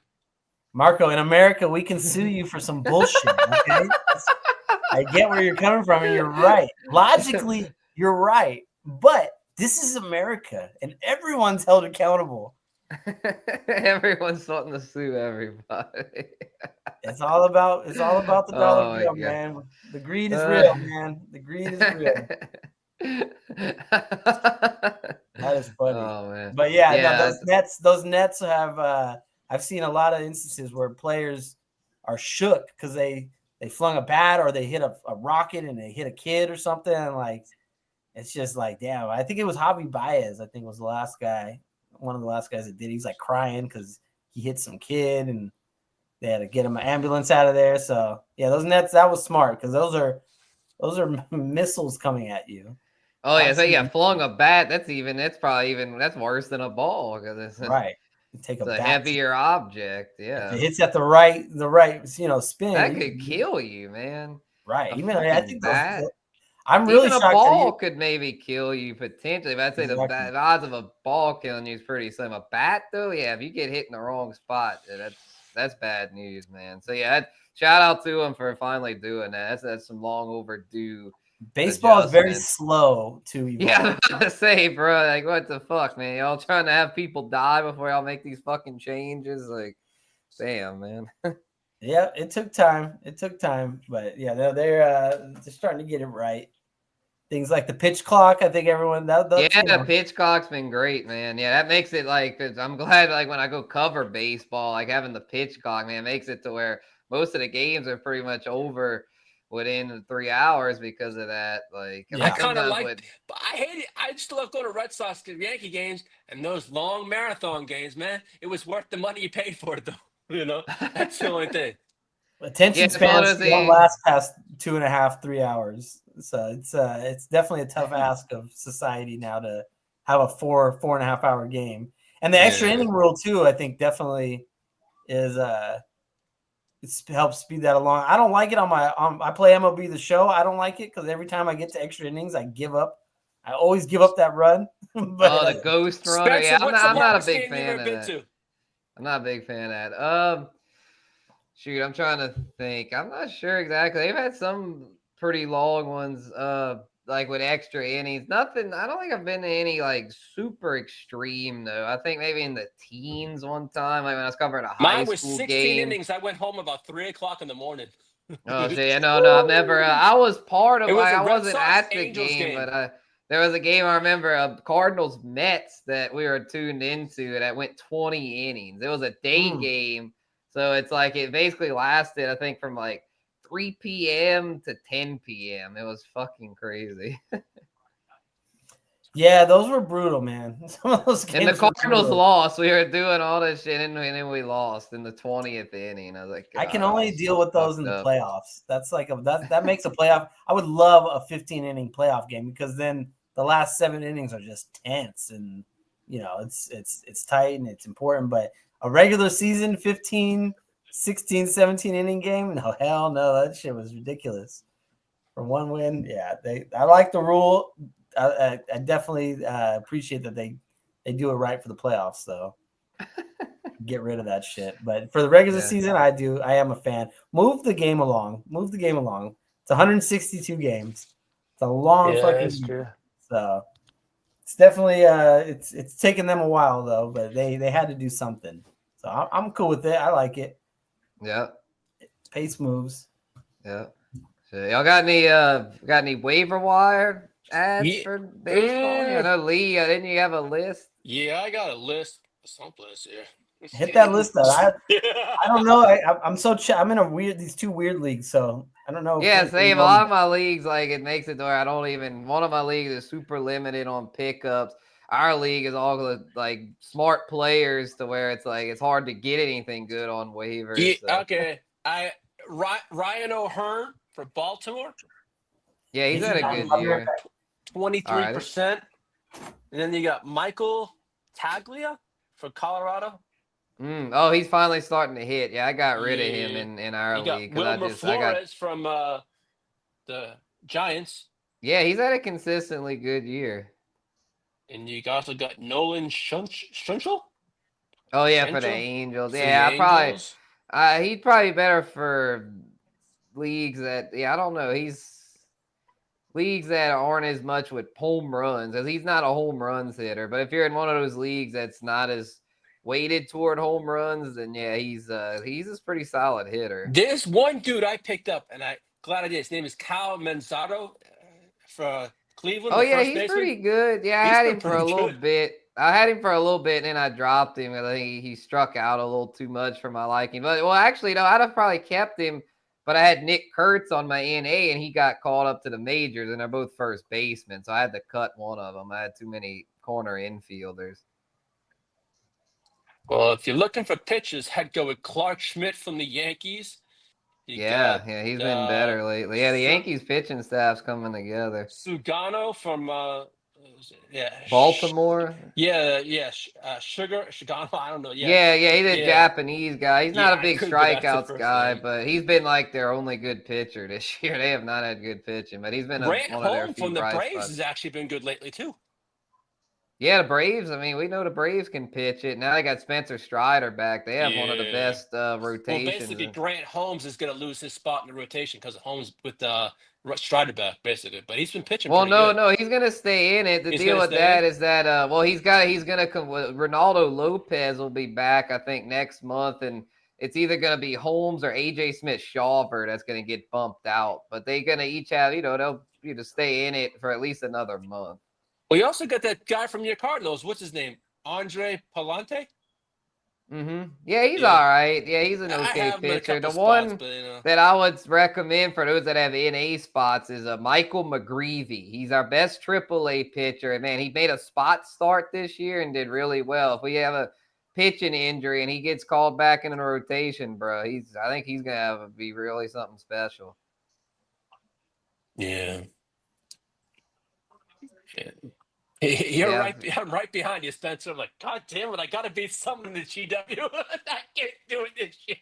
Speaker 4: Marco, in America, we can sue you for some bullshit. Okay, I get where you're coming from, and you're right. Logically, you're right, but this is America, and everyone's held accountable.
Speaker 1: Everyone's starting to sue everybody.
Speaker 4: It's all about the dollar bill, man. The greed is real, man. The greed is real. That is funny.
Speaker 1: Oh, man.
Speaker 4: But yeah, those nets have. I've seen a lot of instances where players are shook because they flung a bat or they hit a rocket and they hit a kid or something. And like, it's just like, damn. I think it was Javi Baez. I think was the last guy, one of the last guys that did. He's like crying because he hit some kid and they had to get him an ambulance out of there. So yeah, those nets, that was smart because those are missiles coming at you.
Speaker 1: Oh yeah, so yeah, flung a bat. That's worse than a ball because it's
Speaker 4: right. Take
Speaker 1: a heavier object. Yeah,
Speaker 4: if it hits at the right spin.
Speaker 1: That could kill you, man.
Speaker 4: Right. I think
Speaker 1: that.
Speaker 4: I'm really
Speaker 1: even
Speaker 4: shocked.
Speaker 1: A ball could maybe kill you potentially. But I'd say the odds of a ball killing you is pretty slim. A bat, though, yeah, if you get hit in the wrong spot, that's bad news, man. So yeah, shout out to him for finally doing that. That's some long overdue.
Speaker 4: Baseball is very slow to evolve.
Speaker 1: Yeah, I'm about to say, bro, like, what the fuck, man? Y'all trying to have people die before y'all make these fucking changes? Like, damn, man.
Speaker 4: Yeah, it took time. But yeah, they're starting to get it right. Things like the pitch clock, I think everyone.
Speaker 1: The pitch clock's been great, man. Yeah, that makes it like. I'm glad, like when I go cover baseball, like having the pitch clock, man, makes it to where most of the games are pretty much over within 3 hours because of that. Like,
Speaker 5: I
Speaker 1: like
Speaker 5: kind of
Speaker 1: sometimes
Speaker 5: like,
Speaker 1: with
Speaker 5: but I hate it. I just love going to Red Sox Yankee games and those long marathon games, man. It was worth the money you paid for it, though. That's the only thing.
Speaker 4: Attention
Speaker 1: Yeah, well,
Speaker 4: spans don't last past 2.5, 3 hours. So it's definitely a tough ask of society now to have a 4.5 hour game. And the extra
Speaker 5: Yeah.
Speaker 4: inning rule too, I think definitely is it helps speed that along. I don't like it I play MLB The Show. I don't like it because every time I get to extra innings, I give up. I always give up that run. But
Speaker 1: the ghost runner.
Speaker 5: Spencer,
Speaker 1: Yeah,
Speaker 5: what's the
Speaker 1: I'm not a
Speaker 5: longest
Speaker 1: big
Speaker 5: game you
Speaker 1: fan
Speaker 5: ever
Speaker 1: of
Speaker 5: been
Speaker 1: that.
Speaker 5: to?
Speaker 1: I'm not a big fan of that. Shoot, I'm trying to think. I'm not sure exactly. They've had some pretty long ones, like with extra innings. Nothing. I don't think I've been to any like super extreme though. I think maybe in the teens one time, like when I was covering a high
Speaker 5: Mine was
Speaker 1: school
Speaker 5: 16
Speaker 1: game.
Speaker 5: innings. I went home about 3:00 in the morning.
Speaker 1: Oh shit! Yeah, no, I've never. I was part of.
Speaker 5: It was a
Speaker 1: I
Speaker 5: Red
Speaker 1: wasn't
Speaker 5: Sox
Speaker 1: at the
Speaker 5: Angels
Speaker 1: game,
Speaker 5: game.
Speaker 1: but there was a game I remember, Cardinals Mets, that we were tuned into that went 20 innings. It was a day game, so it's like it basically lasted, I think, from like 3 p.m. to 10 p.m. It was fucking crazy.
Speaker 4: yeah, those were brutal, man. Some of those games
Speaker 1: And the
Speaker 4: were
Speaker 1: Cardinals
Speaker 4: brutal.
Speaker 1: lost. We were doing all this shit, and then we lost in the 20th inning. I was like,
Speaker 4: I can
Speaker 1: God,
Speaker 4: only
Speaker 1: this
Speaker 4: deal
Speaker 1: is
Speaker 4: with those in the
Speaker 1: fucked up.
Speaker 4: playoffs. That's like that makes a playoff. I would love a 15 inning playoff game because then the last 7 innings are just tense and it's tight and it's important. But a regular season 15, 16, 17 inning game, no, hell no, that shit was ridiculous. For one win, yeah, I like the rule. I definitely appreciate that they do it right for the playoffs though. Get rid of that shit. But for the regular season, I am a fan. Move the game along. It's 162 games. It's a long fucking game.
Speaker 5: True.
Speaker 4: So it's definitely it's taken them a while though, but they had to do something. So I'm cool with it. I like it.
Speaker 1: Yeah.
Speaker 4: Pace moves.
Speaker 1: Yeah. So y'all got any waiver wire ads for baseball? I know Lee, didn't you have a list?
Speaker 5: Yeah, I got a list someplace here.
Speaker 4: Hit that list though. I don't know. I'm so I'm in these 2 weird leagues, so I don't know.
Speaker 1: Yeah, same. A lot of my leagues, like it makes it to where I don't even. One of my leagues is super limited on pickups. Our league is all like smart players to where it's like it's hard to get anything good on waivers.
Speaker 5: Yeah,
Speaker 1: so.
Speaker 5: okay. Ryan O'Hearn for Baltimore.
Speaker 1: Yeah, he's had a good year.
Speaker 5: 23%. And then you got Michael Taglia for Colorado.
Speaker 1: Oh, he's finally starting to hit. Yeah, I got rid of him in our league.
Speaker 5: Wilmer Flores from the Giants.
Speaker 1: Yeah, he's had a consistently good year.
Speaker 5: And you also got Nolan Schunchel.
Speaker 1: Oh yeah, for the Angels. Yeah, he'd probably better for leagues that. Yeah, I don't know. He's leagues that aren't as much with home runs, as he's not a home runs hitter. But if you're in one of those leagues that's not as weighted toward home runs, then yeah, he's a pretty solid hitter.
Speaker 5: There's one dude I picked up, and I glad I did. His name is Cal Manzardo for Cleveland.
Speaker 1: Oh yeah, he's pretty good. Yeah, I had him for a little bit. And then I dropped him. I think he struck out a little too much for my liking. But actually, no, I'd have probably kept him. But I had Nick Kurtz on my NA, and he got called up to the majors, and they're both first basemen, so I had to cut one of them. I had too many corner infielders.
Speaker 5: Well, if you're looking for pitchers, I'd go with Clark Schmidt from the Yankees.
Speaker 1: He's been better lately. Yeah, the Yankees pitching staff's coming together.
Speaker 5: Sugano from
Speaker 1: Baltimore.
Speaker 5: Sugano. I don't know.
Speaker 1: Yeah, he's a Japanese guy. He's not a big strikeouts guy, but he's been like their only good pitcher this year. They have not had good pitching, but he's been one of their few
Speaker 5: from the
Speaker 1: bright
Speaker 5: Braves
Speaker 1: spots.
Speaker 5: has actually been good lately too.
Speaker 1: Yeah, the Braves. I mean, we know the Braves can pitch it. Now they got Spencer Strider back. They have one of the best rotations.
Speaker 5: Well, basically, Grant Holmes is going to lose his spot in the rotation because of Holmes with Strider back, basically. But he's been pitching.
Speaker 1: Well, no, he's going to stay in it. The deal with that is that he's going to come. Ronaldo Lopez will be back, I think, next month, and it's either going to be Holmes or AJ Smith-Shawver that's going to get bumped out. But they're going to each have, they'll stay in it for at least another month.
Speaker 5: Well, you also got that guy from your Cardinals. What's his name? Andre Palante?
Speaker 1: Yeah, he's
Speaker 5: Yeah.
Speaker 1: all right. Yeah, he's an
Speaker 5: I
Speaker 1: okay
Speaker 5: have him in a
Speaker 1: pitcher.
Speaker 5: couple
Speaker 1: The
Speaker 5: spots,
Speaker 1: one
Speaker 5: but you know.
Speaker 1: that I would recommend for those that have NA spots is Michael McGreevy. He's our best AAA pitcher, and man, he made a spot start this year and did really well. If we have a pitching injury and he gets called back into the rotation, bro, I think he's gonna be really something special.
Speaker 5: Yeah. You're right. I'm right behind you, Spencer. I'm like, God damn it! I gotta beat someone in the GW. I can't do it this year.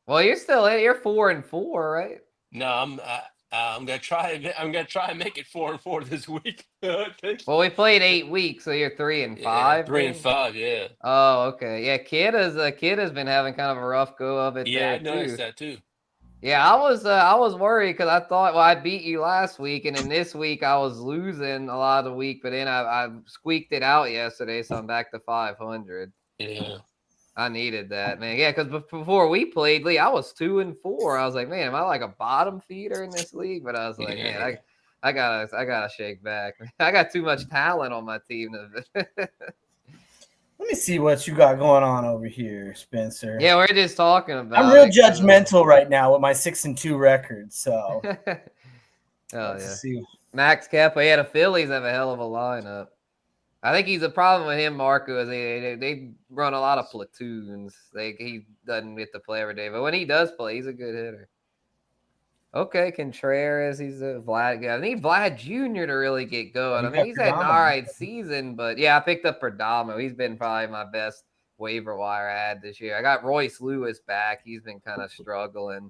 Speaker 1: Well, you're 4-4, right?
Speaker 5: No, I'm gonna try. I'm gonna try and make it 4-4 this week.
Speaker 1: Well, we played 8 weeks, so you're 3-5.
Speaker 5: Yeah, 3 and
Speaker 1: then?
Speaker 5: 5. Yeah.
Speaker 1: Oh, okay. Yeah, Kid has been having kind of a rough go of it
Speaker 5: Yeah,
Speaker 1: there
Speaker 5: I noticed
Speaker 1: too.
Speaker 5: that too.
Speaker 1: Yeah, I was worried because I thought, well, I beat you last week, and then this week I was losing a lot of the week, but then I squeaked it out yesterday, so I'm back to 500.
Speaker 5: Yeah.
Speaker 1: I needed that, man. Yeah, because before we played, Lee, I was 2-4. I was like, man, am I like a bottom feeder in this league? But I was like,
Speaker 5: Yeah.
Speaker 1: man, I gotta shake back. I got too much talent on my team.
Speaker 4: Let me see what you got going on over here, Spencer.
Speaker 1: Yeah, we're just talking about.
Speaker 4: I'm real judgmental right now with my 6-2 record. So,
Speaker 1: let's see. Max Kepler, yeah, the Phillies have a hell of a lineup. I think he's a problem with him, Marco, is they run a lot of platoons. He doesn't get to play every day, but when he does play, he's a good hitter. Okay, Contreras, he's a Vlad. I need Vlad Jr. to really get going. I mean, he's had an all right season, but yeah, I picked up Perdomo. He's been probably my best waiver wire ad this year. I got Royce Lewis back. He's been kind of struggling.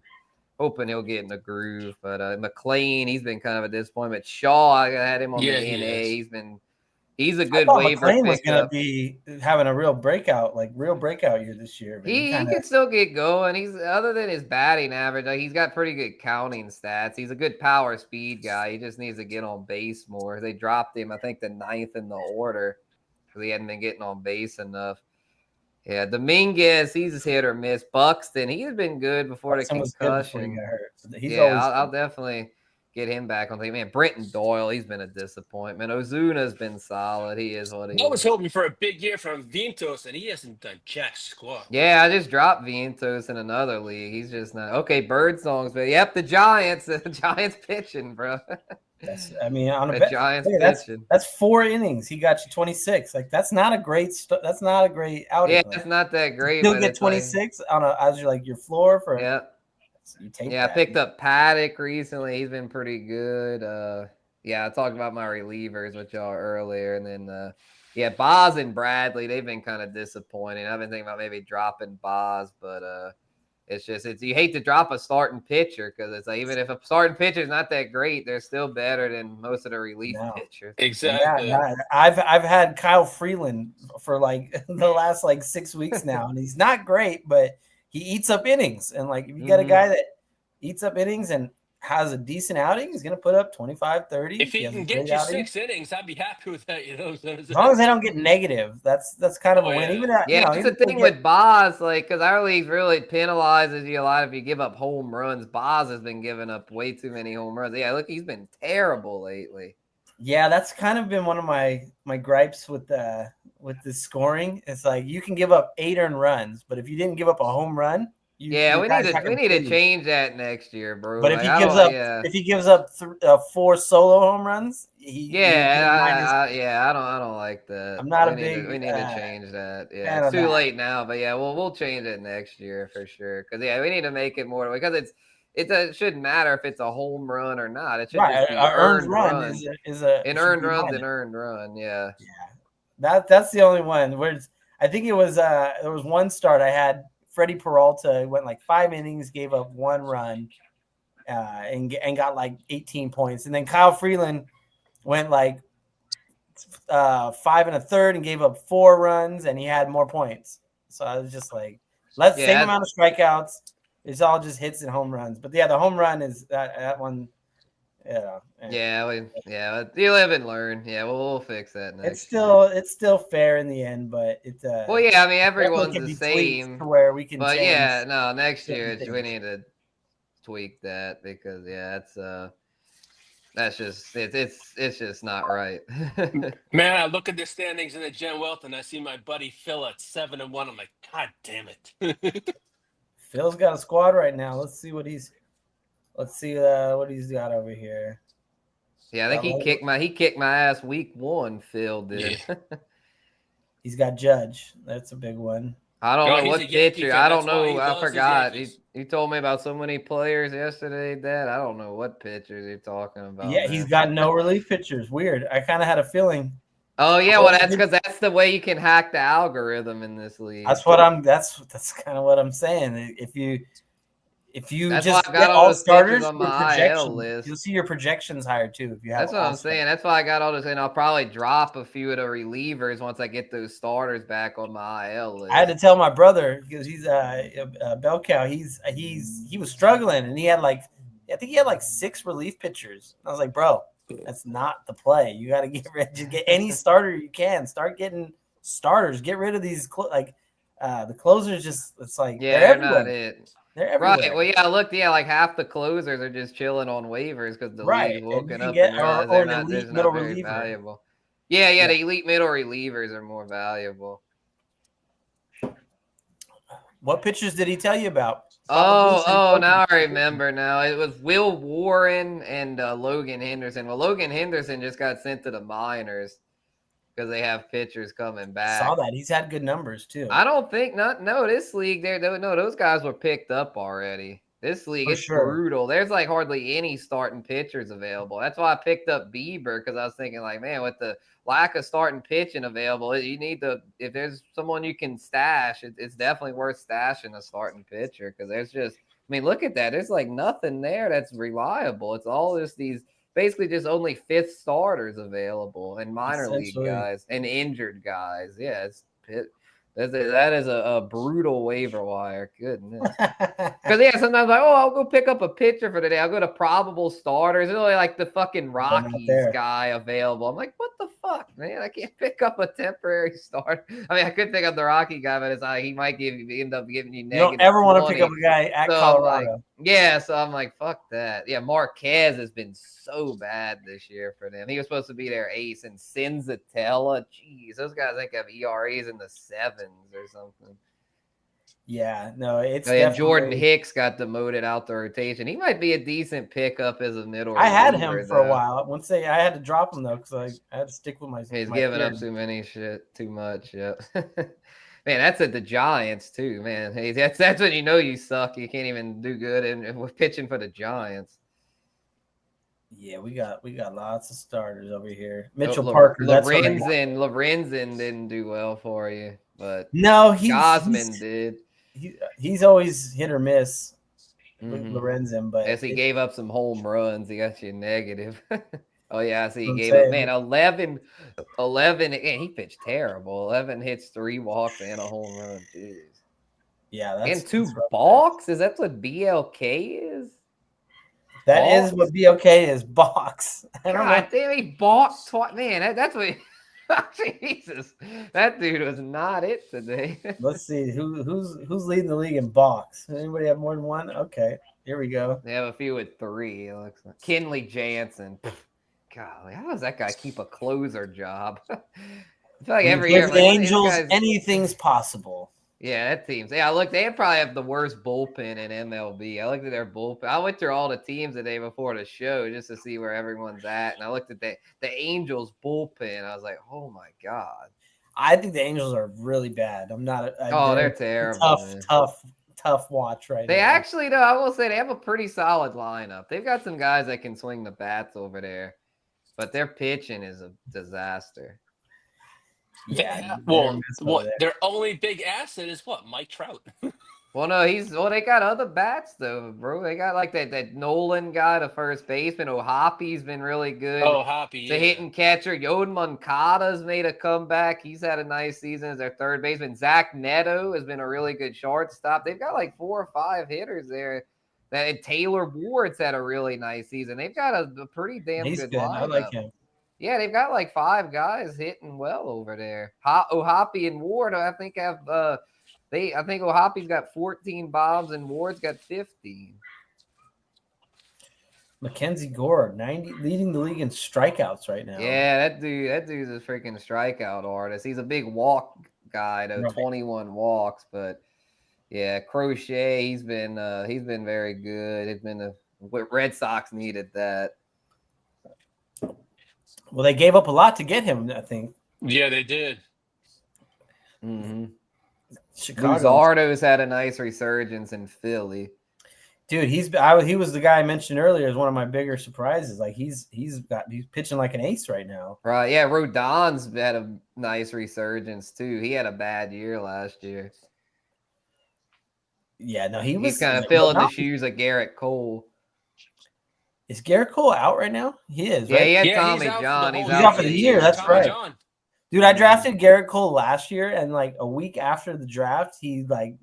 Speaker 1: Hoping he'll get in the groove. But McLean, he's been kind of a disappointment. Shaw, I had him on the NA. He's a good waiver
Speaker 4: McLean was
Speaker 1: pickup.
Speaker 4: going to be having a real breakout year this year.
Speaker 1: He can still get going. He's other than his batting average, he's got pretty good counting stats. He's a good power speed guy. He just needs to get on base more. They dropped him, I think, the 9th in the order because he hadn't been getting on base enough. Yeah, Dominguez, he's hit or miss. Buxton, he's been good before the concussion. I'll definitely get him back on the team. Man, Brenton Doyle, he's been a disappointment. Ozuna's been solid. He is what he is.
Speaker 5: I was hoping for a big year from Vientos, and he hasn't done jack squat.
Speaker 1: Yeah, I just dropped Vientos in another league. He's just not okay. Birdsong's, but yep, the Giants pitching, bro.
Speaker 4: On
Speaker 1: the Giants pitching.
Speaker 4: That's 4 innings. He got you 26. Like that's not a great outing.
Speaker 1: Yeah, it's not that great.
Speaker 4: You'll get 26 as your floor for.
Speaker 1: Yeah. I picked up Paddock recently. He's been pretty good. I talked about my relievers with y'all earlier, and then Boz and Bradley, they've been kind of disappointing. I've been thinking about maybe dropping Boz, but it's you hate to drop a starting pitcher because it's like even if a starting pitcher is not that great, they're still better than most of the relief pitchers.
Speaker 5: Exactly.
Speaker 4: I've had Kyle Freeland for like the last 6 weeks now, and he's not great, but he eats up innings. And if you got a guy that eats up innings and has a decent outing, he's going to put up 25, 30.
Speaker 5: If he can get you 6 innings, I'd be happy with that.
Speaker 4: As long as they don't get negative, that's kind of a win. Even
Speaker 1: that's the thing with Boz, because our league really penalizes you a lot if you give up home runs. Boz has been giving up way too many home runs. Yeah, look, he's been terrible lately.
Speaker 4: Yeah, that's kind of been one of my gripes with the scoring. It's like you can give up 8 earned runs, but if you didn't give up a home run, we need to change that next year, bro. But if he gives up 4 solo home runs,
Speaker 1: I don't like that.
Speaker 4: I'm not
Speaker 1: we need to change that. Yeah, it's too late now, but yeah, we'll change it next year for sure. Because we need to make it more because it shouldn't matter if it's a home run or not. It should just be earned run. An earned run's an earned run. Yeah.
Speaker 4: That's the only one where I think it was there was one start I had. Freddie Peralta went 5 innings, gave up 1 run, and got 18 points. And then Kyle Freeland went 5 1/3 and gave up 4 runs, and he had more points. So I was just same amount of strikeouts. It's all just hits and home runs. But the home run is that one.
Speaker 1: You live and learn. Yeah, we'll fix that next.
Speaker 4: It's still fair in the end, but it's
Speaker 1: everyone's the same.
Speaker 4: To where we can.
Speaker 1: But next year we need to tweak that because it's That's just it's just not right.
Speaker 5: Man, I look at the standings in the Gen Wealth and I see my buddy Phil at 7-1. I'm like, God damn it.
Speaker 4: Phil's got a squad right now. Let's see what he's got over here.
Speaker 1: Yeah, I think he kicked my ass week 1. Phil did.
Speaker 5: Yeah.
Speaker 4: He's got Judge. That's a big one.
Speaker 1: I don't know
Speaker 5: he's
Speaker 1: what
Speaker 5: a Yankee
Speaker 1: pitcher.
Speaker 5: fan.
Speaker 1: I don't
Speaker 5: That's why he
Speaker 1: know. I
Speaker 5: loves his
Speaker 1: forgot.
Speaker 5: Yankees.
Speaker 1: He told me about so many players yesterday, Dad. I don't know what pitchers you're talking about.
Speaker 4: Yeah, he's got no relief pitchers. Weird. I kind of had a feeling.
Speaker 1: Oh yeah, well that's because that's the way you can hack the algorithm in this league.
Speaker 4: That's kind of what I'm saying. If you
Speaker 1: That's
Speaker 4: just
Speaker 1: why I've got
Speaker 4: get
Speaker 1: all
Speaker 4: all
Speaker 1: those
Speaker 4: starters
Speaker 1: pitchers on
Speaker 4: with
Speaker 1: my IL
Speaker 4: projections,
Speaker 1: list.
Speaker 4: you'll see your projections higher too. If you have
Speaker 1: That's what
Speaker 4: all
Speaker 1: I'm
Speaker 4: stars.
Speaker 1: saying. That's why I got all this, and I'll probably drop a few of the relievers once I get those starters back on my IL list.
Speaker 4: I had to tell my brother because he's bell cow. He was struggling, and I think he had like 6 relief pitchers. I was like, bro, that's not the play. You got to just get any starter you can. Start getting starters. Get rid of these the closers. Just it's like
Speaker 1: they're not it.
Speaker 4: They're everywhere.
Speaker 1: Right. Well, yeah. Look, like half the closers are just chilling on waivers because the league's woken up and realized they're not very valuable. Yeah. The elite middle relievers are more valuable.
Speaker 4: What pitchers did he tell you about?
Speaker 1: Now I remember. Now it was Will Warren and Logan Henderson. Well, Logan Henderson just got sent to the minors because they have pitchers coming back.
Speaker 4: Saw that. He's had good numbers too.
Speaker 1: I don't think this league those guys were picked up already. This league is brutal. There's like hardly any starting pitchers available. That's why I picked up Bieber because I was thinking like, man, with the lack of starting pitching available, you need if there's someone you can stash, it's definitely worth stashing a starting pitcher because there's just, I mean, look at that. There's like nothing there that's reliable. It's all these basically just only 5th starters available and minor league guys and injured guys. Yeah, that is a brutal waiver wire. Goodness. Because sometimes I'll go pick up a pitcher for today. I'll go to probable starters. There's only like the fucking Rockies guy available. I'm like, what the fuck, man? I can't pick up a temporary starter. I mean, I could pick up the Rocky guy, but it's like he might end up giving you negative.
Speaker 4: You don't ever want to pick up a guy at Colorado.
Speaker 1: So I'm like, fuck that. Yeah, Marquez has been so bad this year for them. He was supposed to be their ace, and Senzatella. Jeez, those guys think have ERAs in the 7s or something.
Speaker 4: Yeah, no, it's.
Speaker 1: And Jordan Hicks got demoted out the rotation. He might be a decent pickup as a middle.
Speaker 4: I had him for a while. I had to drop him though because I had to stick with my.
Speaker 1: He's giving up too much. Yeah. Man, that's at the Giants too, man. Hey, that's when you know you suck. You can't even do good, and we're pitching for the Giants.
Speaker 4: Yeah, we got lots of starters over here. Mitchell Parker,
Speaker 1: Lorenzen didn't do well for you, but
Speaker 4: Gosman
Speaker 1: did.
Speaker 4: He's always hit or miss with Lorenzen, but
Speaker 1: as he gave up some home runs, he got you negative. Oh, yeah, I see. He gave up, 11, and he pitched terrible. 11 hits, 3 walks, and a home run. Jeez.
Speaker 4: Yeah,
Speaker 1: and 2 balks? Is that what BLK is?
Speaker 4: That is what BLK is, box. I don't know.
Speaker 1: Damn, he balked twice. Man, that's what Jesus. That dude was not it today.
Speaker 4: Let's see. Who's leading the league in balks? Anybody have more than one? Okay, here we go.
Speaker 1: They have a few with 3, it looks like. Kenley Jansen. Golly, how does that guy keep a closer job? I feel like every year,
Speaker 4: the Angels, anything's possible.
Speaker 1: Yeah, that team's. Yeah, look, they probably have the worst bullpen in MLB. I looked at their bullpen. I went through all the teams the day before the show just to see where everyone's at, and I looked at the Angels bullpen. I was like, oh my god.
Speaker 4: I think the Angels are really bad. I'm not.
Speaker 1: They're terrible.
Speaker 4: Tough watch right now.
Speaker 1: They actually, though, I will say they have a pretty solid lineup. They've got some guys that can swing the bats over there. But their pitching is a disaster.
Speaker 4: Yeah.
Speaker 5: Well, their only big asset is what? Mike Trout.
Speaker 1: Well, no, they got other bats though, bro. They got like that Nolan guy, the first baseman. O'Hoppy's been really good.
Speaker 5: Oh, Hoppy.
Speaker 1: The hitting catcher. Yoan Moncada's made a comeback. He's had a nice season as their third baseman. Zach Neto has been a really good shortstop. They've got like 4 or 5 hitters there. Taylor Ward's had a really nice season. They've got a pretty damn good lineup.
Speaker 4: I like him.
Speaker 1: Yeah, they've got like 5 guys hitting well over there. O'Hoppy and Ward, I think have I think O'Hoppy's got 14 bombs and Ward's got 15.
Speaker 4: Mackenzie Gore, 90, leading the league in strikeouts right now.
Speaker 1: Yeah, that dude's a freaking strikeout artist. He's a big walk guy, though,
Speaker 4: Right.
Speaker 1: 21 walks. But yeah, Crochet, he's been very good. It's been Red Sox needed that.
Speaker 4: Well, they gave up a lot to get him, I think.
Speaker 5: Yeah, they did.
Speaker 1: Mm-hmm.
Speaker 4: Chicago.
Speaker 1: Luzardo's had a nice resurgence in Philly.
Speaker 4: Dude, he was the guy I mentioned earlier as one of my bigger surprises. Like he's pitching like an ace right now.
Speaker 1: Right, yeah, Rodon's had a nice resurgence too. He had a bad year last year.
Speaker 4: Yeah, no,
Speaker 1: He's kind of filling the shoes of Garrett Cole.
Speaker 4: Is Garrett Cole out right now? He is,
Speaker 1: Yeah,
Speaker 4: right?
Speaker 1: he had
Speaker 5: Yeah,
Speaker 1: Tommy
Speaker 5: he's out for
Speaker 1: John.
Speaker 5: the
Speaker 1: He's
Speaker 5: whole
Speaker 4: out for the year. That's
Speaker 5: Tommy
Speaker 4: right.
Speaker 5: John.
Speaker 4: Dude, I drafted Garrett Cole last year, and like a week after the draft, he like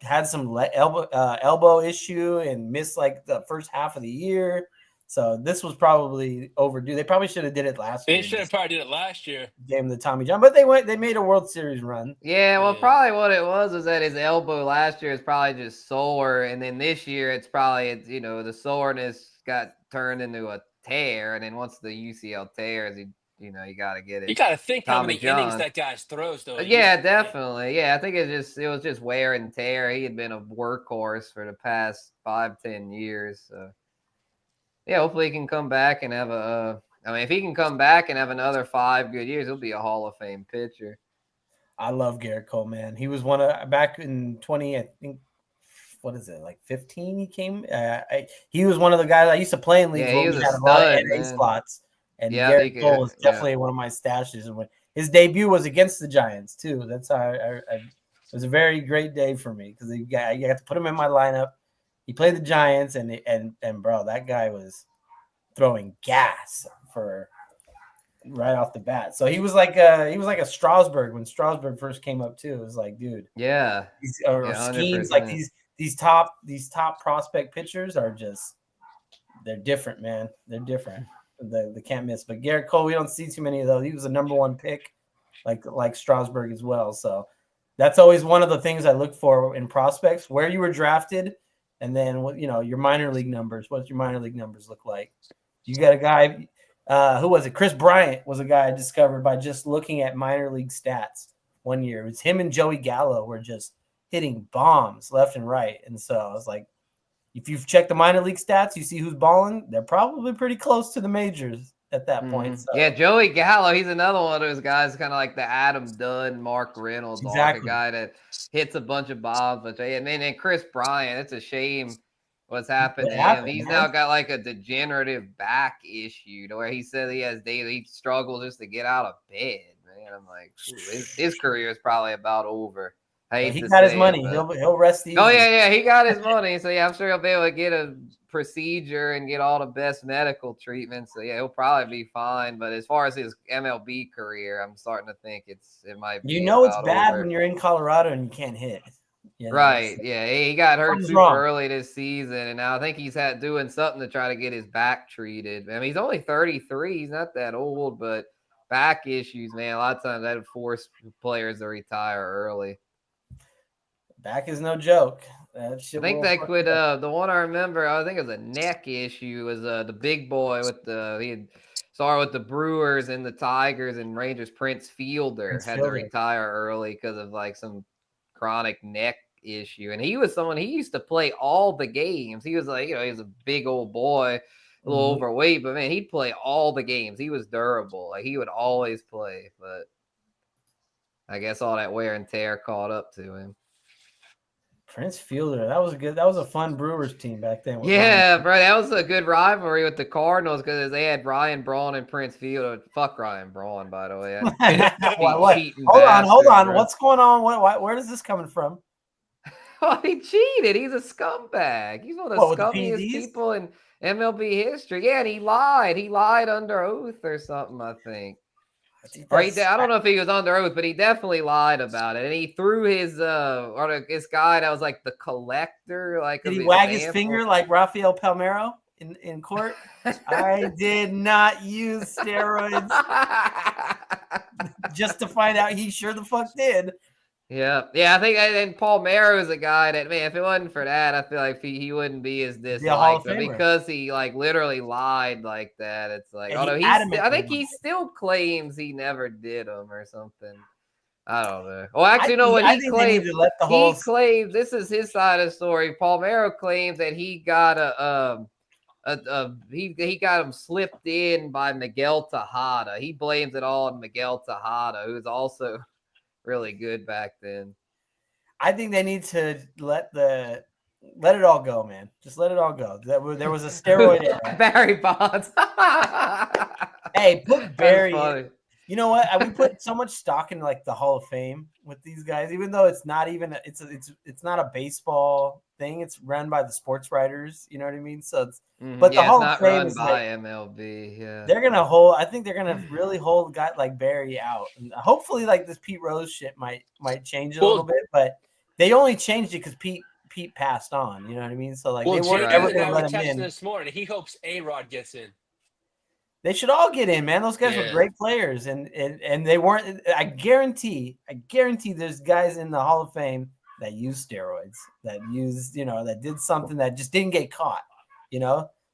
Speaker 4: had some elbow issue and missed like the first half of the year. So this was probably overdue. They probably should have did it last year.
Speaker 5: They should have probably did it last year.
Speaker 4: Gave him the Tommy John, but they made a World Series run.
Speaker 1: Yeah, well,
Speaker 5: Yeah.
Speaker 1: probably what it was that his elbow last year is probably just sore, and then this year it's probably the soreness got turned into a tear, and then once the UCL tears, you got to get it.
Speaker 5: You got to think how
Speaker 1: Tommy
Speaker 5: many innings
Speaker 1: John.
Speaker 5: that guy's throws, though.
Speaker 1: Yeah, definitely. Yeah, I think it was just wear and tear. He had been a workhorse for the past 5-10 years. So yeah, hopefully he can come back and have if he can come back and have another 5 good years, he'll be a Hall of Fame pitcher.
Speaker 4: I love Garrett Cole, man. He was one of back in 20, I think. What is it, like 15? He came. He was one of the guys I used to play in leagues
Speaker 1: Yeah,
Speaker 4: where
Speaker 1: he
Speaker 4: we
Speaker 1: was
Speaker 4: had
Speaker 1: a
Speaker 4: a lot of
Speaker 1: stud,
Speaker 4: NA
Speaker 1: man.
Speaker 4: slots. And
Speaker 1: Yeah,
Speaker 4: Garrett
Speaker 1: they
Speaker 4: Cole
Speaker 1: could-
Speaker 4: was definitely one of my stashes. And when his debut was against the Giants too. That's how it was a very great day for me because you got to put him in my lineup. He played the Giants, and bro, that guy was throwing gas for right off the bat. So he was like a Strasburg when Strasburg first came up too. It was like, dude,
Speaker 1: Yeah.
Speaker 4: or
Speaker 1: Yeah,
Speaker 4: schemes like
Speaker 1: 100%.
Speaker 4: these top prospect pitchers are just they're different, man. They're different. They can't miss. But Garrett Cole, we don't see too many of those. He was a number one pick, like Strasburg as well. So that's always one of the things I look for in prospects, where you were drafted, and then what your minor league numbers. What's your minor league numbers look like? You got a guy, who was it? Chris Bryant was a guy I discovered by just looking at minor league stats one year. It was him and Joey Gallo were just hitting bombs left and right. And so I was like, if you've checked the minor league stats, you see who's balling. They're probably pretty close to the majors at that point. So.
Speaker 1: Yeah, Joey Gallo, he's another one of those guys, kind of like the Adam Dunn, Mark Reynolds,
Speaker 4: Exactly.
Speaker 1: a guy that hits a bunch of bombs. But and then Chris Bryant, it's a shame what's happened to him. He's now got like a degenerative back issue to where he said he struggles just to get out of bed. Man, I'm like, his career is probably about over.
Speaker 4: He got his money. He'll rest easy.
Speaker 1: Oh yeah, he got his money. So yeah, I'm sure he'll be able to get a procedure and get all the best medical treatment. So yeah, he'll probably be fine. But as far as his MLB career, I'm starting to think it might be.
Speaker 4: It's bad when you're in Colorado and you can't hit.
Speaker 1: Right. Yeah, he got hurt super
Speaker 4: wrong.
Speaker 1: early this season, and now I think he's doing something to try to get his back treated. I mean, he's only 33. He's not that old, but back issues, man, a lot of times that would force players to retire early.
Speaker 4: Back is no joke.
Speaker 1: I think they could. The one I remember, I think it was a neck issue. Was the big boy he had started with the Brewers and the Tigers and Rangers. Prince Fielder had to retire early because of like some chronic neck issue, and he was someone he used to play all the games. He was like, he was a big old boy, a little overweight, but man, he'd play all the games. He was durable. Like he would always play, but I guess all that wear and tear caught up to him.
Speaker 4: Prince Fielder, that was a fun Brewers team back then.
Speaker 1: Yeah, bro, that was a good rivalry with the Cardinals because they had Ryan Braun and Prince Fielder. Fuck Ryan Braun, by the way.
Speaker 4: Hold on. Bro. What's going on? Where is this coming from?
Speaker 1: Well, he cheated. He's a scumbag. He's one of the scummiest people in MLB history. Yeah, and he lied. He lied under oath or something, I think. I don't know if he was under oath, but he definitely lied about it. And he threw his guy that was like the collector. Like,
Speaker 4: did he wag his finger like Rafael Palmeiro in court? I did not use steroids. Just to find out he sure the fuck did.
Speaker 1: Yeah, I think and Palmeiro is a guy that, man, if it wasn't for that, I feel like he wouldn't be as
Speaker 4: Be a Hall of
Speaker 1: disliked. But
Speaker 4: Famer.
Speaker 1: because he like literally lied like that, it's like,
Speaker 4: And
Speaker 1: although
Speaker 4: he
Speaker 1: I
Speaker 4: adamantly
Speaker 1: think he
Speaker 4: lied.
Speaker 1: still claims he never did them or something. I don't know. Well, actually, no. What
Speaker 4: I
Speaker 1: he
Speaker 4: think they need
Speaker 1: claimed,
Speaker 4: to let the whole.
Speaker 1: he claims this is his side of the story. Palmeiro claims that he got he got him slipped in by Miguel Tejada. He blames it all on Miguel Tejada, who was also really good back then.
Speaker 4: I think they need to let it all go, man. Just let it all go. There was a steroid era.
Speaker 1: Barry Bonds.
Speaker 4: Hey, put Barry.
Speaker 1: That's funny.
Speaker 4: You know what? We put so much stock in like the Hall of Fame with these guys, even though it's not even it's not a baseball thing. It's run by the sports writers. You know what I mean? So it's but the Hall of Fame is
Speaker 1: by
Speaker 4: like,
Speaker 1: MLB. Yeah,
Speaker 4: they're gonna hold. I think they're gonna really hold a guy like Barry out. And hopefully, like this Pete Rose shit might change it a little bit, but they only changed it because Pete passed on. You know what I mean? So like they weren't ever gonna let him in.
Speaker 5: This morning, he hopes A-Rod gets in.
Speaker 4: They should all get in, man. Those guys were great players, and they weren't. I guarantee there's guys in the Hall of Fame that use steroids, that that did something that just didn't get caught,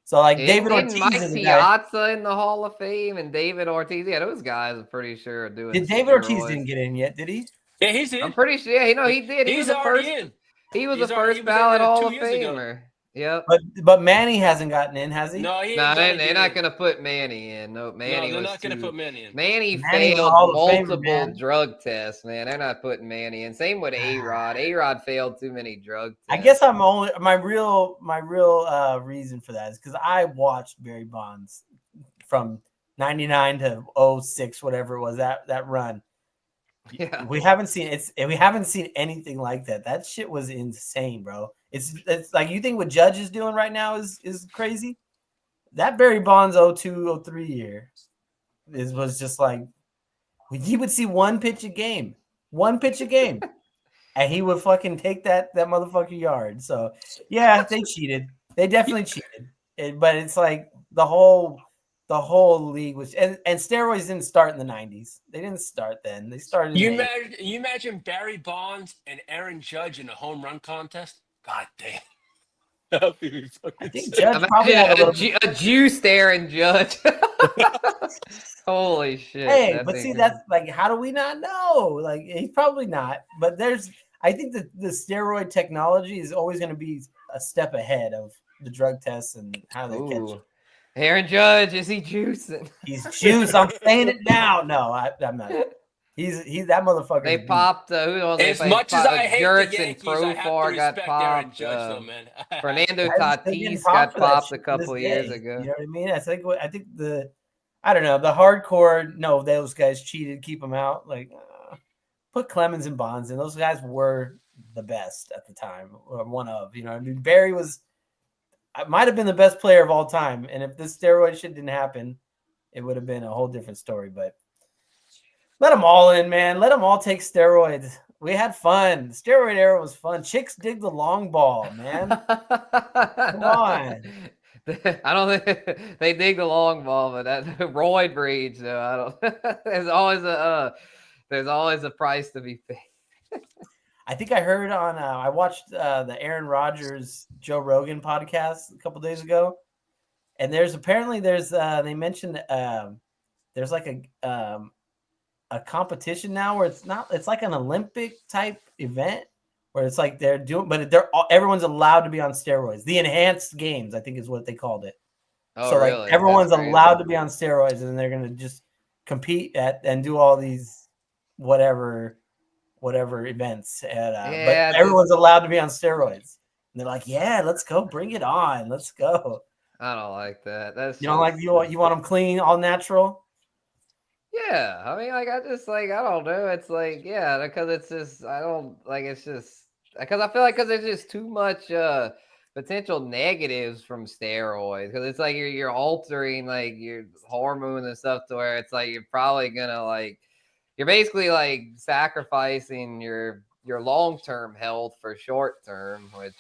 Speaker 4: So like David Ortiz
Speaker 1: Mike
Speaker 4: is a
Speaker 1: Piazza in the Hall of Fame, and David Ortiz. Yeah, those guys I'm pretty sure are doing.
Speaker 4: Did David Ortiz didn't get in yet? Did he?
Speaker 5: Yeah, he's in.
Speaker 1: I'm pretty sure. Yeah, he did.
Speaker 5: He's already in.
Speaker 1: He was the first ballot Hall of Famer. Yep.
Speaker 4: But Manny hasn't gotten in, has he?
Speaker 5: No,
Speaker 1: they're not going to put Manny in. No, Manny
Speaker 5: they're not going to put Manny in.
Speaker 1: Manny failed multiple drug tests, man. They're not putting Manny in. Same with A-Rod. A-Rod failed too many drug tests.
Speaker 4: I guess I'm only my real reason for that is because I watched Barry Bonds from 99 to 06, whatever it was, that run.
Speaker 1: Yeah.
Speaker 4: We haven't seen anything like that. That shit was insane, bro. It's like, you think what Judge is doing right now is crazy. That Barry Bonds 02-03 year was just like, he would see one pitch a game, and he would fucking take that motherfucker yard. So yeah, they cheated. They definitely cheated. But it's like the whole league was, and steroids didn't start in the 90s. They didn't start then. They started.
Speaker 5: You imagine Barry Bonds and Aaron Judge in a home run contest? God damn.
Speaker 4: I think Judge probably had
Speaker 1: a juiced Aaron Judge. Holy shit.
Speaker 4: Hey, but see, that's like, how do we not know? Like, he's probably not. But I think that the steroid technology is always going to be a step ahead of the drug tests and how they catch it.
Speaker 1: Aaron Judge, is he juicing?
Speaker 4: He's juiced. I'm saying it now. No, I'm not. He's that motherfucker.
Speaker 1: They popped.
Speaker 5: As much as I hate the Yankees, I have to respect Aaron Judge, though, man.
Speaker 1: Fernando Tatis got popped a couple years ago.
Speaker 4: You know what I mean? I think I don't know, the hardcore. No, those guys cheated. Keep them out. Like, put Clemens and Bonds in. Those guys were the best at the time, or one of. I mean, Barry might have been the best player of all time, and if this steroid shit didn't happen, it would have been a whole different story. But let them all in, man. Let them all take steroids. We had fun. The steroid era was fun. Chicks dig the long ball, man. Come on.
Speaker 1: I don't think they dig the long ball, but that roid rage, though. I don't. There's always a price to be paid.
Speaker 4: I think I heard on. I watched the Aaron Rodgers Joe Rogan podcast a couple days ago, and there's they mentioned there's like a competition now where it's like an Olympic type event where it's like everyone's allowed to be on steroids. The enhanced games, I think, is what they called it.
Speaker 1: Oh,
Speaker 4: so like
Speaker 1: really?
Speaker 4: everyone's allowed to be on steroids, and they're gonna just compete and do all these whatever events. But everyone's allowed to be on steroids. And they're like, yeah, let's go, bring it on, let's go.
Speaker 1: I don't like that. That's
Speaker 4: you want them clean, all natural.
Speaker 1: Yeah, I mean, like, I don't know. It's like, yeah, because it's just, I don't like. It's just because I feel like there's just too much potential negatives from steroids. Because it's like you're altering like your hormones and stuff to where it's like you're probably gonna like you're basically like sacrificing your long-term health for short-term, which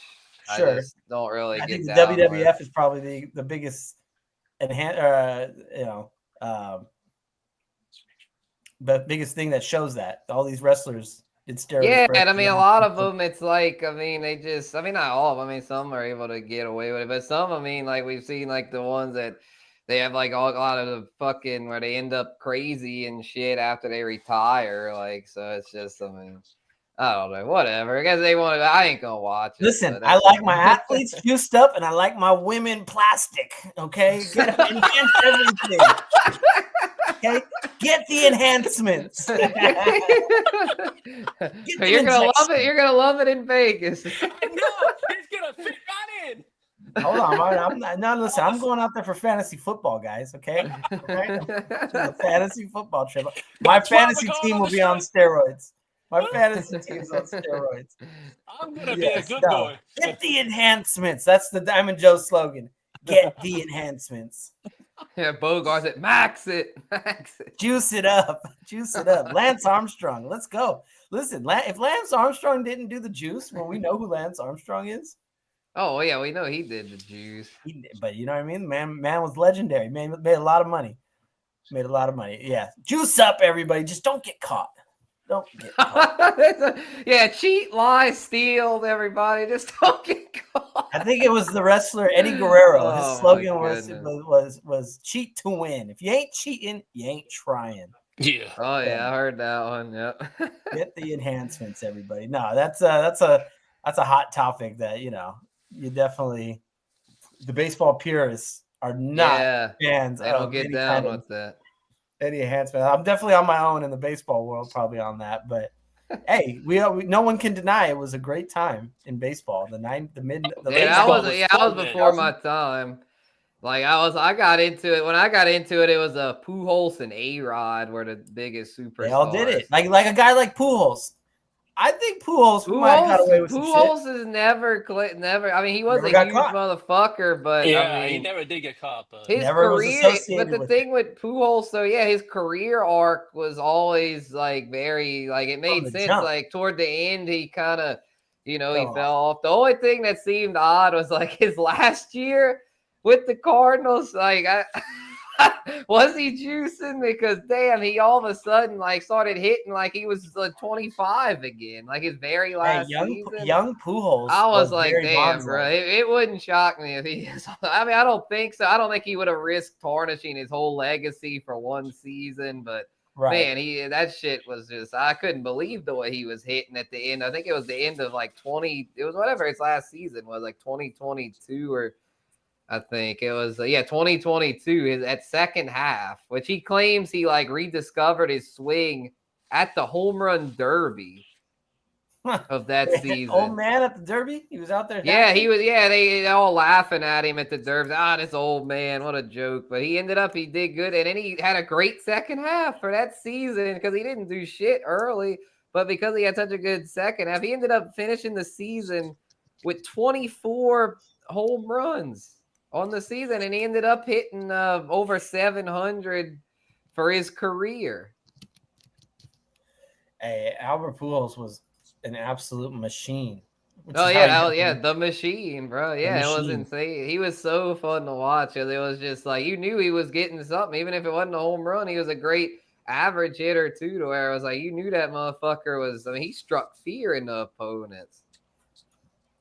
Speaker 4: sure.
Speaker 1: I just don't really get.
Speaker 4: I think the WWF is probably the biggest the biggest thing that shows that all these wrestlers Did steroids
Speaker 1: Yeah,
Speaker 4: for
Speaker 1: and I mean, a lot of
Speaker 4: them.
Speaker 1: them, it's like, I mean, they just, I mean, not all of them. I mean, some are able to get away with it, but some, I mean, like we've seen, like the ones that they have, like a lot of the fucking where they end up crazy and shit after they retire. Like, so it's just, I mean, I don't know, whatever. I guess they want to, I ain't gonna watch it.
Speaker 4: Listen,
Speaker 1: but
Speaker 4: I
Speaker 1: that's
Speaker 4: like
Speaker 1: just-
Speaker 4: my athletes juiced up, and I like my women plastic. Okay, get enhance everything. Okay, get the enhancements.
Speaker 1: You're gonna love it. You're gonna love it in Vegas.
Speaker 5: I know he's gonna fit right in.
Speaker 4: Hold on, I'm not. No, listen, I'm going out there for fantasy football, guys. Okay, a fantasy football trip. My fantasy team will be on steroids. My fantasy team's on steroids.
Speaker 5: I'm gonna
Speaker 4: Yes,
Speaker 5: be a good
Speaker 4: no.
Speaker 5: boy.
Speaker 4: Get the enhancements. That's the Diamond Joe slogan. Get the enhancements.
Speaker 1: Yeah, Bogarts it, max it.
Speaker 4: Juice it up. Juice it up. Lance Armstrong. Let's go. Listen, if Lance Armstrong didn't do the juice, well, we know who Lance Armstrong is.
Speaker 1: Oh yeah, we know he did the juice.
Speaker 4: But you know what I mean? Man was legendary. Made a lot of money. Made a lot of money. Yeah. Juice up, everybody. Just don't get caught. Don't get caught.
Speaker 1: Yeah, cheat, lie, steal, everybody. Just don't get caught.
Speaker 4: I think it was the wrestler Eddie Guerrero.
Speaker 1: Oh,
Speaker 4: His
Speaker 1: my
Speaker 4: slogan
Speaker 1: goodness.
Speaker 4: was cheat to win. If you ain't cheating, you ain't trying.
Speaker 5: Yeah.
Speaker 1: Oh yeah, I heard that one. Yep.
Speaker 4: Get the enhancements, everybody. No, that's a hot topic that you definitely, the baseball purists are not
Speaker 1: Yeah,
Speaker 4: fans.
Speaker 1: they don't
Speaker 4: of
Speaker 1: get
Speaker 4: any
Speaker 1: down
Speaker 4: kind of
Speaker 1: with that.
Speaker 4: any enhancement. I'm definitely on my own in the baseball world, probably on that. But hey, we no one can deny it was a great time in baseball. The
Speaker 1: Yeah,
Speaker 5: baseball
Speaker 1: I was
Speaker 5: was
Speaker 1: I was
Speaker 5: fun, man.
Speaker 1: before my time. Like I got into it. When I got into it, it was Pujols and A-Rod were the biggest superstars.
Speaker 4: They all did it. Like a guy like Pujols. I think Pujols might have got away with some shit.
Speaker 1: Pujols is never. I mean, he was
Speaker 4: Never
Speaker 1: a
Speaker 4: got
Speaker 1: huge
Speaker 4: caught.
Speaker 1: motherfucker, but
Speaker 5: Yeah,
Speaker 1: I
Speaker 5: he
Speaker 1: mean,
Speaker 5: never did get caught, but
Speaker 1: his
Speaker 4: Never was
Speaker 1: career.
Speaker 4: associated
Speaker 1: But the
Speaker 4: with
Speaker 1: thing with Pujols, so yeah, his career arc was always like very like it made
Speaker 4: the
Speaker 1: sense.
Speaker 4: jump.
Speaker 1: Like toward the end, he kind of, he
Speaker 4: Fell
Speaker 1: fell off. The only thing that seemed odd was like his last year with the Cardinals. Like was he juicing? Because damn, he all of a sudden like started hitting like he was like 25 again, like his very last season.
Speaker 4: young Pujols.
Speaker 1: I was like,
Speaker 4: very
Speaker 1: damn,
Speaker 4: Bonzo.
Speaker 1: bro. It wouldn't shock me if he is. I mean, I don't think so. I don't think he would have risked tarnishing his whole legacy for one season. But
Speaker 4: Right.
Speaker 1: man, that shit was just, I couldn't believe the way he was hitting at the end. I think it was the end of like 20. It was whatever his last season was, like 2022 or. I think it was 2022, his at second half, which he claims he like rediscovered his swing at the home run derby of that season.
Speaker 4: Old man at the Derby, he was out there.
Speaker 1: Yeah, he was. Yeah, they all laughing at him at the derby. This old man, what a joke. But he did good, and then he had a great second half for that season because he didn't do shit early, but because he had such a good second half, he ended up finishing the season with 24 home runs on the season, and he ended up hitting over 700 for his career.
Speaker 4: Hey, Albert Pujols was an absolute machine.
Speaker 1: Oh yeah, the machine, bro. Yeah, it was
Speaker 4: machine.
Speaker 1: insane. He was so fun to watch. It was just like you knew he was getting something, even if it wasn't a home run. He was a great average hitter too, to where it was like you knew that motherfucker was. I mean, he struck fear in the opponents.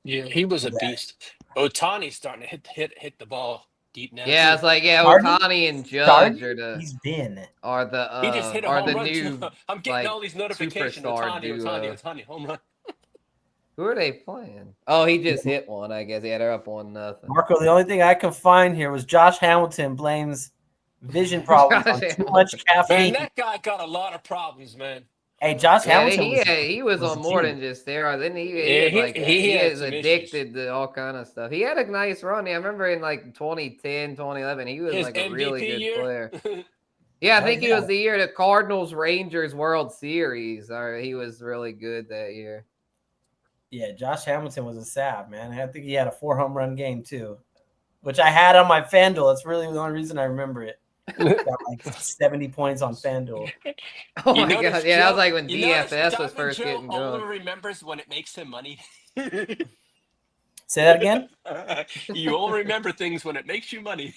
Speaker 5: yeah, he was a beast. Otani's starting to hit the ball deep now.
Speaker 1: Yeah,
Speaker 5: too.
Speaker 1: it's like
Speaker 4: Harden?
Speaker 1: Otani and Judge are
Speaker 4: He's been.
Speaker 1: the
Speaker 5: He just hit a
Speaker 1: are
Speaker 5: home
Speaker 1: the
Speaker 5: run.
Speaker 1: new
Speaker 5: I'm getting
Speaker 1: like,
Speaker 5: all these notifications.
Speaker 1: superstar
Speaker 5: Otani, home run.
Speaker 1: Who are they playing? Oh, he just hit one. I guess. Yeah, they're up 1-0.
Speaker 4: Marco, the only thing I could find here was Josh Hamilton blames vision problems on too much
Speaker 5: Man,
Speaker 4: caffeine.
Speaker 5: that guy got a lot of problems, man.
Speaker 4: Hey, Josh
Speaker 1: Yeah,
Speaker 4: Hamilton.
Speaker 1: he was
Speaker 4: was
Speaker 1: on
Speaker 4: a
Speaker 1: more
Speaker 4: team.
Speaker 1: than just steroids. Then he
Speaker 5: had
Speaker 1: is
Speaker 5: some
Speaker 1: addicted to all kind of stuff. He had a nice run. I remember in like 2010, 2011, he was
Speaker 5: His
Speaker 1: like a
Speaker 5: MVP
Speaker 1: really good
Speaker 5: year.
Speaker 1: player. Yeah, I
Speaker 4: Oh,
Speaker 1: think he
Speaker 4: yeah.
Speaker 1: was the year the Cardinals Rangers World Series. He was really good that year.
Speaker 4: Yeah, Josh Hamilton was a sav, man. I think he had a 4 home run game too, which I had on my FanDuel. That's really the only reason I remember it. Got like 70 points on FanDuel.
Speaker 1: Oh
Speaker 5: You
Speaker 1: my
Speaker 5: notice
Speaker 1: god, yeah, that was
Speaker 5: Joe-
Speaker 1: like when
Speaker 5: you notice
Speaker 1: DFS was
Speaker 5: Diamond
Speaker 1: first
Speaker 5: Joe
Speaker 1: getting
Speaker 5: only
Speaker 1: going.
Speaker 5: remembers when it makes him money.
Speaker 4: Say that again.
Speaker 5: You only remember things when it makes you money.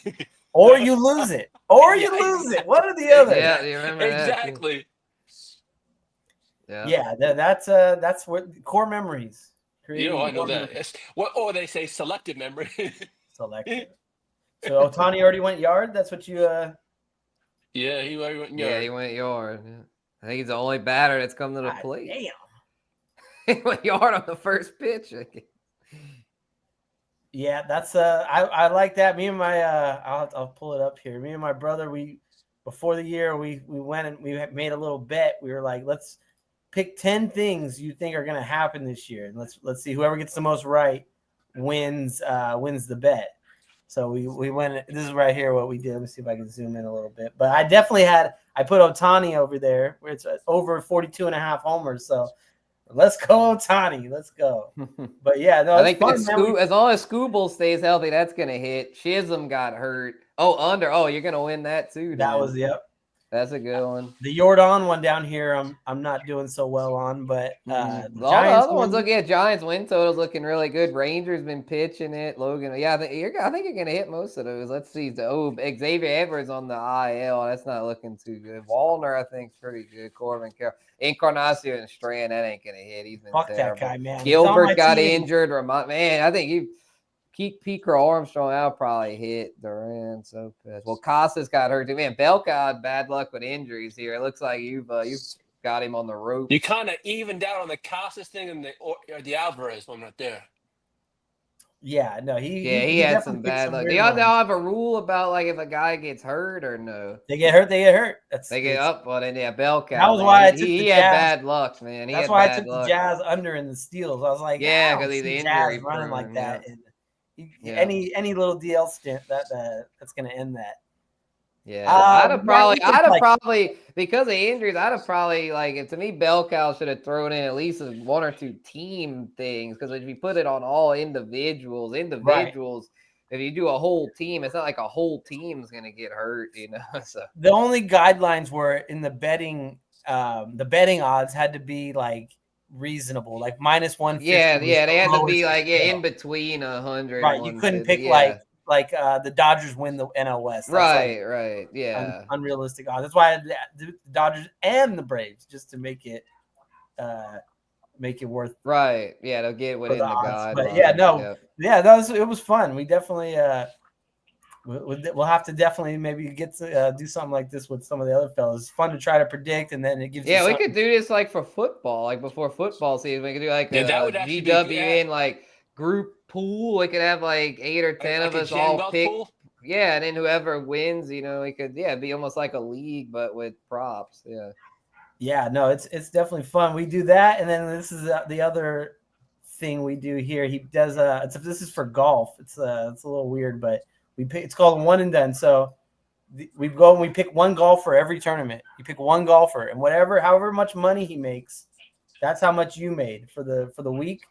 Speaker 4: Or you lose it. Or you
Speaker 5: Yeah,
Speaker 4: lose it. One or the other.
Speaker 1: Yeah, you remember that?
Speaker 5: Exactly.
Speaker 4: Yeah, that's what core memories.
Speaker 5: You know, I know
Speaker 4: Core
Speaker 5: that.
Speaker 4: memories.
Speaker 5: It's, what? Or they say selective memory.
Speaker 4: Selected. So Otani already went yard. That's what you.
Speaker 5: Yeah, he went
Speaker 1: Yeah,
Speaker 5: yard.
Speaker 1: he went yard. Yeah. I think he's the only batter that's come to the
Speaker 4: God
Speaker 1: plate.
Speaker 4: damn.
Speaker 1: He went yard on the first pitch.
Speaker 4: Yeah, that's I like that. Me and my I'll pull it up here. Me and my brother, we before the year we went and we made a little bet. We were like, let's pick 10 things you think are gonna happen this year, and let's see whoever gets the most right wins the bet. So we went. This is right here what we did. Let me see if I can zoom in a little bit. But I definitely I put Otani over there where it's over 42 and a half homers. So let's go Otani. Let's go. But yeah, no,
Speaker 1: I
Speaker 4: it's
Speaker 1: think
Speaker 4: fun,
Speaker 1: that
Speaker 4: man.
Speaker 1: as long as Scooble stays healthy, that's gonna hit. Chisholm got hurt. Oh, under. Oh, you're gonna win that too.
Speaker 4: That
Speaker 1: dude.
Speaker 4: was
Speaker 1: That's a good one.
Speaker 4: the Jordan one down here. I'm not doing so well on, but
Speaker 1: All the
Speaker 4: Giants
Speaker 1: other ones
Speaker 4: one,
Speaker 1: look at Giants win totals looking really good. Rangers been pitching it. Logan, yeah, I think you're gonna hit most of those. Let's see. Xavier Edwards on the IL. That's not looking too good. Wallner, I think, is pretty good. Corbin Carroll, Encarnacion and Strand, that ain't gonna hit. He's been
Speaker 4: fuck
Speaker 1: terrible.
Speaker 4: that guy, man. He's on my
Speaker 1: Gilbert got
Speaker 4: team.
Speaker 1: injured. Man, I think you. Peeker Armstrong, that'll probably hit Duran. So pissed. Well, Casas got hurt too. Man, Belka had bad luck with injuries here. It looks like you've got him on the rope.
Speaker 5: You kind of evened out on the Casas thing and the Alvarez one right there.
Speaker 4: Yeah, no,
Speaker 1: he had some bad luck. Do y'all have a rule about like if a guy gets hurt or no?
Speaker 4: They get hurt. They get hurt.
Speaker 1: They get up, well then Belka.
Speaker 4: That was why I took
Speaker 1: he
Speaker 4: the
Speaker 1: had
Speaker 4: Jazz.
Speaker 1: bad luck, man.
Speaker 4: That's why I took the Jazz under in the steals. I was like,
Speaker 1: yeah,
Speaker 4: because
Speaker 1: he's
Speaker 4: the
Speaker 1: injury
Speaker 4: Jazz running like
Speaker 1: prone,
Speaker 4: that.
Speaker 1: yeah.
Speaker 4: And
Speaker 1: Yeah.
Speaker 4: any little DL stint that's gonna end that.
Speaker 1: Yeah, I'd have
Speaker 4: like-
Speaker 1: probably because of injuries, I'd have probably to me, Belcow should have thrown in at least one or two team things because if you put it on all individuals, if you do a whole team, it's not like a whole team's gonna get hurt, you know. So
Speaker 4: The only guidelines were in the betting odds had to be like reasonable, like minus 150.
Speaker 1: yeah, they had to be
Speaker 4: lowest
Speaker 1: in between 100.
Speaker 4: right. You couldn't pick like the Dodgers win the NL West. That's
Speaker 1: right, yeah.
Speaker 4: Unrealistic odds. That's why the Dodgers and the Braves just to make it worth.
Speaker 1: Right, yeah, they'll get within the guidelines.
Speaker 4: But it was fun. We definitely we'll have to definitely maybe get to do something like this with some of the other fellas. It's fun to try to predict, and then it gives.
Speaker 1: Yeah, we could do this for football, before football season. We could do
Speaker 5: that would actually
Speaker 1: GWN group pool. We could have 8 or 10 of us all pick.
Speaker 5: Pool?
Speaker 1: Yeah, and then whoever wins, we could be almost like a league, but with props. Yeah.
Speaker 4: Yeah, no, it's definitely fun. We do that, and then this is the other thing we do here. He does this is for golf. It's a little weird, but it's called one and done. So we go and we pick one golfer every tournament. You pick one golfer, and however much money he makes, that's how much you made for the week.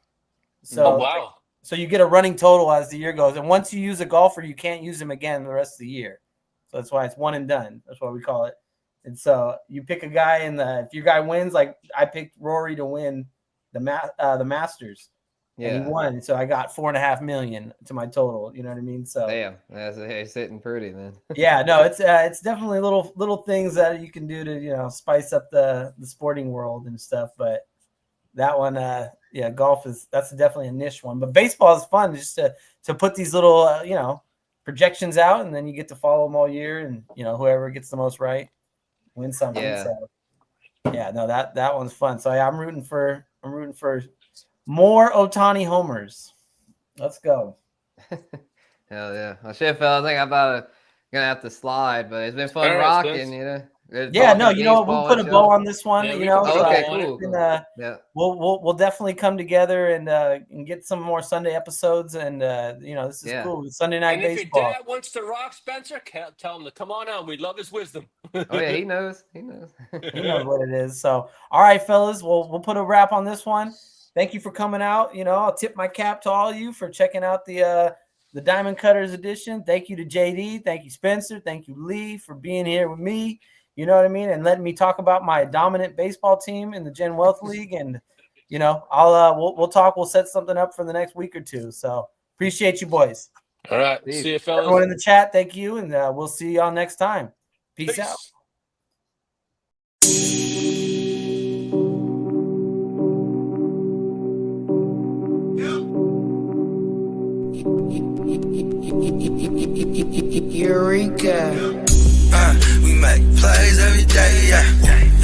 Speaker 4: So
Speaker 5: wow.
Speaker 4: So you get a running total as the year goes, and once you use a golfer, you can't use him again the rest of the year. So that's why it's one and done. That's why we call it. And so you pick a guy, and if your guy wins, like I picked Rory to win the Masters, and he won. So I got $4.5 million to my total. You know what I mean? So
Speaker 1: damn, that's sitting pretty then.
Speaker 4: yeah, no, it's definitely little things that you can do to spice up the sporting world and stuff. But that one, golf that's definitely a niche one. But baseball is fun just to put these little projections out, and then you get to follow them all year, and whoever gets the most right wins something.
Speaker 1: Yeah.
Speaker 4: So yeah, no, that one's fun. So yeah, I'm rooting for more Otani homers. Let's go.
Speaker 1: Hell yeah. Well, shit, fellas, I think I'm gonna have to slide, but it's been fun
Speaker 5: All right,
Speaker 1: rocking,
Speaker 5: Spence.
Speaker 4: Yeah, no, you know what? We'll put a bow on this one.
Speaker 5: Yeah,
Speaker 1: okay,
Speaker 5: cool.
Speaker 1: Yeah.
Speaker 4: We'll definitely come together and get some more Sunday episodes. And this is cool. Sunday night
Speaker 5: And
Speaker 4: baseball.
Speaker 5: if your dad wants to rock Spencer, tell him to come on out. We'd love his wisdom.
Speaker 1: Oh yeah, he knows.
Speaker 4: He knows what it is. So, all right, fellas, we'll put a wrap on this one. Thank you for coming out. I'll tip my cap to all of you for checking out the Diamond Cutters edition. Thank you to JD. Thank you, Spencer. Thank you, Lee, for being here with me. You know what I mean? And letting me talk about my dominant baseball team in the Gen Wealth League. And, I'll we'll talk. We'll set something up for the next week or two. So appreciate you boys.
Speaker 5: All right. See you, fellas.
Speaker 4: Everyone in the chat, thank you. And we'll see y'all next time. Peace out.
Speaker 2: We make plays every day, yeah.